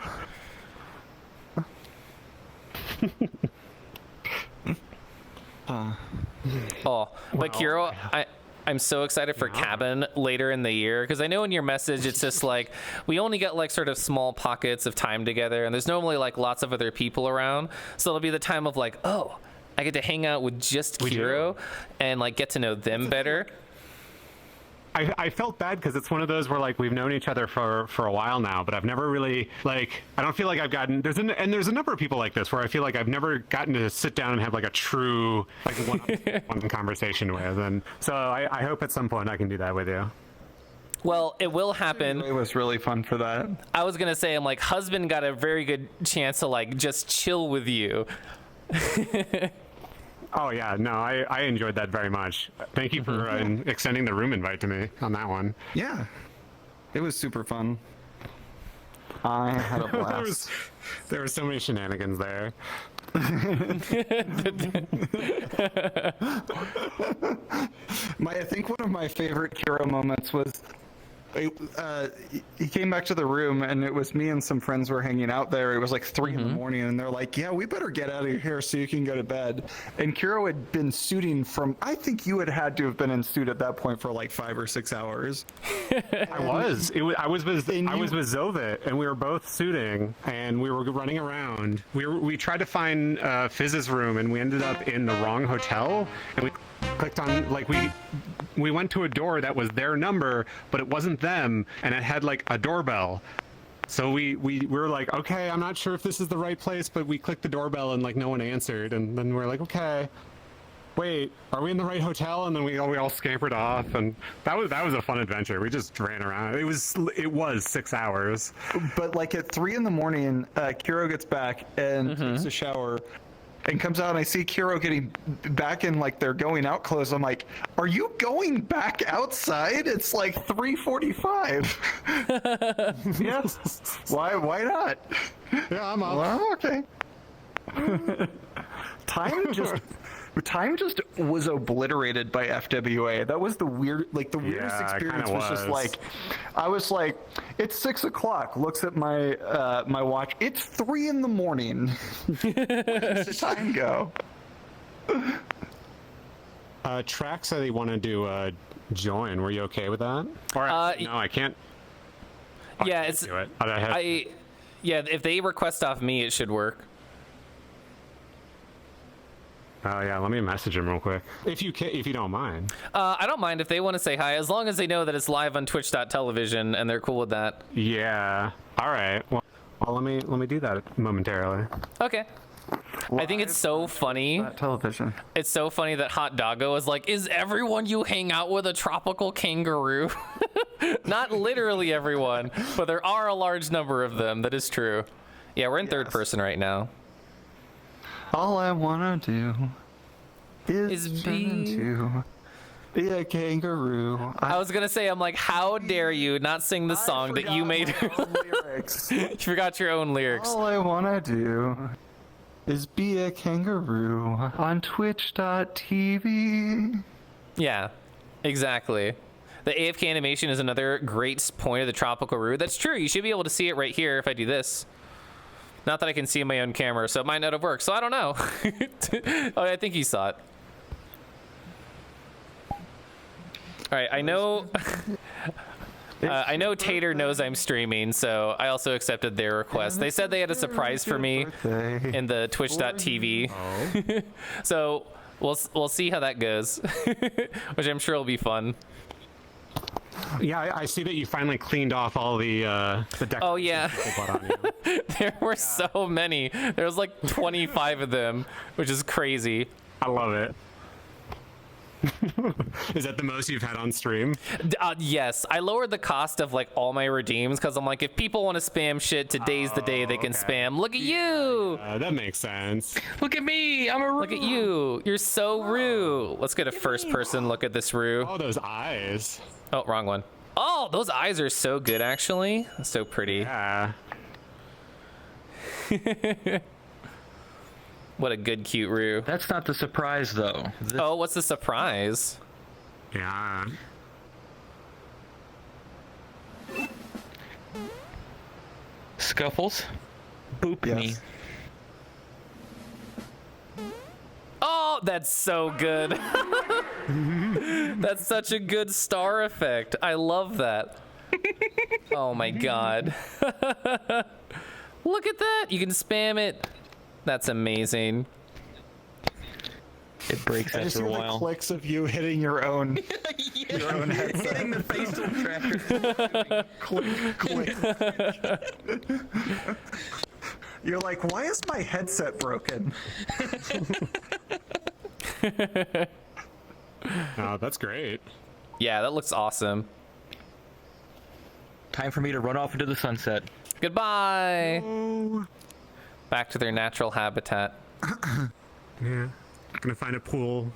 Speaker 1: Oh, but Kiro, I'm so excited for Cabin later in the year, because I know in your message it's just like we only get like sort of small pockets of time together, and there's normally like lots of other people around, so it'll be the time of like, oh, I get to hang out with just Kiro and like get to know them better.
Speaker 6: I felt bad because it's one of those where like we've known each other for a while now, but I've never really like I don't feel like I've gotten there's a number of people like this where I feel like I've never gotten to sit down and have like a true like one conversation with, and so I hope at some point I can do that with you.
Speaker 1: Well, it will happen.
Speaker 3: It was really fun for that.
Speaker 1: I was gonna say, I'm like, husband got a very good chance to like just chill with you.
Speaker 6: Oh yeah, no, I enjoyed that very much. Thank you for extending the room invite to me on that one.
Speaker 3: Yeah. It was super fun. I had a blast.
Speaker 6: There were so many shenanigans there.
Speaker 3: I think one of my favorite Kiro moments was he came back to the room and it was me and some friends were hanging out there. It was like 3 in the morning and they're like, yeah, we better get out of here so you can go to bed. And Kiro had been suiting I think you had to have been in suit at that point for like 5 or 6 hours.
Speaker 6: I was with Zovit and we were both suiting and we were running around. We tried to find Fizz's room and we ended up in the wrong hotel, and we clicked on like we went to a door that was their number but it wasn't them, and it had like a doorbell, So we were like, okay, I'm not sure if this is the right place, but we clicked the doorbell and like no one answered, and then we're like, okay, wait, are we in the right hotel? And then we all scampered off, and that was a fun adventure. We just ran around. It was 6 hours.
Speaker 3: But like at 3 in the morning, Kiro gets back and takes a shower and comes out, and I see Kiro getting back in like their going out clothes. I'm like, are you going back outside? It's like 3:45. Yes. Why not?
Speaker 6: Yeah, I'm up.
Speaker 3: Well, okay. Time just was obliterated by FWA. That was the weirdest
Speaker 6: Yeah, it
Speaker 3: experience.
Speaker 6: kinda
Speaker 3: Was just
Speaker 6: was.
Speaker 3: like, I was like, it's 6 o'clock. Looks at my my watch. It's 3 in the morning. Where does the time go?
Speaker 6: Track said they wanted to join. Were you okay with that? Or no, I can't.
Speaker 1: Yeah, it's
Speaker 6: Do it.
Speaker 1: yeah. If they request off me, it should work.
Speaker 6: Oh yeah, let me message him real quick. If you don't mind.
Speaker 1: I don't mind if they want to say hi, as long as they know that it's live on Twitch.television and they're cool with that.
Speaker 6: Yeah. All right. Well, let me do that momentarily.
Speaker 1: Okay. I think it's so funny.
Speaker 3: Television.
Speaker 1: It's so funny that Hot Doggo is like, is everyone you hang out with a tropical kangaroo? Not literally everyone, but there are a large number of them. That is true. Yeah, we're in third person right now.
Speaker 3: All I wanna do is
Speaker 1: Is
Speaker 3: turn into be a kangaroo.
Speaker 1: I was gonna say, I'm like, how dare you not sing the song that you made?
Speaker 3: Lyrics.
Speaker 1: You forgot your own lyrics.
Speaker 3: All I wanna do is be a kangaroo on Twitch.tv.
Speaker 1: Yeah, exactly. The AFK animation is another great point of the tropical root. That's true. You should be able to see it right here if I do this. Not that I can see in my own camera, so it might not have worked. So I don't know. Oh, I think you saw it. All right, I know. I know Tater knows I'm streaming, so I also accepted their request. They said they had a surprise for me in the Twitch.tv. So we'll see how that goes, which I'm sure will be fun.
Speaker 6: Yeah, I see that you finally cleaned off all the decorations.
Speaker 1: Oh yeah,
Speaker 6: people put on you.
Speaker 1: there were so many. There was like 25 of them, which is crazy.
Speaker 6: I love it. Is that the most you've had on stream?
Speaker 1: Yes, I lowered the cost of like all my redeems because I'm like, if people want to spam shit, today's the day they can spam. Look at you.
Speaker 6: That makes sense.
Speaker 5: Look at me, I'm a
Speaker 1: Look at you. You're so Rue. Let's get a first person look at this Rue.
Speaker 6: Oh, those eyes.
Speaker 1: Oh, wrong one. Oh, those eyes are so good, actually. So pretty.
Speaker 6: Yeah.
Speaker 1: What a good, cute Rue.
Speaker 5: That's not the surprise, though.
Speaker 1: Oh, what's the surprise?
Speaker 6: Yeah.
Speaker 5: Scuffles. Boop me.
Speaker 3: Yes.
Speaker 1: Oh, that's so good. That's such a good star effect. I love that. Oh my god. Look at that. You can spam it. That's amazing.
Speaker 5: It breaks
Speaker 3: I just
Speaker 5: after
Speaker 3: hear
Speaker 5: a
Speaker 3: the
Speaker 5: while.
Speaker 3: clicks of you hitting your own headset.
Speaker 5: Hitting the facial tracker.
Speaker 3: click. You're like, why is my headset broken?
Speaker 6: Oh, that's great.
Speaker 1: Yeah, that looks awesome.
Speaker 5: Time for me to run off into the sunset.
Speaker 1: Goodbye. Back to their natural habitat.
Speaker 6: Yeah. Gonna find a pool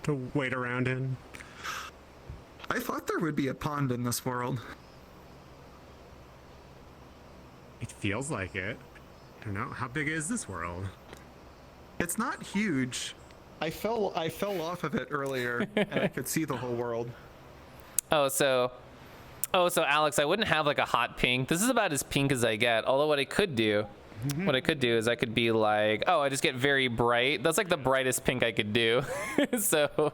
Speaker 6: to wait around in.
Speaker 3: I thought there would be a pond in this world.
Speaker 6: It feels like it. I don't know. How big is this world?
Speaker 3: It's not huge. I fell off of it earlier, and I could see the whole world.
Speaker 1: So Alex, I wouldn't have like a hot pink. This is about as pink as I get. Although what I could do is I could be like, oh, I just get very bright. That's like the brightest pink I could do. So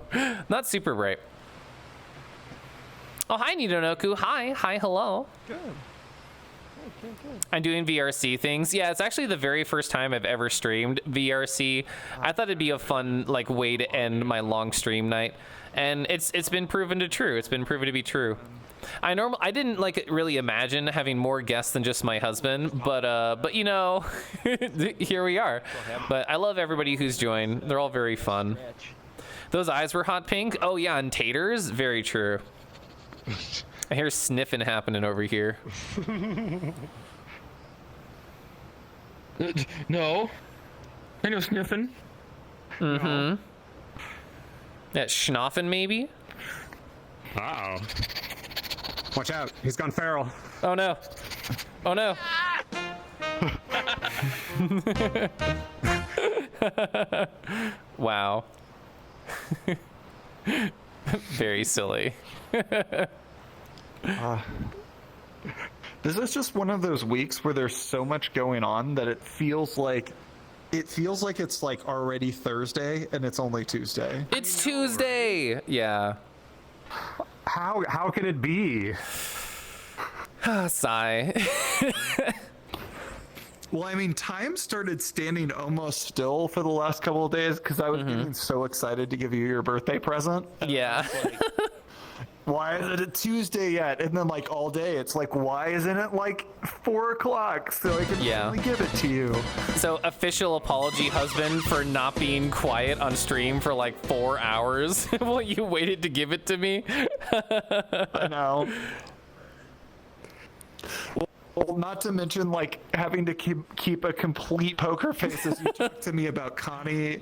Speaker 1: not super bright. Oh, hi, Nidonoku. Hi, hello.
Speaker 2: Good.
Speaker 1: I'm doing VRC things. Yeah, it's actually the very first time I've ever streamed VRC. I thought it'd be a fun like way to end my long stream night, and it's been proven to be true. I didn't like really imagine having more guests than just my husband, but you know, here we are. But I love everybody who's joined. They're all very fun. Those eyes were hot pink. Oh yeah, and taters. Very true. I hear sniffing happening over here.
Speaker 5: No. I know sniffing.
Speaker 1: Mm-hmm. That schnoffing maybe?
Speaker 6: Uh-oh. Watch out. He's gone feral.
Speaker 1: Oh no. Oh no. Wow. Very silly.
Speaker 3: This is just one of those weeks where there's so much going on that it feels like it's like already Thursday and it's only Tuesday.
Speaker 1: It's Tuesday. Yeah.
Speaker 6: How can it be?
Speaker 1: Sigh.
Speaker 3: Well, I mean, time started standing almost still for the last couple of days because I was getting so excited to give you your birthday present.
Speaker 1: Yeah.
Speaker 3: Why isn't it Tuesday yet? And then like all day, it's like, why isn't it like 4 o'clock so I can finally give it to you?
Speaker 1: So official apology, husband, for not being quiet on stream for like 4 hours while you waited to give it to me.
Speaker 3: I know. Well, not to mention like having to keep a complete poker face as you talk to me about Connie.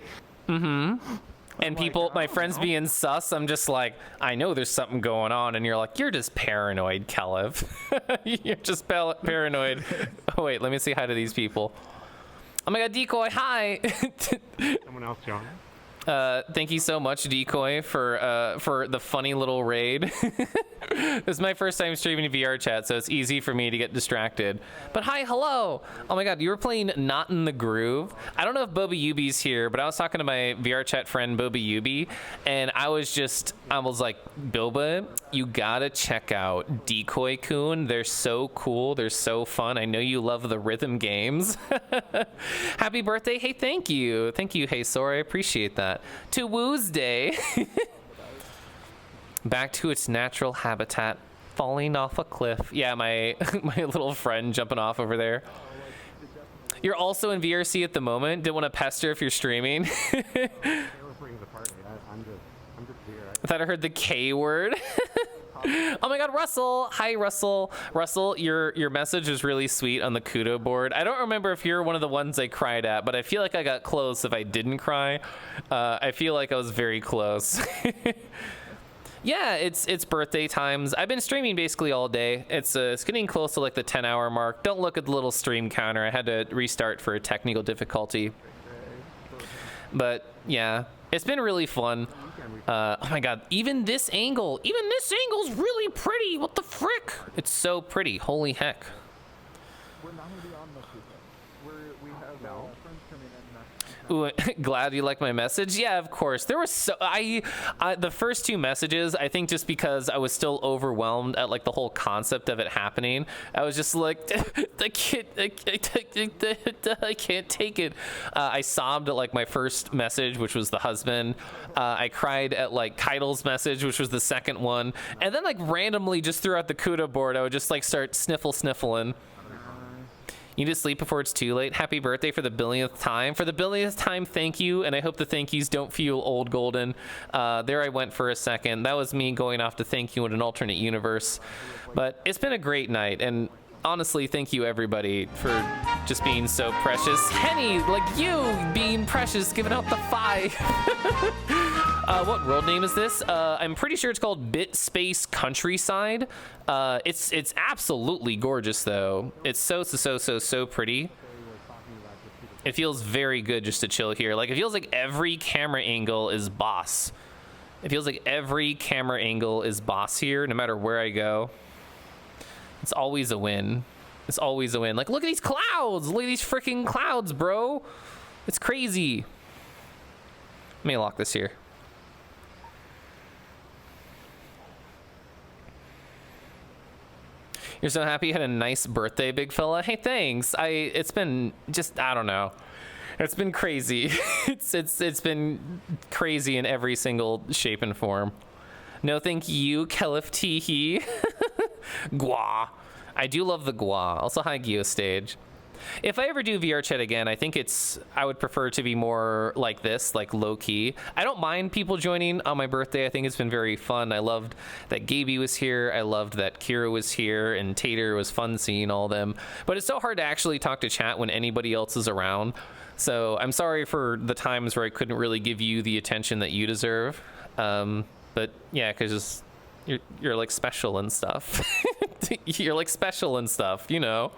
Speaker 1: Mm-hmm. And people, my friends being sus, I'm just like, I know there's something going on, and you're like, you're just paranoid, Kalev. You're just paranoid. Oh wait, let me say hi to these people. Oh my god, Decoy, hi.
Speaker 6: Someone else, John.
Speaker 1: Thank you so much, Decoy, for the funny little raid. This is my first time streaming VR chat, so it's easy for me to get distracted. But hi, hello! Oh my god, you were playing Not in the Groove. I don't know if Boba Yubi's here, but I was talking to my VR chat friend Boba Yubi, and I was like, Boba, you gotta check out Decoy Kun. They're so cool, they're so fun. I know you love the rhythm games. Happy birthday! Hey, thank you, Hey Sora, I appreciate that. To Woosday. Back to its natural habitat, falling off a cliff. Yeah, my little friend jumping off over there. You're also in VRC at the moment. Didn't want to pester if you're streaming. I thought I heard the K word. Oh my god, Russell! Hi, Russell. Russell, your message is really sweet on the Kudo board. I don't remember if you're one of the ones I cried at, but I feel like I got close if I didn't cry. I feel like I was very close. Yeah, it's birthday times. I've been streaming basically all day. It's getting close to like the 10-hour mark. Don't look at the little stream counter. I had to restart for a technical difficulty. But yeah, it's been really fun. Oh my god, even this angle's really pretty. What the frick? It's so pretty. Holy heck.
Speaker 3: We're not going to be on this weekend. We have friends coming in next.
Speaker 1: Ooh, glad you like my message. Yeah, of course. There was the first 2 messages, I think just because I was still overwhelmed at like the whole concept of it happening. I was just like, I can't take it. I sobbed at like my first message, which was the husband. I cried at like Keidel's message, which was the second one. And then like randomly just throughout the Kuda board, I would just like start sniffling. You need to sleep before it's too late. Happy birthday for the billionth time. For the billionth time, thank you. And I hope the thank yous don't feel old golden. There I went for a second. That was me going off to thank you in an alternate universe. But it's been a great night. And honestly, thank you everybody for just being so precious. Henny, like you being precious, giving out the 5. What world name is this? I'm pretty sure it's called Bit Space Countryside. It's absolutely gorgeous though. It's so pretty. It feels very good just to chill here. Like it feels like every camera angle is boss. It feels like every camera angle is boss here, no matter where I go. It's always a win. It's always a win. Like, look at these clouds. Look at these freaking clouds, bro. It's crazy. Let me lock this here. You're so happy you had a nice birthday, big fella. Hey, thanks. It's been just, I don't know. It's been crazy. It's been crazy in every single shape and form. No, thank you, Kelif Teehee. Gua. I do love the gua. Also, hi, Geostage. If I ever do VR chat again, I think I would prefer to be more like this, like low key. I don't mind people joining on my birthday. I think it's been very fun. I loved that Gaby was here. I loved that Kira was here, and Tater. It was fun seeing all them. But it's so hard to actually talk to chat when anybody else is around. So I'm sorry for the times where I couldn't really give you the attention that you deserve. But yeah, because you're like special and stuff. You're like special and stuff, you know.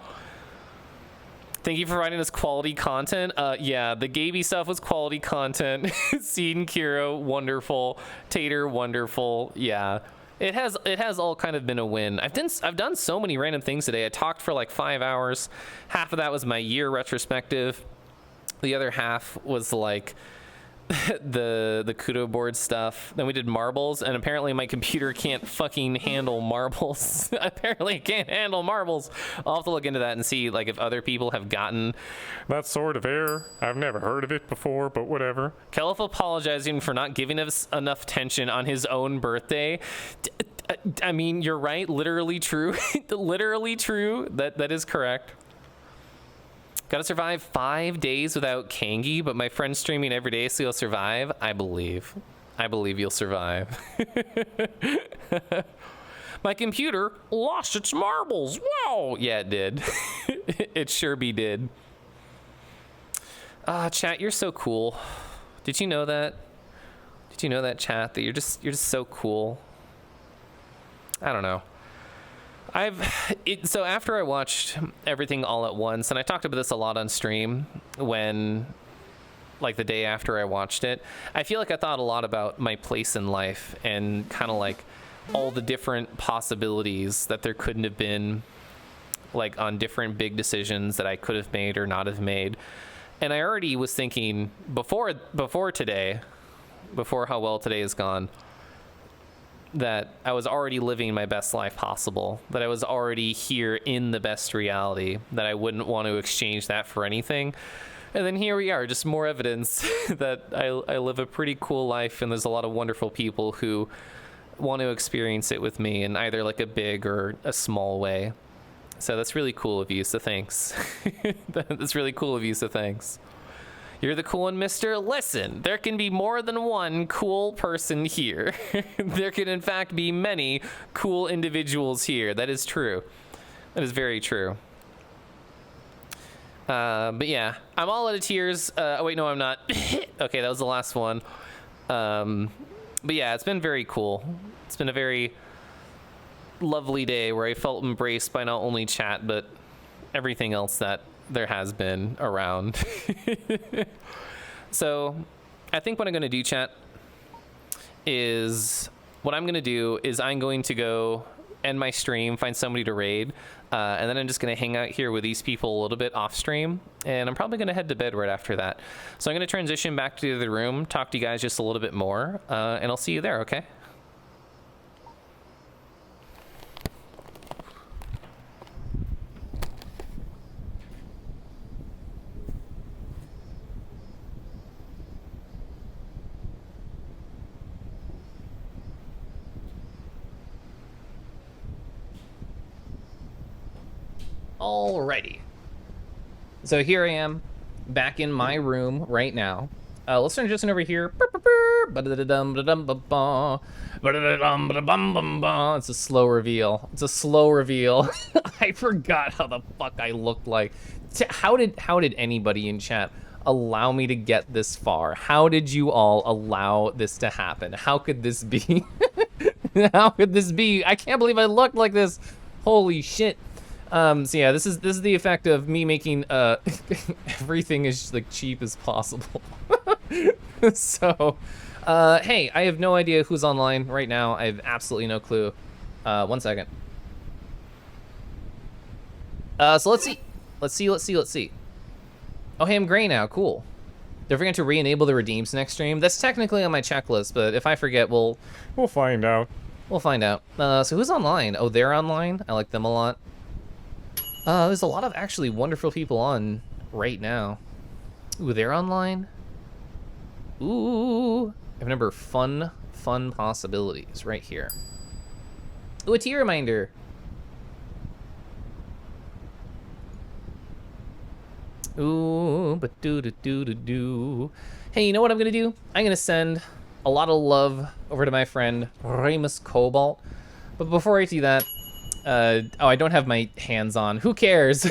Speaker 1: Thank you for providing us quality content. Yeah, the Gaby stuff was quality content. Seed and Kiro, wonderful. Tater, wonderful. Yeah, it has all kind of been a win. I've done so many random things today. I talked for like 5 hours. Half of that was my year retrospective. The other half was like the Kudo board stuff. Then we did marbles, and apparently my computer can't fucking handle marbles. Apparently it can't handle marbles. I'll have to look into that and see like if other people have gotten
Speaker 2: That sort of error. I've never heard of it before, but whatever.
Speaker 1: Kelf apologizing for not giving us enough tension on his own birthday. I mean, you're right. Literally true. Literally true. That is correct. Gotta survive 5 days without Kangi, but my friend's streaming every day, so you'll survive. I believe you'll survive. My computer lost its marbles. Wow. Yeah, it did. It sure be did. Chat, you're so cool. Did you know that? Did you know that, chat? That you're just so cool. I don't know. So after I watched everything all at once, and I talked about this a lot on stream when, like the day after I watched it, I feel like I thought a lot about my place in life and kind of like all the different possibilities that there couldn't have been, like on different big decisions that I could have made or not have made. And I already was thinking before today, before how well today has gone, that I was already living my best life possible, that I was already here in the best reality, that I wouldn't want to exchange that for anything. And then here we are, just more evidence that I live a pretty cool life, and there's a lot of wonderful people who want to experience it with me in either like a big or a small way. So that's really cool of you, so thanks. That's really cool of you, so thanks. You're the cool one, mister. Listen, there can be more than one cool person here. There can, in fact, be many cool individuals here. That is true. That is very true. But yeah, I'm all out of tears. Oh, wait, no, I'm not. Okay, that was the last one. But yeah, it's been very cool. It's been a very lovely day where I felt embraced by not only chat, but everything else that there has been around. So I think what I'm going to do, chat, is I'm going to go end my stream, find somebody to raid, and then I'm just going to hang out here with these people a little bit off stream, and I'm probably going to head to bed right after that. So I'm going to transition back to the other room, talk to you guys just a little bit more, and I'll see you there, okay? Alrighty. So here I am, back in my room right now. Let's transition over here. It's a slow reveal. It's a slow reveal. I forgot how the fuck I looked like. How did anybody in chat allow me to get this far? How did you all allow this to happen? How could this be? How could this be? I can't believe I looked like this. Holy shit. So yeah, this is the effect of me making everything as like cheap as possible. So hey, I have no idea who's online right now. I have absolutely no clue. 1 second. So let's see. Oh, hey, I'm gray now. Cool. Don't forget to re-enable the redeems next stream. That's technically on my checklist, but if I forget, we'll
Speaker 2: find out.
Speaker 1: We'll find out. So who's online? Oh, they're online. I like them a lot. There's a lot of actually wonderful people on right now. Ooh, they're online. Ooh, I remember fun possibilities right here. Ooh, a tea reminder. Ooh, but do do do do do. Hey, you know what I'm gonna do? I'm gonna send a lot of love over to my friend Remus Cobalt. But before I do that, oh, I don't have my hands on. Who cares?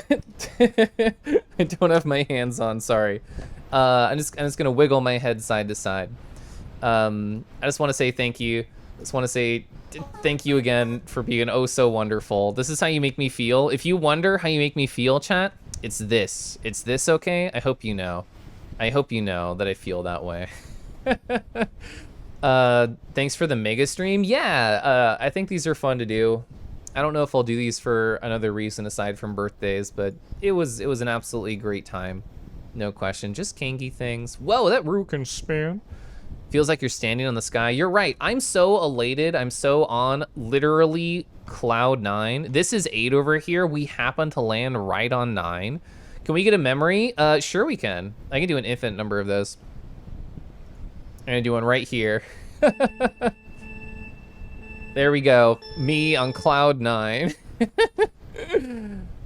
Speaker 1: I don't have my hands on. Sorry. I'm just gonna wiggle my head side to side. I just want to say thank you. I just want to say thank you again for being oh so wonderful. This is how you make me feel. If you wonder how you make me feel, chat, it's this. It's this, okay? I hope you know. I hope you know that I feel that way. Thanks for the mega stream. Yeah, I think these are fun to do. I don't know if I'll do these for another reason aside from birthdays, but it was an absolutely great time. No question. Just kangy things. Whoa, that roo can spin. Feels like you're standing on the sky. You're right. I'm so elated. I'm so on literally cloud 9. This is 8 over here. We happen to land right on 9. Can we get a memory? Sure we can. I can do an infinite number of those. I'm gonna do one right here. There we go. Me on cloud 9.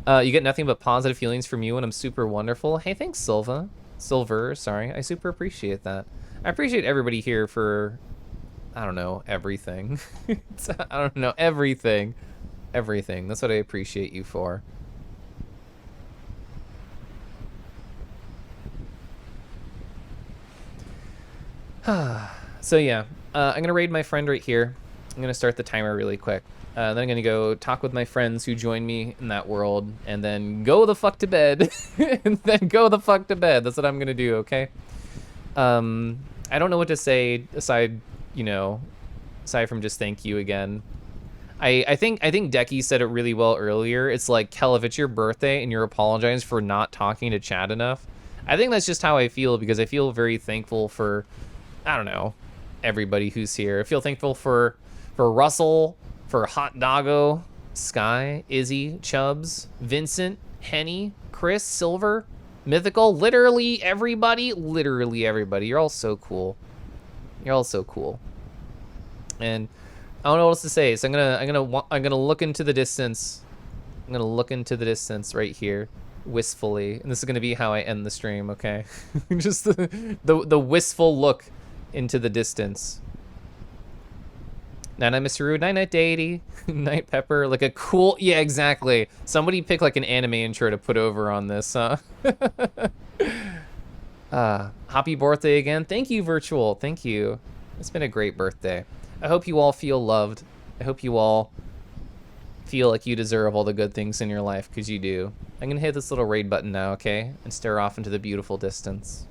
Speaker 1: You get nothing but positive feelings from you and I'm super wonderful. Hey, thanks, Silva. Silver, sorry. I super appreciate that. I appreciate everybody here for, I don't know, everything. I don't know, everything. Everything. That's what I appreciate you for. So yeah, I'm gonna raid my friend right here. I'm gonna start the timer really quick. Then I'm gonna go talk with my friends who join me in that world, and then go the fuck to bed. And then go the fuck to bed. That's what I'm gonna do, okay? I don't know what to say aside, you know, aside from just thank you again. I think Decky said it really well earlier. It's like, Kel, if it's your birthday and you're apologizing for not talking to Chad enough, I think that's just how I feel, because I feel very thankful for, I don't know, everybody who's here. I feel thankful for Russell, for Hot Doggo, Sky, Izzy, Chubbs, Vincent, Henny, Chris, Silver, Mythical, literally everybody. You're all so cool. You're all so cool. And I don't know what else to say, so I'm gonna look into the distance. I'm gonna look into the distance right here, wistfully, and this is gonna be how I end the stream. Okay, just the wistful look into the distance. Night night, Mr. Rude. Night night, Deity. Night Pepper. Like a cool, yeah, exactly. Somebody pick like an anime intro to put over on this, huh? Happy birthday again. Thank you, Virtual. Thank you. It's been a great birthday. I hope you all feel loved. I hope you all feel like you deserve all the good things in your life, because you do. I'm gonna hit this little raid button now, okay? And stare off into the beautiful distance.